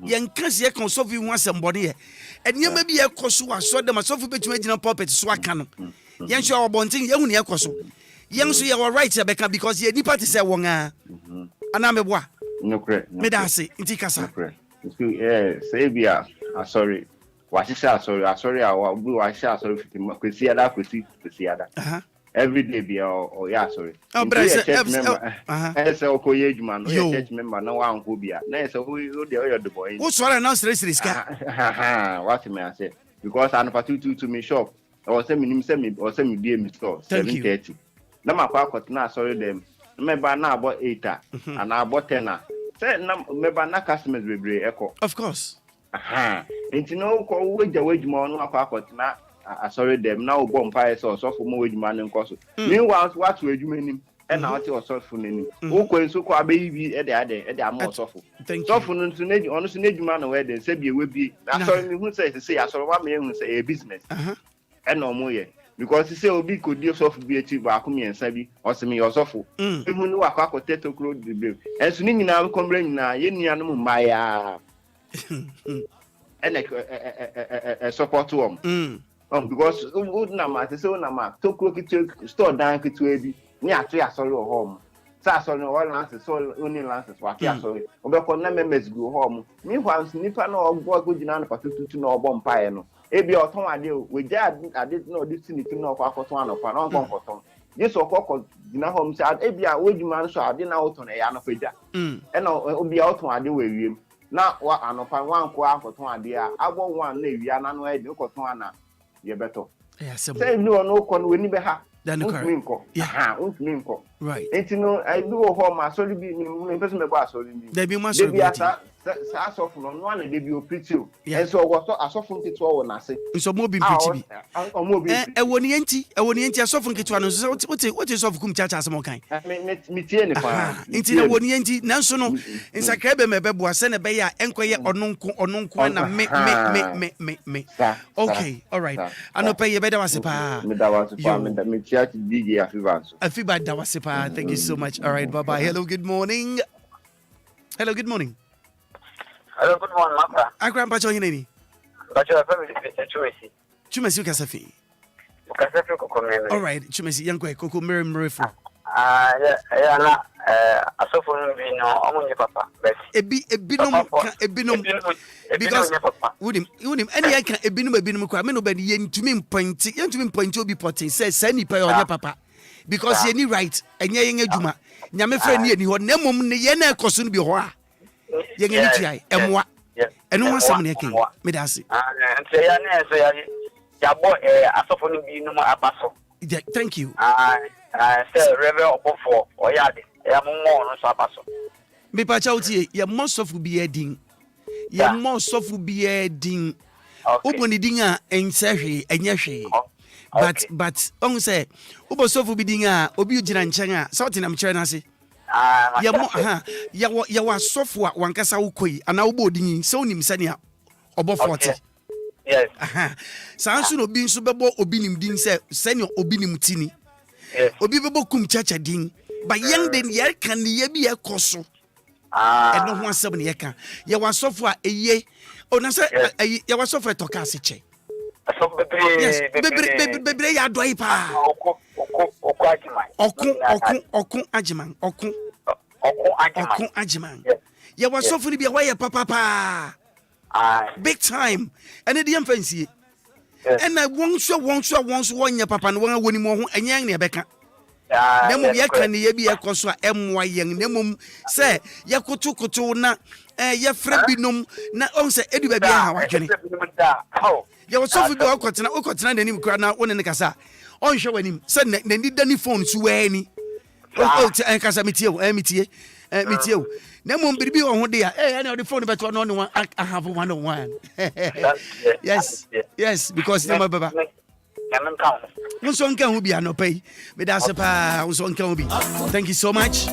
yen kase ye kon so fi ho asembode ye. Eniema bi ye koso aso de ma so fu betumi agina pulpit so aka no. Yen so obontin ye hu ne ye koso. Yen so ye wa right ye beka because ye nipa te say won a. Anameboa. No correct. Me da say enti kasa. Say bia sorry. Sorry, I will share sorry every day be or yeah, sorry. Oh, but I said, Okoye man, church member, no one who be at. Now, so who the boy? What's what I announced this guy? What may I say? Because I'm not to me shop or send me or send me be a store 7:30. Now, my pocket now, sorry, them. Remember now about 8 and I bought 10. Say, remember now customers will be echo. Of course. Nti no ko wage mo no akwakotina asori dem na obo mpae so for mo wage man nkoso meanwhile what to adwumanim e na oti osofo nanim wo ko enso ko abeyi bi e de am osofo sofo no nso neji ono so nedwuma no we de se bi ewe bi asori mi hu say asori wa me hu say e business e na omo ye because say obi ko di osofo bi echi ba akomiensa bi osemi osofo ehu ni wakwakote to kro de be enso ni nyina kombre nyina ye nuanu mu maya and support to them. Because Nama took store down to Eddie, near to Yasori home. Sassor, all lances, only lances, what Yasori, or members go home. Meanwhile, Nipper no what good enough to know Bompire. Ebi or Tom I do, we did, I didn't know this to know for one of an uncle. Yes, or Coco, dinner home said, Ebi, I would man, so I didn't out on a yana fida. And I'll be out on I do with him. Now, what an open one for 2 idea. I want one lady, and I know I do for 2 ye better. Say no con we never have. Then yeah, right. It's no, I do a home, I solely be in person about solely. There be much of one debut pretty. And so was a softened it all, and I say, so more be pretty. I want Yenti, a softened it one. What is of cum church as more kind? I mean, me tiene. Into the one Yenti, national in Sacrebe, me bebo, send a bayer, enquire or non corner, me. Okay, all right. I know pay you better was a pa. Me church big a feedback that was a pa. Thank you so much. All right, bye bye. Hello, good morning. Hello, good morning. Hello, good morning, Maakora. Accra mpacho yini? Mpacho family Chumesi. Chumesi ukasafi. Ukasafi kukomeme. All right, Chumesi yankwe koko mrefu. Yeah na asofo no omunye papa. Ebinom because unim any I can ebinom kwa me no be yentumi point obi potin say nipa onye papa because ye ni right enye yen adwuma nyame fra ni eni ho na mom ne ye na ekoso no bi ho a ye ngeni tuai emwa eno wasam ne ken me da se nti ya na so ya Jabo asofo no bi no abaso. Thank you. Say Reverend Obofo Oyade. Mo no so abaso. Me pa chauti ye most of be edin. Ye most of be edin. Oboni din a ense enye but on say obosofu bi din a obi ugina nchen a something am chere na se. Ye wa sofo a wankasa wokoi ana wo bodin se onim se ne obofo. Yes. Sansu no bi nso bebo obi nim din se ne obi nim tini. Yes. Obi bebo kum chacha din. Ba yang den ye kan ye bi e koso. Eno ho asem ne ye kan. Ye wa sofo a eye. Ona se ye wa sofo to ka se che. Yes, bebre ya doi pa. Okun ajiman. Ye wa sofo ni bi wa ye papa. Big time. And the fancy. And I won't so one your papa and one when you more and young near Becca. Nemo yakan ye be a coswa my young nemum say Yakutu na Yafrebinum na onse Eddie baby how I can. You was so good Okotan and him crowd now one in the casa. On showing him said they need any phones to any. Oh, and Casamitio, Mitio. Nemo baby on there. Hey, I know the phone about one. I have 101. Yes, because no baba. Unson can be no pay. But that's a pa unson can be. Thank you so much.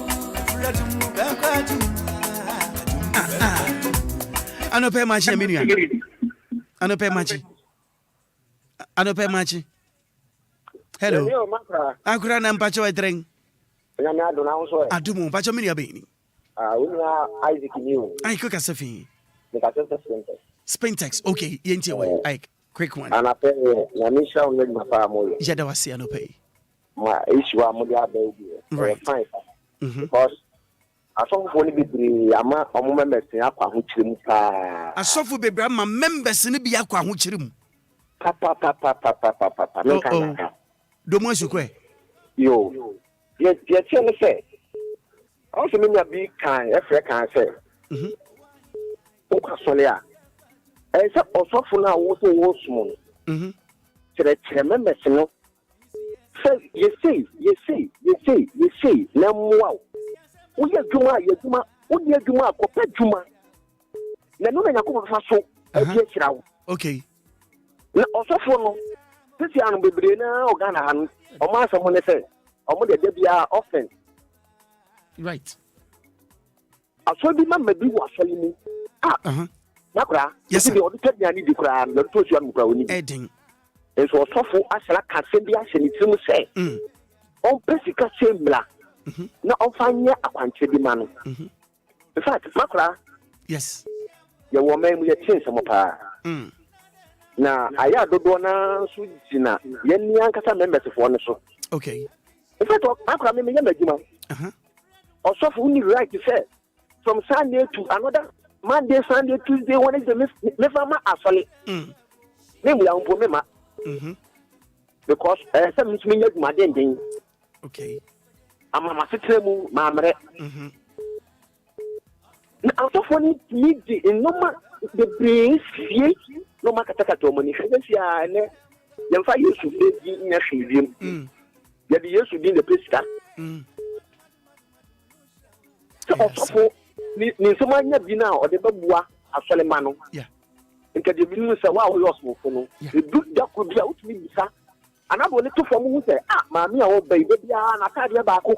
I no pay much million. I no pay much. I no pay much. Hello. Accra na mpacho e drink. Adumu mpacho mini abeni. Isaac new. I cook a Sophie. Spintex. Okay, yenti away. Ike, quick one. And I pay Namisha on my family. Jada was no pay. My issue are Modia baby. Right. Fine. Because I saw only be a moment up who trim. I saw for baby, my members in the Biaqua who trim. Papa. Domo sukwe. Yo. Yet, say. Also, mean a big kind, every can say. Solia. As also for now, also was moon. To the chairman, no. Say, you see, no more. We are Juma, we are Juma, Juma. No, I go for okay. Also, for this young baby now, Ghana, or Master Monese, or Mother Debia often. Right. I saw the man maybe was telling me. Maakora. Yes, the auditor need to cry and the first one growing. Edding. It was so for us like I said, the action is say. On Pessica Sembla. No, on fine a country demand. In fact, Maakora. Yes. Your woman will change some of her. Now, I had the donor, Sujina, Yanka members of one so. Okay. In fact, Maakora may be also, only right to say from Sunday to another Monday, Sunday, Tuesday, one is the Mefama actually. Name young Pomema. Because some is me, my dending. Okay. I'm a massive mamre. Also, for need the number the brace, no matter to money. Then 5 years to be in a shame. Yet the years to be in the place. So, ni somanya bi na o de babua asole mano yeah nke de bi nu se wa wo yosmo funu e du da ko bia utumi bisa anabo ne to fom hu se maami a wo bai be bia na ka de ba ko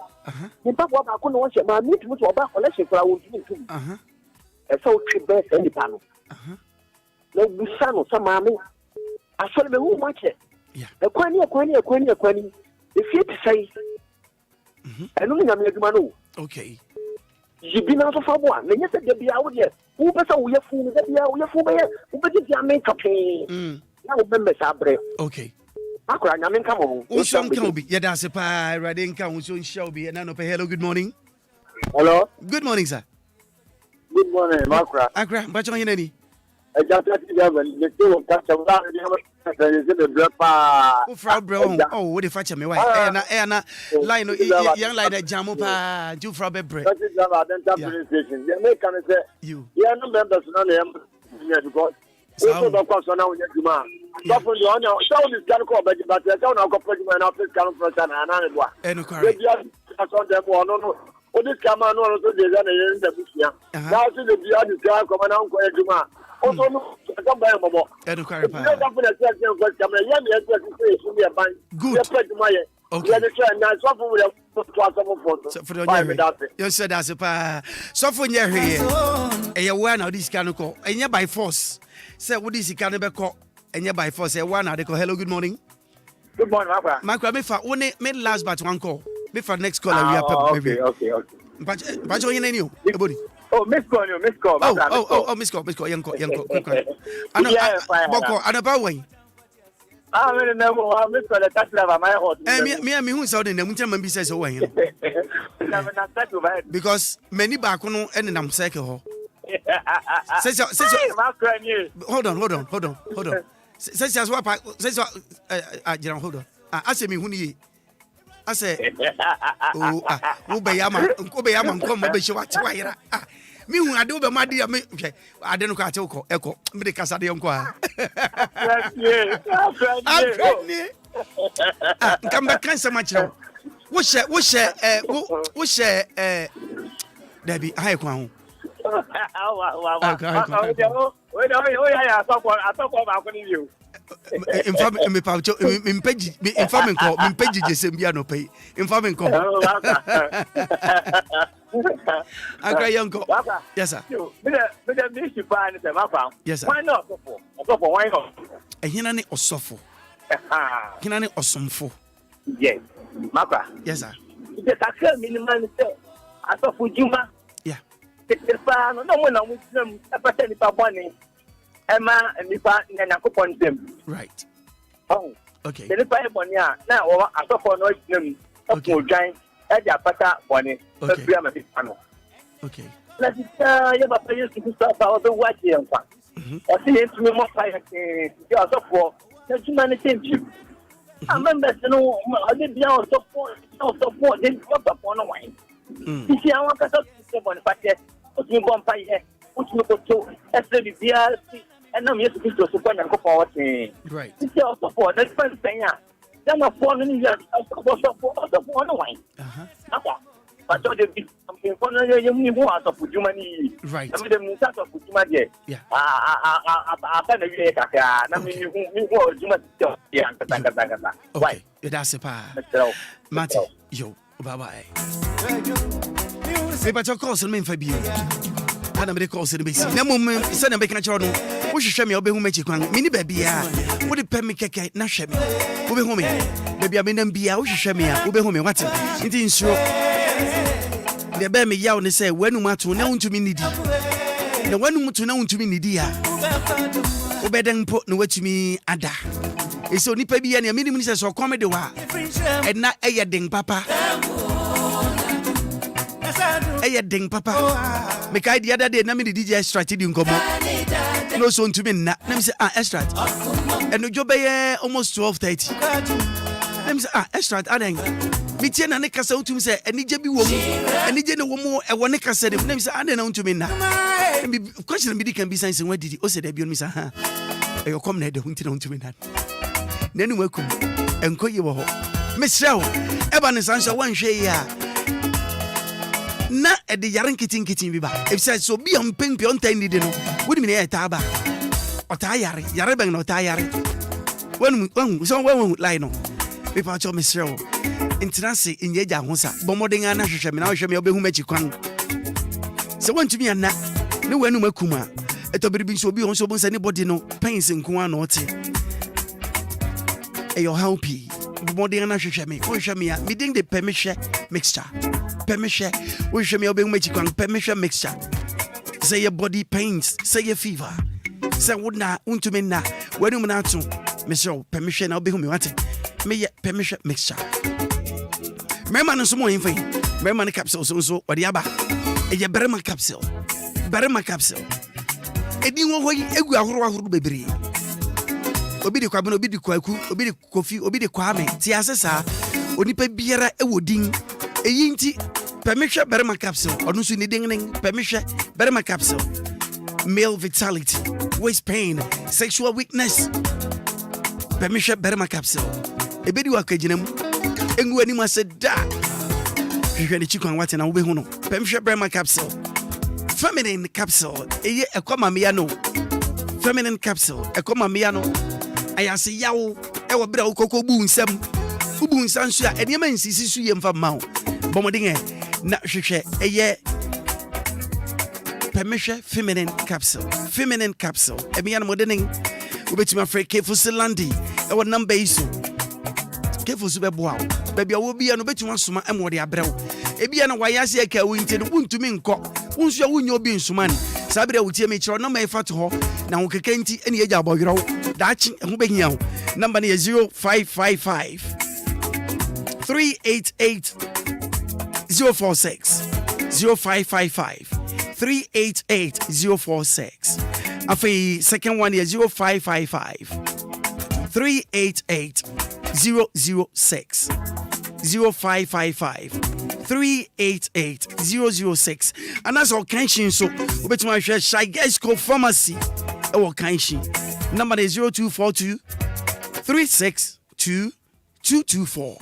ni papa ba ko no wo se maami tumi to ba ko le se kura wo tumi tumi e so twi be se ni pa no no bisa no sa maami asole be hu ma che e kwani e fi ti sai enu ni nyame aduma no okay. Jibina so fabo na nyese de bia wo de wo pesa wo yefu de bia wo yefu be wo be di ame kape na wo membe sabre okay akora nyame nka mo wo so nka obi ye da se pa rade nka wo so nhia obi na no pe hello good morning good morning sir good morning Maakora Accra ba chon yene I just had to have the two catch up the brepa. Frau bro, oh, what if I tell me why? Ena line young line that jamu pa, do Frau Bebre. That is the station. They make can say you. Yeah, no members no name because also the person now you man. Suffer the honor, show this can call, but I don't know what an office can person and another. And correct. No. Oh, this come on, also the other in the bush. Now, to the other guy, come on, Uncle Eduma. Also, no, come by a mobile. And correct. Good. Okay. You said that's a pa. So for your here, a one of this can call, and you by force. Say, what is he can be called, and you by force, a one, they call hello, good morning. Good morning, Maakora. Me for only made last but one call. Me for next call, we are okay. But you name you, everybody. Oh, miss call. Miss call, young call. I know, Boko, and about way. I don't know. Miss call, that's never my horse. Me who's out in the winter man says away. Because many back on and I'm cycle. Hold on. Says what? Says what? Hold on. I say me who I say, Obia, come over, show what wire. Me who I do the my dear me. Okay, I don't know echo, me the Casa de Unqua. Come back, can't so much now. What's Debbie, I crown. Informing call, Jessembiano pay. Informing call. Accra Yonko. Yes, sir. Yes, sir. Why not? Why not? A hinani or sofo. Hinani or somfo. Yes, Maakora. Yes, sir. The tax minimum I saw Fujima. Yeah. No one with them, a percent of money. Emma and Nipa and Nakupon them. Right. Oh, okay. The Nipa Bonia now, I saw for noise them. Okay, giant at the Pata Bonnie. Okay. Okay. Let's you have a place to stop out the white young one. Or see it to me more fire. You are so for the humanity. I remember, I did the hour support, then got up on a wine. You see, I want to talk to someone, but yes, put me on fire, put me to SWBRC, and I'm used to support and go forward. Right. You see, also for the first thing, then I'm falling in the support on a wine. But so they something for you want to put you money. Right. I mean, the Musa to put you money. Yeah. I found a way to I mean, you want you must. Yeah. Okay. That's a pa. Matty, yo, bye bye. But your calls on me for you. And I'm the calls in the base. No moment, send a bacon at your own. We should show me, I'll be home, mini baby. Would the pen me cake, not show me. We'll be home. Maybe I mean, be out, show me, we'll be home. What's it? It is true. The baby yaw and say, when you want to know to me needy. The one who to know to me needy. Obedeng put no way to me, Ada. It's only baby and a minimum says or comedy wa. And not a ding papa. A ding papa. Make I the other day, Nammy DJ strategy in common. No son to me, let me say, extra. And the job almost 12:30. Let me say, extra, adding. Mitian and Nika so to say, and Nijabi woman, and Nijana woman, and one Nika said, if names are unknown to me now. Question me can be science and where did you also debut, Miss Aha? You come near the hunting on to me that. Then welcome and call you Miss Shell, Evan is answer one share. Na at the Yaran kitchen biba. If says so be on pink beyond 10 dinner, wouldn't mean a taba or tire, Yarabang or tire. When someone would lie no. People told Miss Shell. Internasi in Yeja Honsa, Bomoding and Nasham, now show me who met you. So one to me and na no one Makuma. It will be so be on so much anybody no pains in Kuan or tea. A your happy Bomoding and Nashami, we show me a meeting the permission mixture. Permission, we show me a big magic permission mixture. Say your body pains, say your fever. Say would not unto me na when you not to Miss permission, I'll be whom you want. Me permission mixture. Remember no more info. Remember capsule so what the aba. A berema capsule. Berema capsule. E di won hoyi egu ahoro bebre. Obi de kwabena obi de kwaku, obi de kofi, obi de kwame. Ti asesa onipa biara e wodin. Eyi nti permission berema capsule. Onu so ni ding permission berema capsule. Male vitality, waist pain, sexual weakness. Permission Berma capsule. A bit work agent. And when you said that, you can chicken what and I'll be hono. Permission Berma capsule. Feminine capsule. A comma miano. Feminine capsule. A comma miano. I say yaw. I will bring cocoa boon some. Ubun Sansua, and Yemen Sissu Yem for Mount. Bombarding not share a year. Permission feminine capsule. Feminine capsule. A mian modeling. Ubet my friend K for Silandi. Our number is so. K for Super Wow. Baby, I will be an obet one summer and what they are brow. A biana Wayasi Aka winter wound to me in cock. Once you win your being suman. Sabria would tell me your number fat ho. Now Kakenti and Yaja boy. Datching and moving now. Number is 0555 388 046 0555 388 046. Afi second one is 0555 388 006 0555 388 006. And that's all Kenshin. So we bet my share Shy Guys Call Pharmacy. Our Kenshin number is 0242 362 224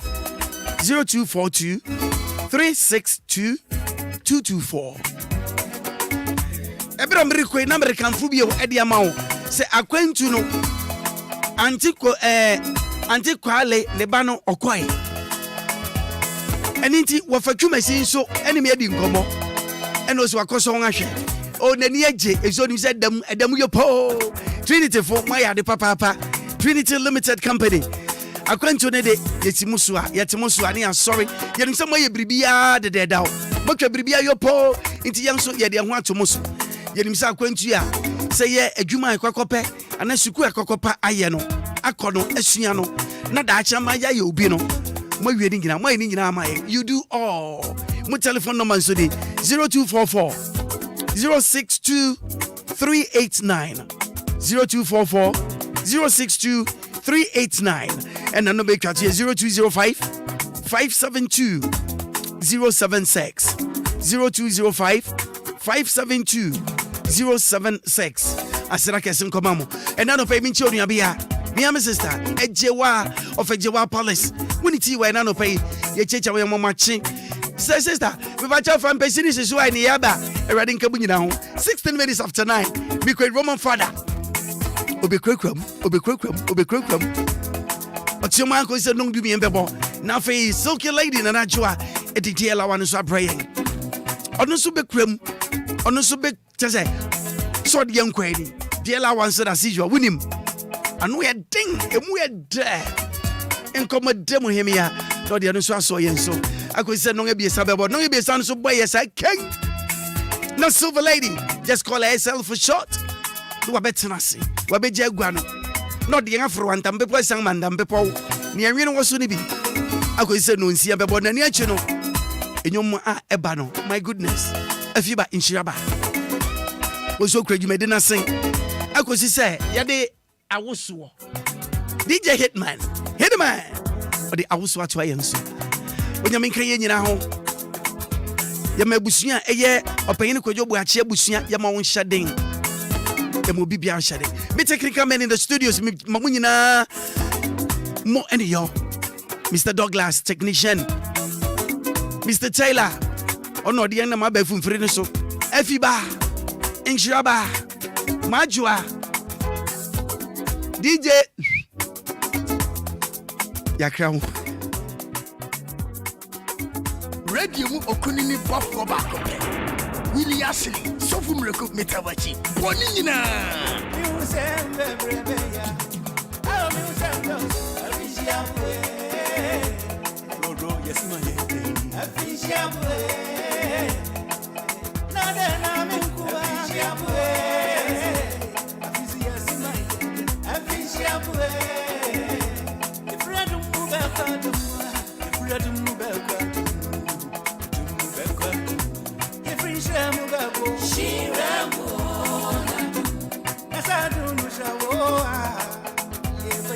0242 362 224. Ebra mriko na American fubio edi amao se akwantu no antikwale ne ba no okoi eninti wafatwuma sin so eni me edi nkomo eno so akoso won ahwe o nani agye ezo ni se dam yo po Trinity for my ade papa Trinity Limited Company. Akwantu ne de yetimusu ani am sorry yenim se moye bribia de daw motwa bribia yo po nti yanso ye de ho atomusu yenim se akwantu a se ye adwuma akwakope ana suku akwakopa aye no akono asua no na da acha ma ya ye obi no mo wie ni nyina ma you do all mo telephone number so de 0244 062 389 0244 062 389 and the number is 0205 572 076 0205 572 076. Asira kesin komamo and none of payment children abia me sister ejewa of ejewa palace when it we none of pay ye checha we mama chin sister we bacha from person is so ai ni yaba erade nkabu nyina ho 16 minutes after 9 we create Roman father obekrekram Otioma ko se no dumi embebo na fe silky lady na najwa edidi ela wan so praying ono so bekram ono so be tese so de yankwani de ela wan so da sijo wunim anu ye ding emu ye de enkomodem hemia do de no so aso yen so ako se no ebiesa bebo no ebiesa no so boy yes I king na silver lady just call herself for short do abetenase wabeje agua no de afro antam bepo san mandam bepo ne anwe no woso ne bi akoise no nsia bebo na ne achi no enyom a eba no my goodness afiba inshiraba woso kradwumade na sen akosi se yade awoso DJ Hitman ode awoso ato ayenso onyame nkan ye nyina ho yama abusua eye opanyin kwadwo achi abusua yama won hyaden yama obi bia hyaden me technical man in the studios mamunyina mo and yo Mr. Douglas technician Mr. Taylor ono de na ma ba funfiri ne so afiba inshiraba majua DJ yakram radio mu okunini bofo baako Willy Ashley so fumreko metawachi boni nyina